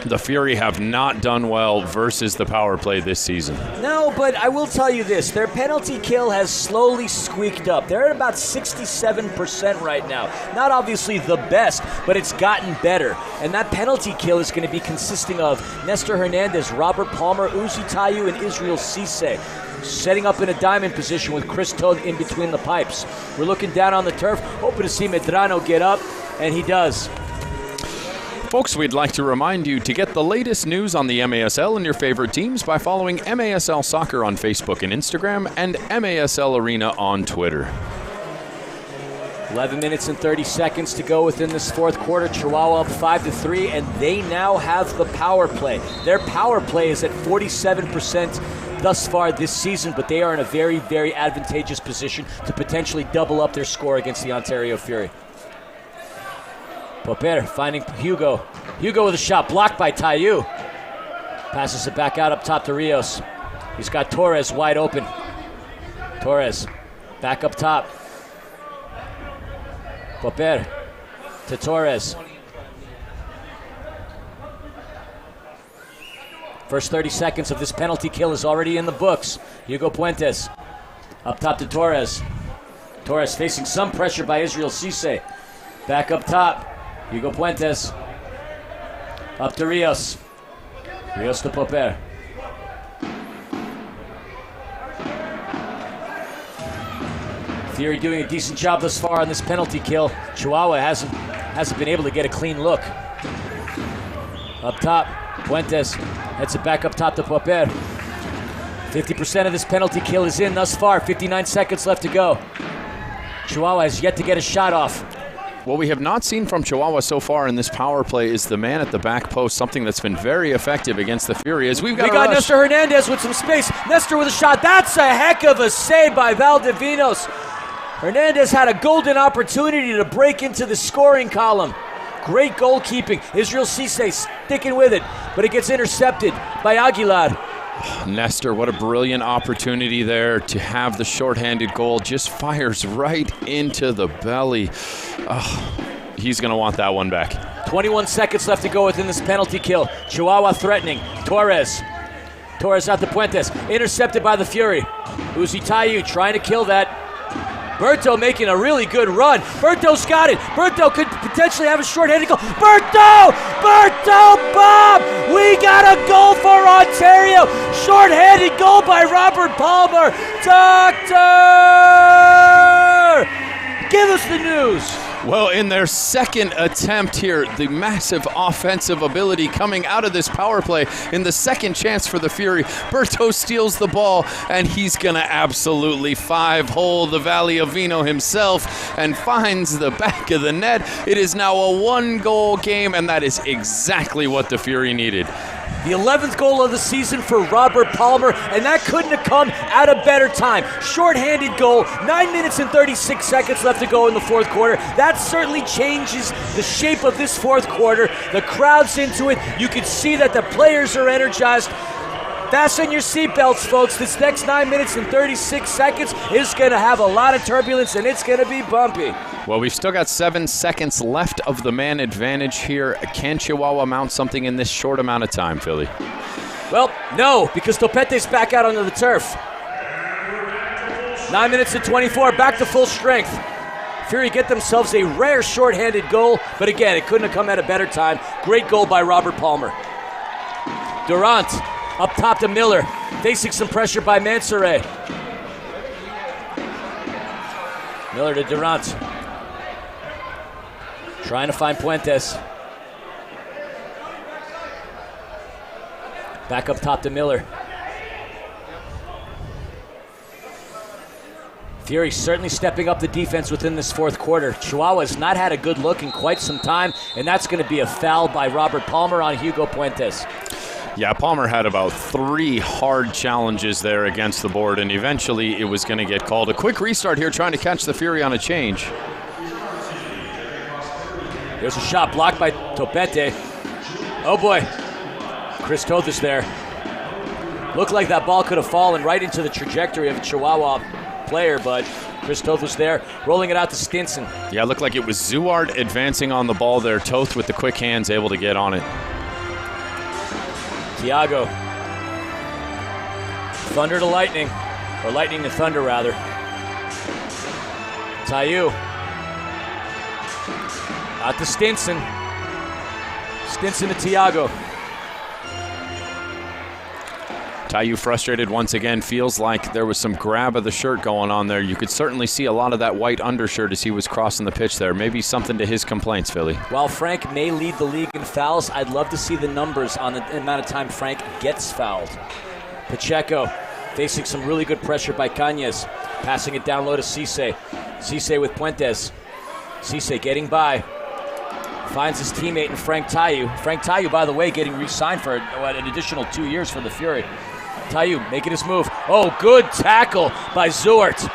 The Fury have not done well versus the power play this season. No, but I will tell you this. Their penalty kill has slowly squeaked up. They're at about 67% right now. Not obviously the best, but it's gotten better. And that penalty kill is going to be consisting of Nestor Hernandez, Robert Palmer, Uzi Tayu, and Israel Cisse. Setting up in a diamond position with Chris Toth in between the pipes. We're looking down on the turf, hoping to see Medrano get up, and he does. Folks, we'd like to remind you to get the latest news on the MASL and your favorite teams by following MASL Soccer on Facebook and Instagram and MASL Arena on Twitter. 11 minutes and 30 seconds to go within this fourth quarter. Chihuahua up 5-3, and they now have the power play. Their power play is at 47% thus far this season, but they are in a very, very advantageous position to potentially double up their score against the Ontario Fury. Popper finding Hugo. Hugo with a shot blocked by Tayu. Passes it back out up top to Rios. He's got Torres wide open. Torres back up top. Popper to Torres. First 30 seconds of this penalty kill is already in the books. Hugo Puentes Up top to Torres. Torres facing some pressure by Israel Cisse. Back up top. Hugo Puentes. Up to Rios. Rios to Popper. Fury doing a decent job thus far on this penalty kill. Chihuahua hasn't been able to get a clean look. Up top, Puentes heads it back up top to Popper. 50% of this penalty kill is in thus far. 59 seconds left to go. Chihuahua has yet to get a shot off. What we have not seen from Chihuahua so far in this power play is the man at the back post, something that's been very effective against the Fury. As we got Nestor Hernandez with some space. Nestor with a shot. That's a heck of a save by Valdivinos. Hernandez had a golden opportunity to break into the scoring column. Great goalkeeping. Israel Cisse sticking with it, but it gets intercepted by Aguilar. Nestor, what a brilliant opportunity there to have the shorthanded goal. Just fires right into the belly. He's going to want that one back. 21 seconds left to go within this penalty kill. Chihuahua threatening. Torres out to Puentes. Intercepted by the Fury. Uzi Tayu trying to kill that. Berto making a really good run. Berto's got it. Berto could potentially have a short-handed goal. Berto! Bob! We got a goal for Ontario. Short-handed goal by Robert Palmer. Doctor! Give us the news. Well, in their second attempt here, the massive offensive ability coming out of this power play in the second chance for the Fury. Berto steals the ball, and he's going to absolutely five-hole the Valley of Vino himself and finds the back of the net. It is now a one-goal game, and that is exactly what the Fury needed. The 11th goal of the season for Robert Palmer, and that couldn't have come at a better time. Short-handed goal, 9 minutes and 36 seconds left to go in the fourth quarter. That certainly changes the shape of this fourth quarter. The crowd's into it. You can see that the players are energized. Fasten your seatbelts, folks. This next 9 minutes and 36 seconds is going to have a lot of turbulence, and it's going to be bumpy. Well, we've still got 7 seconds left of the man advantage here. Can Chihuahua mount something in this short amount of time, Philly? Well, no, because Topete's back out onto the turf. 9 minutes and 24, back to full strength. Fury get themselves a rare short-handed goal, but again, it couldn't have come at a better time. Great goal by Robert Palmer. Durant up top to Miller, facing some pressure by Mansoure. Miller to Durant. Trying to find Puentes. Back up top to Miller. Fury certainly stepping up the defense within this fourth quarter. Chihuahua's not had a good look in quite some time, and that's going to be a foul by Robert Palmer on Hugo Puentes. Yeah, Palmer had about 3 hard challenges there against the board, and eventually it was going to get called. A quick restart here trying to catch the Fury on a change. There's a shot blocked by Topete. Oh boy. Chris Toth is there. Looked like that ball could have fallen right into the trajectory of a Chihuahua player, but Chris Toth was there, rolling it out to Stinson. Yeah, it looked like it was Zuard advancing on the ball there. Toth with the quick hands able to get on it. Thiago. Thunder to Lightning. Or Lightning to Thunder, rather. Tayu. Out to Stinson. Stinson to Thiago. Tayu frustrated once again. Feels like there was some grab of the shirt going on there. You could certainly see a lot of that white undershirt as he was crossing the pitch there. Maybe something to his complaints, Philly. While Frank may lead the league in fouls, I'd love to see the numbers on the amount of time Frank gets fouled. Pacheco facing some really good pressure by Cañas. Passing it down low to Cisse. Cisse with Puentes. Cisse getting by. Finds his teammate in Frank Tayu. Frank Tayu, by the way, getting re-signed for an additional 2 years for the Fury. Tayu making his move. Oh, good tackle by Zuart.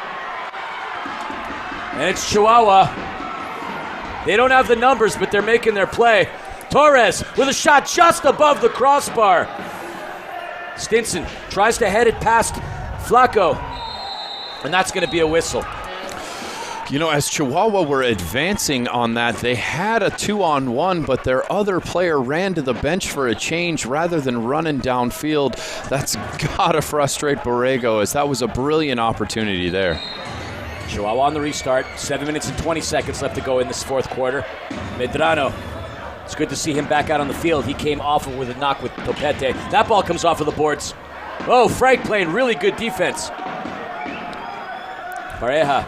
And it's Chihuahua. They don't have the numbers, but they're making their play. Torres with a shot just above the crossbar. Stinson tries to head it past Flacco. And that's going to be a whistle. You know, as Chihuahua were advancing on that, they had a 2-on-1, but their other player ran to the bench for a change rather than running downfield. That's got to frustrate Borrego, as that was a brilliant opportunity there. Chihuahua on the restart. 7 minutes and 20 seconds left to go in this fourth quarter. Medrano. It's good to see him back out on the field. He came off with a knock with Topete. That ball comes off of the boards. Oh, Frank playing really good defense. Pareja.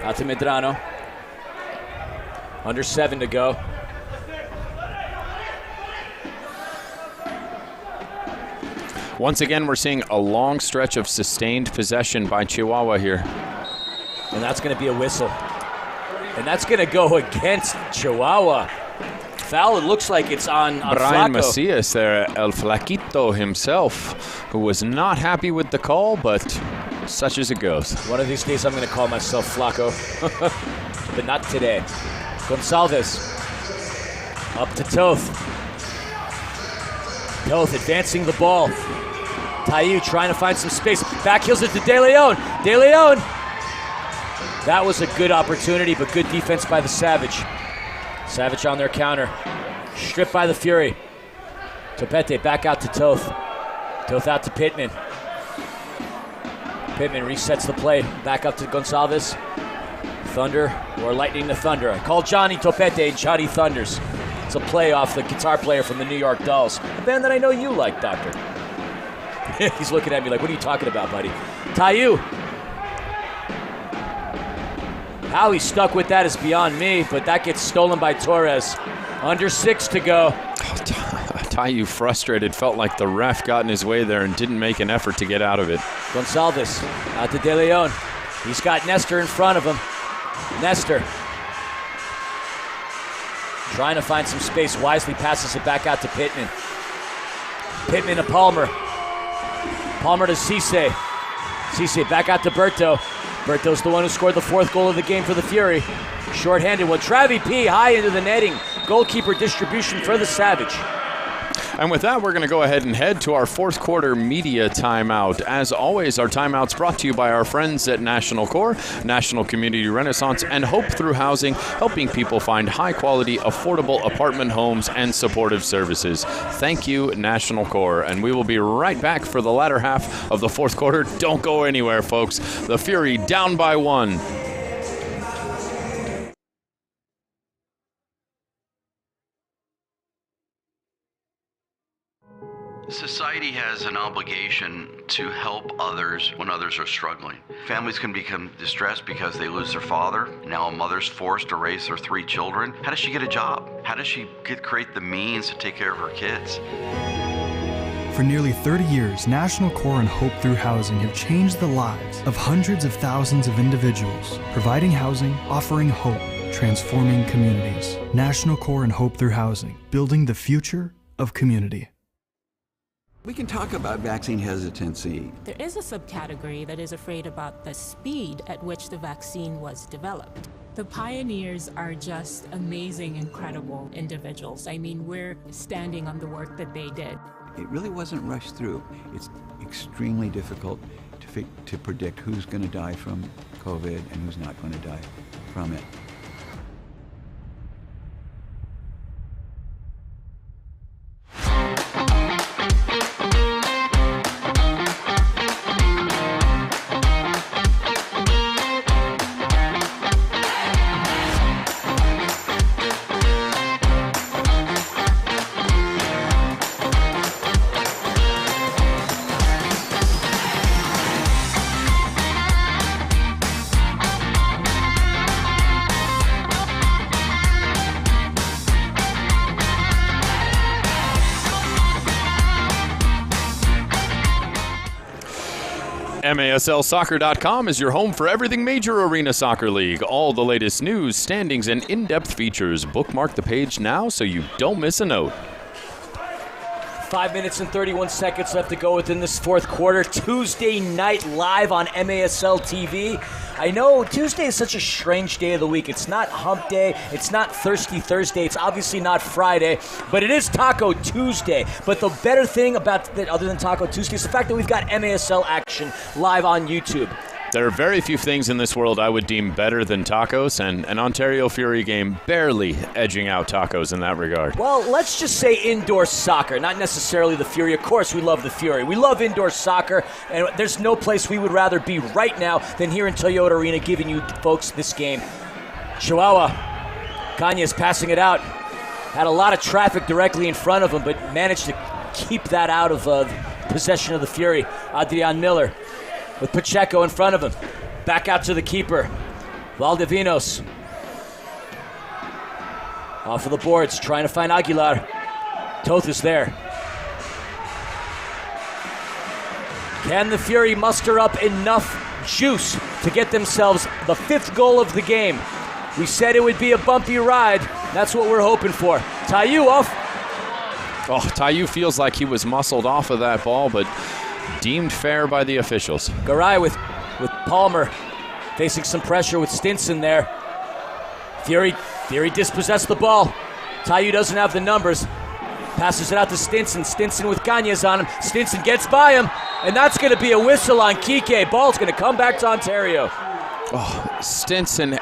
Out to Medrano. Under 7 to go. Once again, we're seeing a long stretch of sustained possession by Chihuahua here. And that's going to be a whistle. And that's going to go against Chihuahua. Foul, it looks like it's on Brian Flaco. Macias there, El Flaquito himself, who was not happy with the call, but such as it goes. One of these days I'm going to call myself Flaco, but not today. Gonçalves up to Toth. Toth advancing the ball. Tayu trying to find some space. Back heels it to De Leon. De Leon. That was a good opportunity, but good defense by the Savage. Savage on their counter. Stripped by the Fury. Topete back out to Toth. Toth out to Pittman. Pittman resets the play. Back up to Gonçalves. Thunder or Lightning to Thunder. I call Johnny Topete and Johnny Thunders. It's a play off the guitar player from the New York Dolls. A band that I know you like, Doctor. He's looking at me like, what are you talking about, buddy? Tayu. How he stuck with that is beyond me, but that gets stolen by Torres. Under 6 to go. Tayu frustrated, felt like the ref got in his way there and didn't make an effort to get out of it. Gonçalves out to De Leon. He's got Nestor in front of him. Nestor trying to find some space, wisely passes it back out to Pittman. Pittman to Palmer. Palmer to Cisse. Cisse back out to Berto. Berto's the one who scored the 4th goal of the game for the Fury. Short-handed one. Travi P high into the netting. Goalkeeper distribution for the Savage. And with that, we're going to go ahead and head to our 4th quarter media timeout. As always, our timeout's brought to you by our friends at National Core, National Community Renaissance, and Hope Through Housing, helping people find high-quality, affordable apartment homes and supportive services. Thank you, National Core. And we will be right back for the latter half of the 4th quarter. Don't go anywhere, folks. The Fury down by 1. Society has an obligation to help others when others are struggling. Families can become distressed because they lose their father. Now a mother's forced to raise their 3 children. How does she get a job? How does she create the means to take care of her kids? For nearly 30 years, National Core and Hope Through Housing have changed the lives of hundreds of thousands of individuals, providing housing, offering hope, transforming communities. National Core and Hope Through Housing, building the future of community. We can talk about vaccine hesitancy. There is a subcategory that is afraid about the speed at which the vaccine was developed. The pioneers are just amazing, incredible individuals. I mean, we're standing on the work that they did. It really wasn't rushed through. It's extremely difficult to predict who's going to die from COVID and who's not going to die from it. MASLsoccer.com is your home for everything major Arena Soccer League. All the latest news, standings, and in-depth features. Bookmark the page now so you don't miss a note. 5 minutes and 31 seconds left to go within this 4th quarter. Tuesday night live on MASL TV. I know Tuesday is such a strange day of the week. It's not hump day. It's not Thirsty Thursday. It's obviously not Friday, but it is Taco Tuesday. But the better thing about that, other than Taco Tuesday, is the fact that we've got MASL action live on YouTube. There are very few things in this world I would deem better than tacos, and an Ontario Fury game barely edging out tacos in that regard. Well, let's just say indoor soccer, not necessarily the Fury. Of course, we love the Fury. We love indoor soccer, and there's no place we would rather be right now than here in Toyota Arena giving you folks this game. Chihuahua, Kanye's passing it out. Had a lot of traffic directly in front of him, but managed to keep that out of possession of the Fury. Adrian Miller with Pacheco in front of him. Back out to the keeper. Valdivinos. Off of the boards, trying to find Aguilar. Toth is there. Can the Fury muster up enough juice to get themselves the 5th goal of the game? We said it would be a bumpy ride. That's what we're hoping for. Tayu off. Oh, Tayu feels like he was muscled off of that ball, but deemed fair by the officials. Garay with Palmer facing some pressure with Stinson there. Fury dispossessed the ball. Tayu doesn't have the numbers. Passes it out to Stinson. Stinson with Gagnes on him. Stinson gets by him, and that's going to be a whistle on Kike. Ball's going to come back to Ontario. Oh, Stinson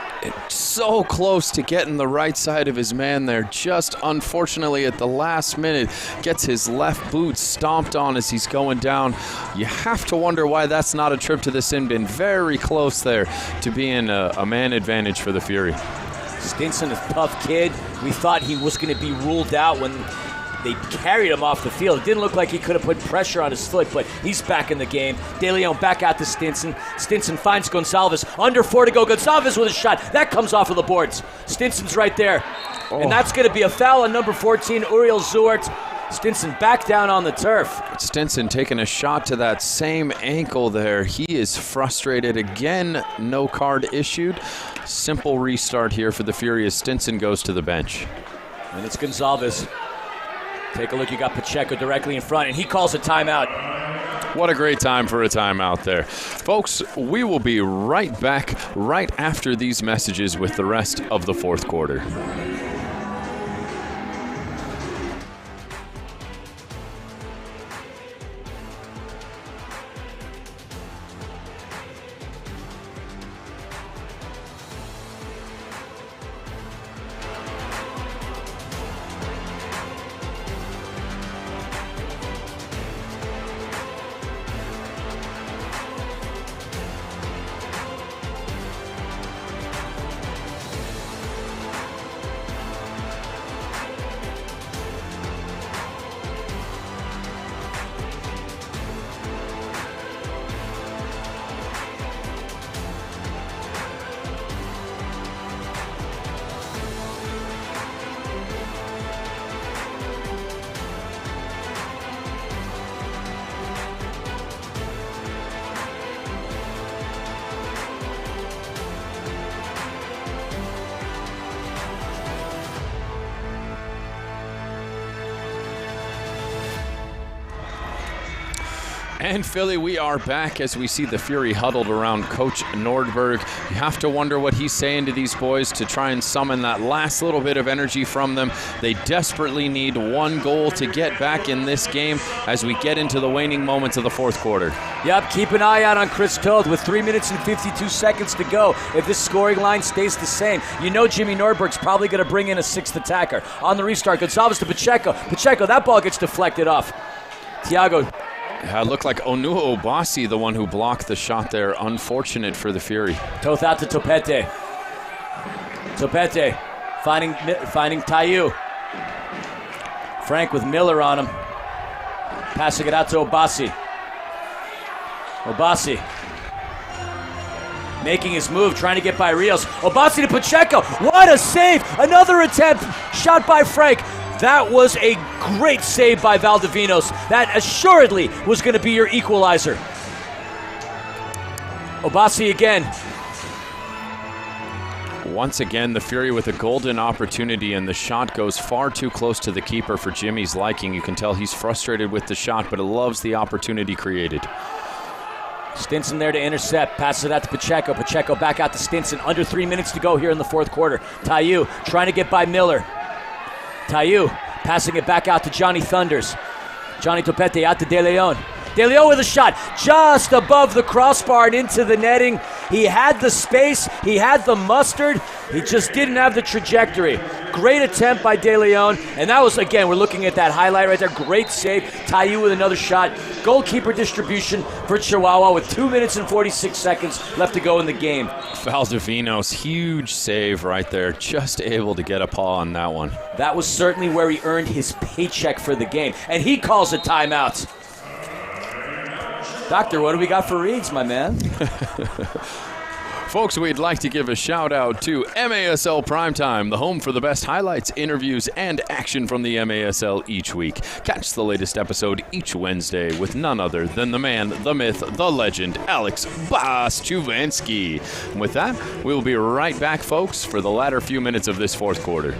so close to getting the right side of his man there. Just unfortunately at the last minute gets his left boot stomped on as he's going down. You have to wonder why that's not a trip to the sin bin. Very close there to being a man advantage for the Fury. Stinson is a tough kid. We thought he was going to be ruled out when they carried him off the field. It didn't look like he could have put pressure on his foot, but he's back in the game. De Leon back out to Stinson. Stinson finds Gonçalves. Under 4 to go. Gonçalves with a shot. That comes off of the boards. Stinson's right there. Oh. And that's going to be a foul on number 14, Uriel Zuert. Stinson back down on the turf. Stinson taking a shot to that same ankle there. He is frustrated again. No card issued. Simple restart here for the Fury as Stinson goes to the bench. And it's Gonçalves. Take a look, you got Pacheco directly in front, and he calls a timeout. What a great time for a timeout there. Folks, we will be right back right after these messages with the rest of the 4th quarter. And Philly, we are back as we see the Fury huddled around Coach Nordberg. You have to wonder what he's saying to these boys to try and summon that last little bit of energy from them. They desperately need 1 goal to get back in this game as we get into the waning moments of the 4th quarter. Yep, keep an eye out on Chris Toth with 3 minutes and 52 seconds to go. If this scoring line stays the same, you know Jimmy Nordberg's probably going to bring in a 6th attacker. On the restart, Gonçalves to Pacheco. Pacheco, that ball gets deflected off. Thiago. Looked like Onuo Obasi, the one who blocked the shot there. Unfortunate for the Fury. Toth out to Topete. Topete finding Tayu. Frank with Miller on him. Passing it out to Obasi. Obasi making his move, trying to get by Rios. Obasi to Pacheco. What a save! Another attempt. Shot by Frank. That was a great save by Valdivinos. That assuredly was going to be your equalizer. Obasi again. Once again, the Fury with a golden opportunity, and the shot goes far too close to the keeper for Jimmy's liking. You can tell he's frustrated with the shot, but loves the opportunity created. Stinson there to intercept. Passes it out to Pacheco. Pacheco back out to Stinson. Under 3 minutes to go here in the fourth quarter. Tayu trying to get by Miller. Tayu passing it back out to Johnny Thunders. Johnny Topete out to De Leon. De Leon with a shot just above the crossbar and into the netting. He had the space. He had the mustard. He just didn't have the trajectory. Great attempt by De Leon. And that was, again, we're looking at that highlight right there. Great save. Tayu with another shot. Goalkeeper distribution for Chihuahua with 2 minutes and 46 seconds left to go in the game. Valdivinos, huge save right there. Just able to get a paw on that one. That was certainly where he earned his paycheck for the game. And he calls a timeout. Doctor, what do we got for reads, my man? Folks, we'd like to give a shout out to MASL Primetime, the home for the best highlights, interviews, and action from the MASL each week. Catch the latest episode each Wednesday with none other than the man, the myth, the legend, Alex Boss Chuvansky. And with that, we'll be right back, folks, for the latter few minutes of this fourth quarter.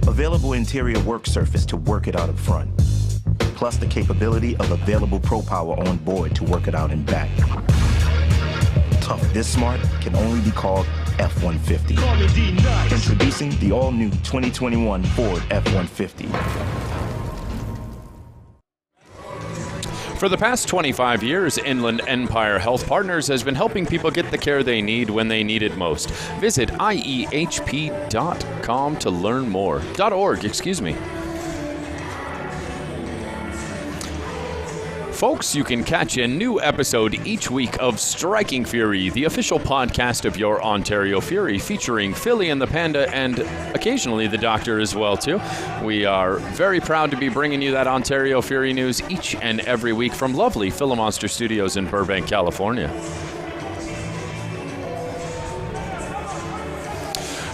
Available interior work surface to work it out up front, plus the capability of available Pro Power on board to work it out and back. Tough this smart can only be called F-150. Introducing the all-new 2021 Ford F-150. For the past 25 years, Inland Empire Health Partners has been helping people get the care they need when they need it most. Visit IEHP.com to learn more. .org, excuse me. Folks, you can catch a new episode each week of Striking Fury, the official podcast of your Ontario Fury, featuring Philly and the Panda and occasionally the Doctor as well, too. We are very proud to be bringing you that Ontario Fury news each and every week from lovely Philomonster Studios in Burbank, California.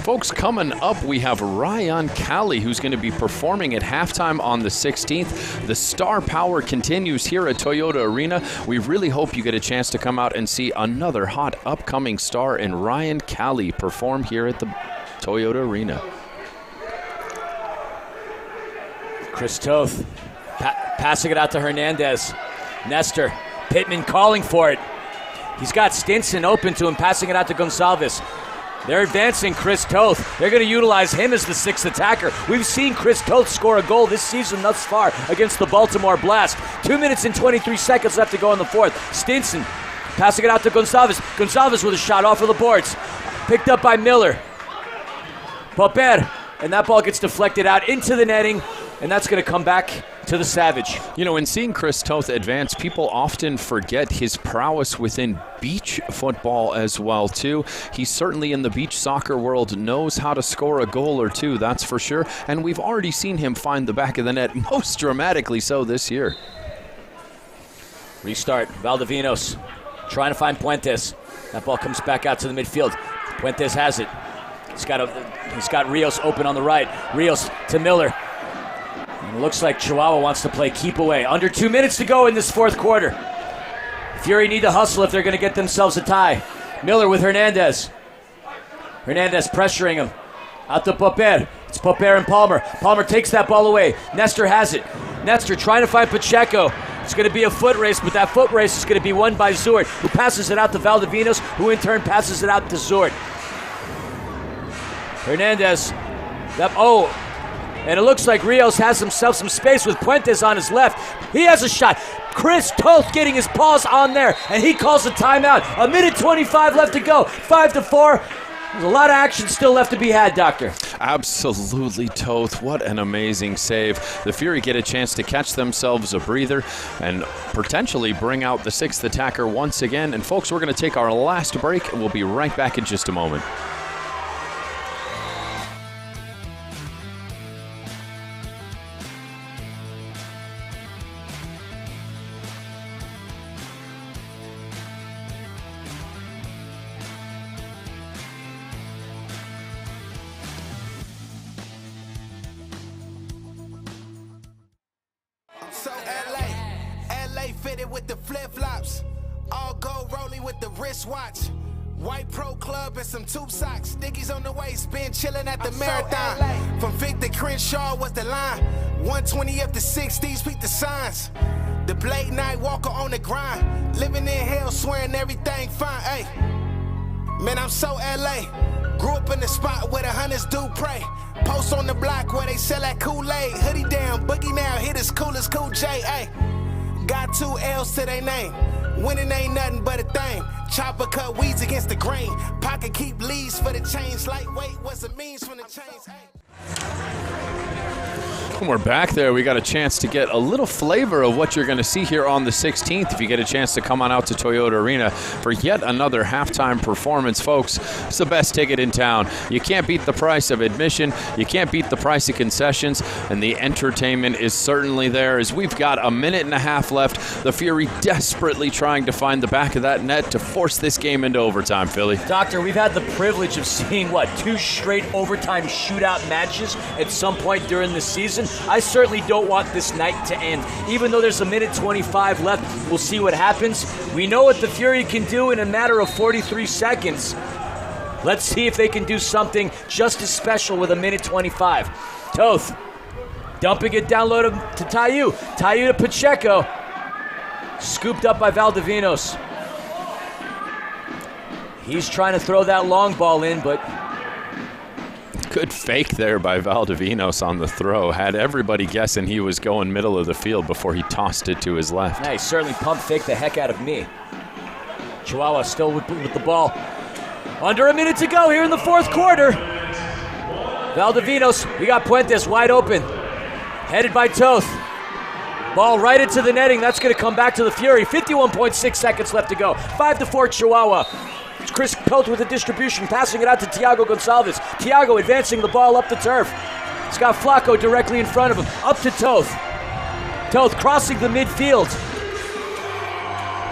Folks, coming up, we have Ryan Cali, who's going to be performing at halftime on the 16th. The star power continues here at Toyota Arena. We really hope you get a chance to come out and see another hot upcoming star in Ryan Cali perform here at the Toyota Arena. Chris Toth passing it out to Hernandez. Nestor. Pittman calling for it. He's got Stinson open to him, passing it out to Gonçalves. They're advancing Chris Toth. They're going to utilize him as the sixth attacker. We've seen Chris Toth score a goal this season thus far against the Baltimore Blast. 2 minutes and 23 seconds left to go in the fourth. Stinson passing it out to Gonçalves. Gonçalves with a shot off of the boards. Picked up by Miller. Popper. And that ball gets deflected out into the netting. And that's going to come back to the Savage. You know, in seeing Chris Toth advance, people often forget his prowess within beach football as well, too. He certainly in the beach soccer world knows how to score a goal or two, that's for sure. And we've already seen him find the back of the net, most dramatically so this year. Restart. Valdivinos trying to find Puentes. That ball comes back out to the midfield. Puentes has it. He's got Rios open on the right. Rios to Miller. And it looks like Chihuahua wants to play keep away. Under 2 minutes to go in this fourth quarter. Fury need to hustle if they're going to get themselves a tie. Miller with Hernandez. Hernandez pressuring him. Out to Popper. It's Popper and Palmer. Palmer takes that ball away. Nestor has it. Nestor trying to find Pacheco. It's going to be a foot race, but that foot race is going to be won by Zord, who passes it out to Valdivinos, who in turn passes it out to Zord. Hernandez. And it looks like Rios has himself some space with Puentes on his left. He has a shot. Chris Toth getting his paws on there, and he calls a timeout. 1:25 left to go. 5-4. There's a lot of action still left to be had, Doctor. Absolutely, Toth. What an amazing save. The Fury get a chance to catch themselves a breather and potentially bring out the sixth attacker once again. And folks, we're going to take our last break, and we'll be right back in just a moment. So LA fitted with the flip-flops. All gold rolling with the wristwatch. White Pro Club and some tube socks. Dickies on the waist, been chillin' at the marathon. From Vic to Crenshaw was the line. 120 up to 60s, beat the signs. The Blade Night Walker on the grind. Living in hell, swearing everything fine. Ay. Man, I'm so LA. Grew up in the spot where the hunters do pray. Post on the block where they sell that Kool-Aid. Hoodie down, boogie now, hit as cool as Cool J. Ay. Got 2 L's to their name. Winning ain't nothing but a thing. Chopper cut weeds against the grain. Pocket keep leads for the change. Lightweight was a means from the chains. When we're back there, we got a chance to get a little flavor of what you're going to see here on the 16th if you get a chance to come on out to Toyota Arena for yet another halftime performance. Folks, it's the best ticket in town. You can't beat the price of admission. You can't beat the price of concessions. And the entertainment is certainly there as we've got a minute and a half left. The Fury desperately trying to find the back of that net to force this game into overtime, Philly. Doctor, we've had the privilege of seeing, 2 straight overtime shootout matches at some point during the season. I certainly don't want this night to end. Even though there's a minute 25 left, we'll see what happens. We know what the Fury can do in a matter of 43 seconds. Let's see if they can do something just as special with a minute 25. Toth dumping it down low to Tayu. Tayu to Pacheco. Scooped up by Valdivinos. He's trying to throw that long ball in, but good fake there by Valdivinos on the throw. Had everybody guessing he was going middle of the field before he tossed it to his left. Yeah, he certainly pump faked the heck out of me. Chihuahua still with the ball. Under a minute to go here in the fourth quarter. Valdivinos, we got Puentes wide open. Headed by Toth. Ball right into the netting. That's going to come back to the Fury. 51.6 seconds left to go. 5-4 Chihuahua. Chris Toth with the distribution, passing it out to Thiago Gonçalves. Thiago advancing the ball up the turf. He's got Flacco directly in front of him. Up to Toth. Toth crossing the midfield.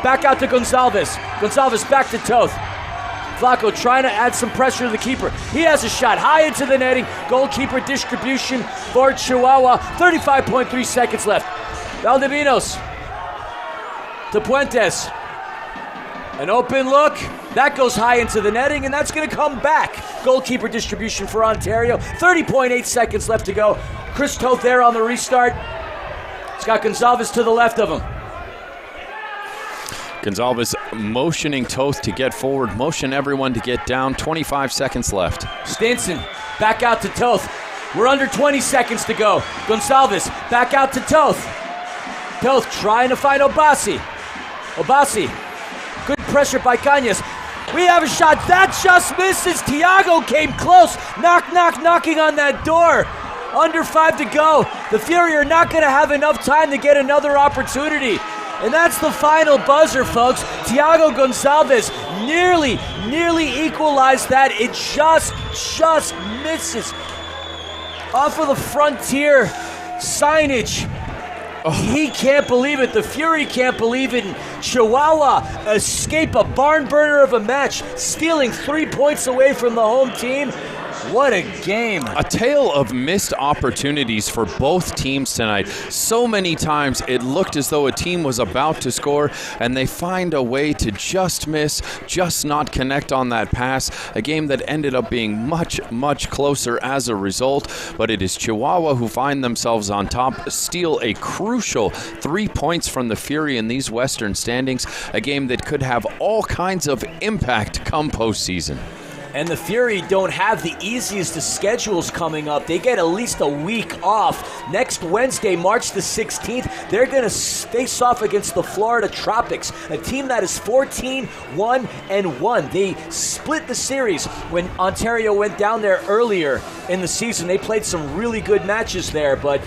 Back out to Gonçalves. Gonçalves back to Toth. Flacco trying to add some pressure to the keeper. He has a shot high into the netting. Goalkeeper distribution for Chihuahua. 35.3 seconds left. Valdivinos to Puentes. An open look. That goes high into the netting, and that's going to come back. Goalkeeper distribution for Ontario. 30.8 seconds left to go. Chris Toth there on the restart. He's got Gonçalves to the left of him. Gonçalves motioning Toth to get forward, motion everyone to get down. 25 seconds left. Stinson back out to Toth. We're under 20 seconds to go. Gonçalves back out to Toth. Toth trying to find Obasi. Obasi. Good pressure by Cañas. We have a shot. That just misses. Thiago came close. Knocking on that door. Under 5 to go. The Fury are not going to have enough time to get another opportunity. And that's the final buzzer, folks. Thiago Gonçalves nearly equalized that. It just misses. Off of the Frontier signage. He can't believe it. The Fury can't believe it. Chihuahua escape a barn burner of a match, stealing 3 points away from the home team. What a game. A tale of missed opportunities for both teams tonight. So many times it looked as though a team was about to score, and they find a way to just miss, just not connect on that pass. A game that ended up being much closer as a result, but it is Chihuahua who find themselves on top, steal a crucial 3 points from the Fury in these Western standings, a game that could have all kinds of impact come postseason. And the Fury don't have the easiest of schedules coming up. They get at least a week off. Next Wednesday, March the 16th, they're going to face off against the Florida Tropics, a team that is 14-1-1. They split the series when Ontario went down there earlier in the season. They played some really good matches there, but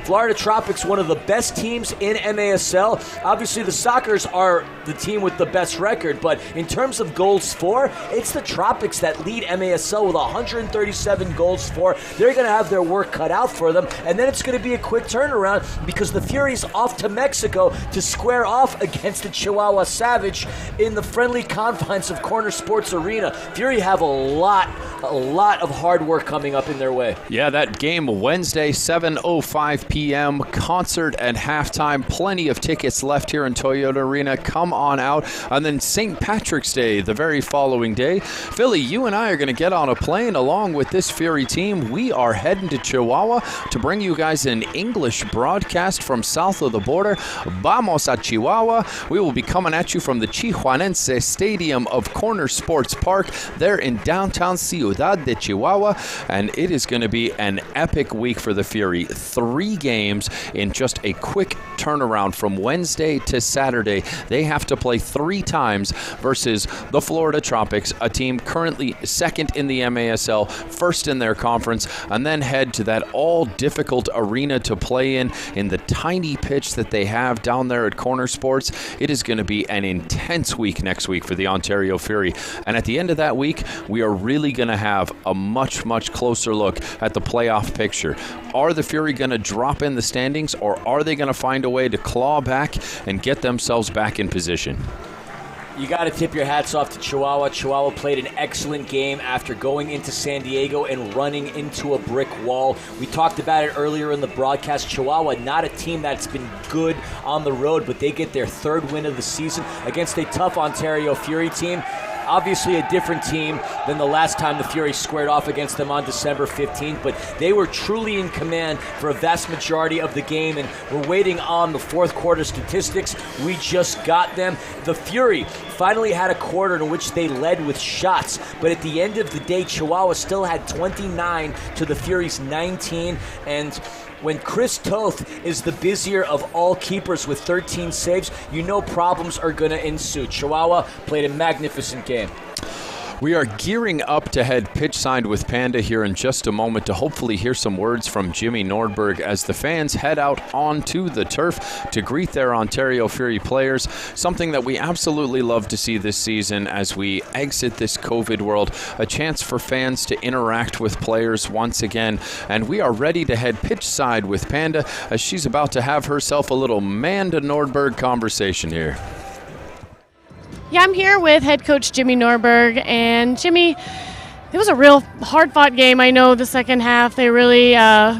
Florida Tropics, one of the best teams in MASL. Obviously, the Sockers are the team with the best record, but in terms of goals for, it's the Tropics that lead MASL with 137 goals for. They're going to have their work cut out for them, and then it's going to be a quick turnaround because the Fury's off to Mexico to square off against the Chihuahua Savage in the friendly confines of Corner Sports Arena. Fury have a lot of hard work coming up in their way. Yeah, that game Wednesday, 7:05 p.m. p.m. concert at halftime. Plenty of tickets left here in Toyota Arena. Come on out. And then St. Patrick's Day, the very following day. Philly, you and I are going to get on a plane along with this Fury team. We are heading to Chihuahua to bring you guys an English broadcast from south of the border. Vamos a Chihuahua. We will be coming at you from the Chihuahuense Stadium of Corner Sports Park there in downtown Ciudad de Chihuahua. And it is going to be an epic week for the Fury. 3 games in just a quick turnaround from Wednesday to Saturday. They have to play 3 times versus the Florida Tropics, a team currently second in the MASL, first in their conference, and then head to that all-difficult arena to play in the tiny pitch that they have down there at Corner Sports. It is going to be an intense week next week for the Ontario Fury. And at the end of that week, we are really going to have a much, much closer look at the playoff picture. Are the Fury going to drop in the standings, or are they going to find a way to claw back and get themselves back in position? You got to tip your hats off to Chihuahua. Chihuahua played an excellent game after going into San Diego and running into a brick wall. We talked about it earlier in the broadcast. Chihuahua, not a team that's been good on the road, but they get their 3rd win of the season against a tough Ontario Fury team. Obviously a different team than the last time the Fury squared off against them on December 15th, but they were truly in command for a vast majority of the game, and we're waiting on the 4th quarter statistics. We just got them. The Fury finally had a quarter in which they led with shots, but at the end of the day, Chihuahua still had 29 to the Fury's 19, and when Chris Toth is the busier of all keepers with 13 saves, you know problems are going to ensue. Chihuahua played a magnificent game. We are gearing up to head pitch side with Panda here in just a moment to hopefully hear some words from Jimmy Nordberg as the fans head out onto the turf to greet their Ontario Fury players, something that we absolutely love to see this season as we exit this COVID world, a chance for fans to interact with players once again. And we are ready to head pitch side with Panda as she's about to have herself a little Manda Nordberg conversation here. Yeah, I'm here with head coach Jimmy Nordberg, and Jimmy, it was a real hard-fought game. I know the second half they really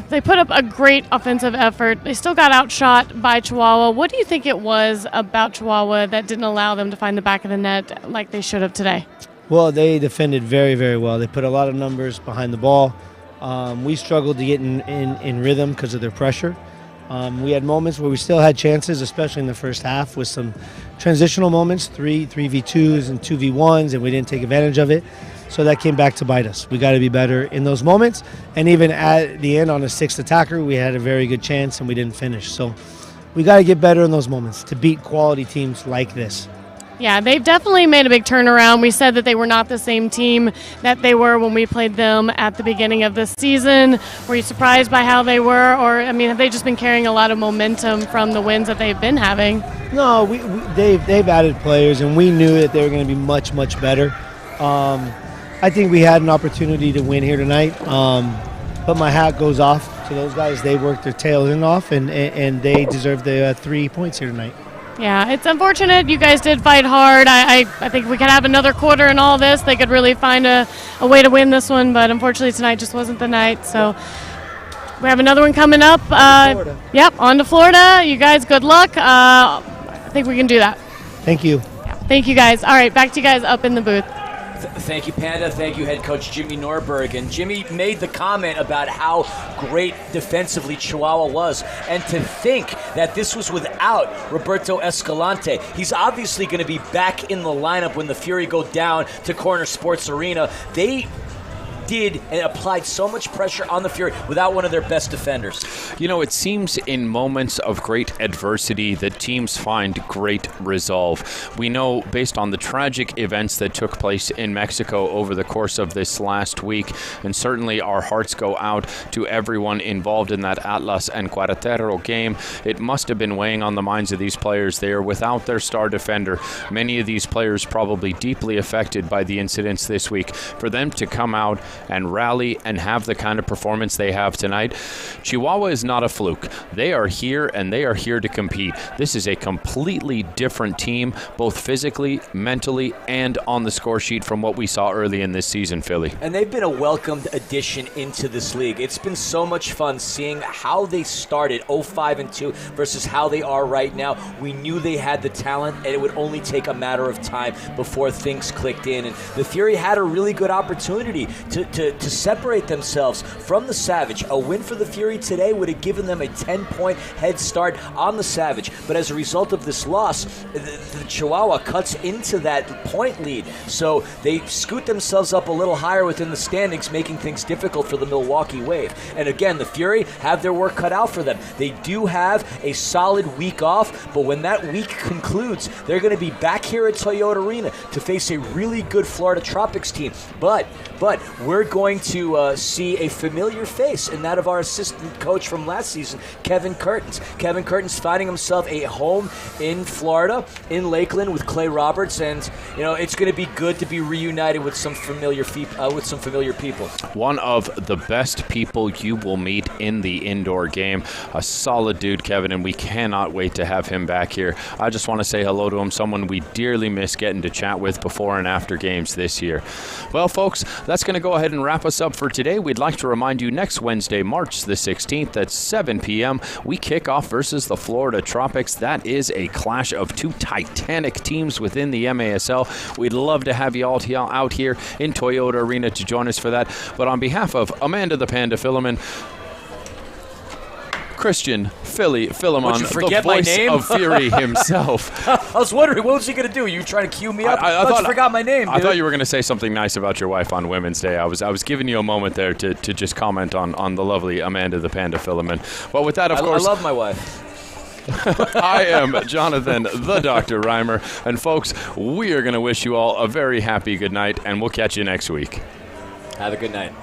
they put up a great offensive effort. They still got outshot by Chihuahua. What do you think it was about Chihuahua that didn't allow them to find the back of the net like they should have today? Well, they defended very, very well. They put a lot of numbers behind the ball. We struggled to get in rhythm because of their pressure. We had moments where we still had chances, especially in the first half, with some transitional moments, 3v2s and 2v1s, and we didn't take advantage of it. So that came back to bite us. We got to be better in those moments. And even at the end on a 6th attacker, we had a very good chance and we didn't finish. So we got to get better in those moments to beat quality teams like this. Yeah, they've definitely made a big turnaround. We said that they were not the same team that they were when we played them at the beginning of the season. Were you surprised by how they were? Or, I mean, have they just been carrying a lot of momentum from the wins that they've been having? No, they've added players, and we knew that they were going to be much, much better. I think we had an opportunity to win here tonight, but my hat goes off to those guys. They worked their tails off, and they deserve the 3 points here tonight. Yeah, it's unfortunate. You guys did fight hard. I think we could have another quarter in all this. They could really find a way to win this one, but unfortunately tonight just wasn't the night. So we have another one coming up. Yep, on to Florida. You guys, good luck. I think we can do that. Thank you. Yeah, thank you, guys. All right, back to you guys up in the booth. Thank you, Panda. Thank you, head coach Jimmy Nordberg. And Jimmy made the comment about how great defensively Chihuahua was. And to think that this was without Roberto Escalante. He's obviously going to be back in the lineup when the Fury go down to Corner Sports Arena. They did and applied so much pressure on the Fury without one of their best defenders. You know, it seems in moments of great adversity that teams find great resolve. We know, based on the tragic events that took place in Mexico over the course of this last week, and certainly our hearts go out to everyone involved in that Atlas and Querétaro game, it must have been weighing on the minds of these players. They are without their star defender. Many of these players probably deeply affected by the incidents this week. For them to come out and rally and have the kind of performance they have tonight, Chihuahua is not a fluke. They are here, and they are here to compete. This is a completely different team, both physically, mentally, and on the score sheet from what we saw early in this season, Philly. And they've been a welcomed addition into this league. It's been so much fun seeing how they started 0-5-2 versus how they are right now. We knew they had the talent, and it would only take a matter of time before things clicked in. And the Fury had a really good opportunity to separate themselves from the Savage. A win for the Fury today would have given them a 10-point head start on the Savage. But as a result of this loss, the Chihuahua cuts into that point lead. So they scoot themselves up a little higher within the standings, making things difficult for the Milwaukee Wave. And again, the Fury have their work cut out for them. They do have a solid week off, but when that week concludes, they're going to be back here at Toyota Arena to face a really good Florida Tropics team. But we're going to see a familiar face in that of our assistant coach from last season, Kevin Curtins. Kevin Curtins finding himself a home in Florida, in Lakeland, with Clay Roberts, and it's going to be good to be reunited with some familiar people. One of the best people you will meet in the indoor game. A solid dude, Kevin, and we cannot wait to have him back here. I just want to say hello to him, someone we dearly miss getting to chat with before and after games this year. Well, folks, that's going to go ahead and wrap us up for today. We'd like to remind you next Wednesday, March the 16th at 7 p.m., we kick off versus the Florida Tropics. That is a clash of two titanic teams within the MASL. We'd love to have you all out here in Toyota Arena to join us for that. But on behalf of Amanda the Panda Philemon, Christian Philemon, the voice of Fury himself. I was wondering, what was he going to do? You trying to cue me up? I thought you forgot my name, dude. I thought you were going to say something nice about your wife on Women's Day. I was giving you a moment there to just comment on the lovely Amanda the Panda Philemon. Well, with that, of course, I love my wife. I am Jonathan, the Dr. Reimer. And folks, we are going to wish you all a very happy good night, and we'll catch you next week. Have a good night.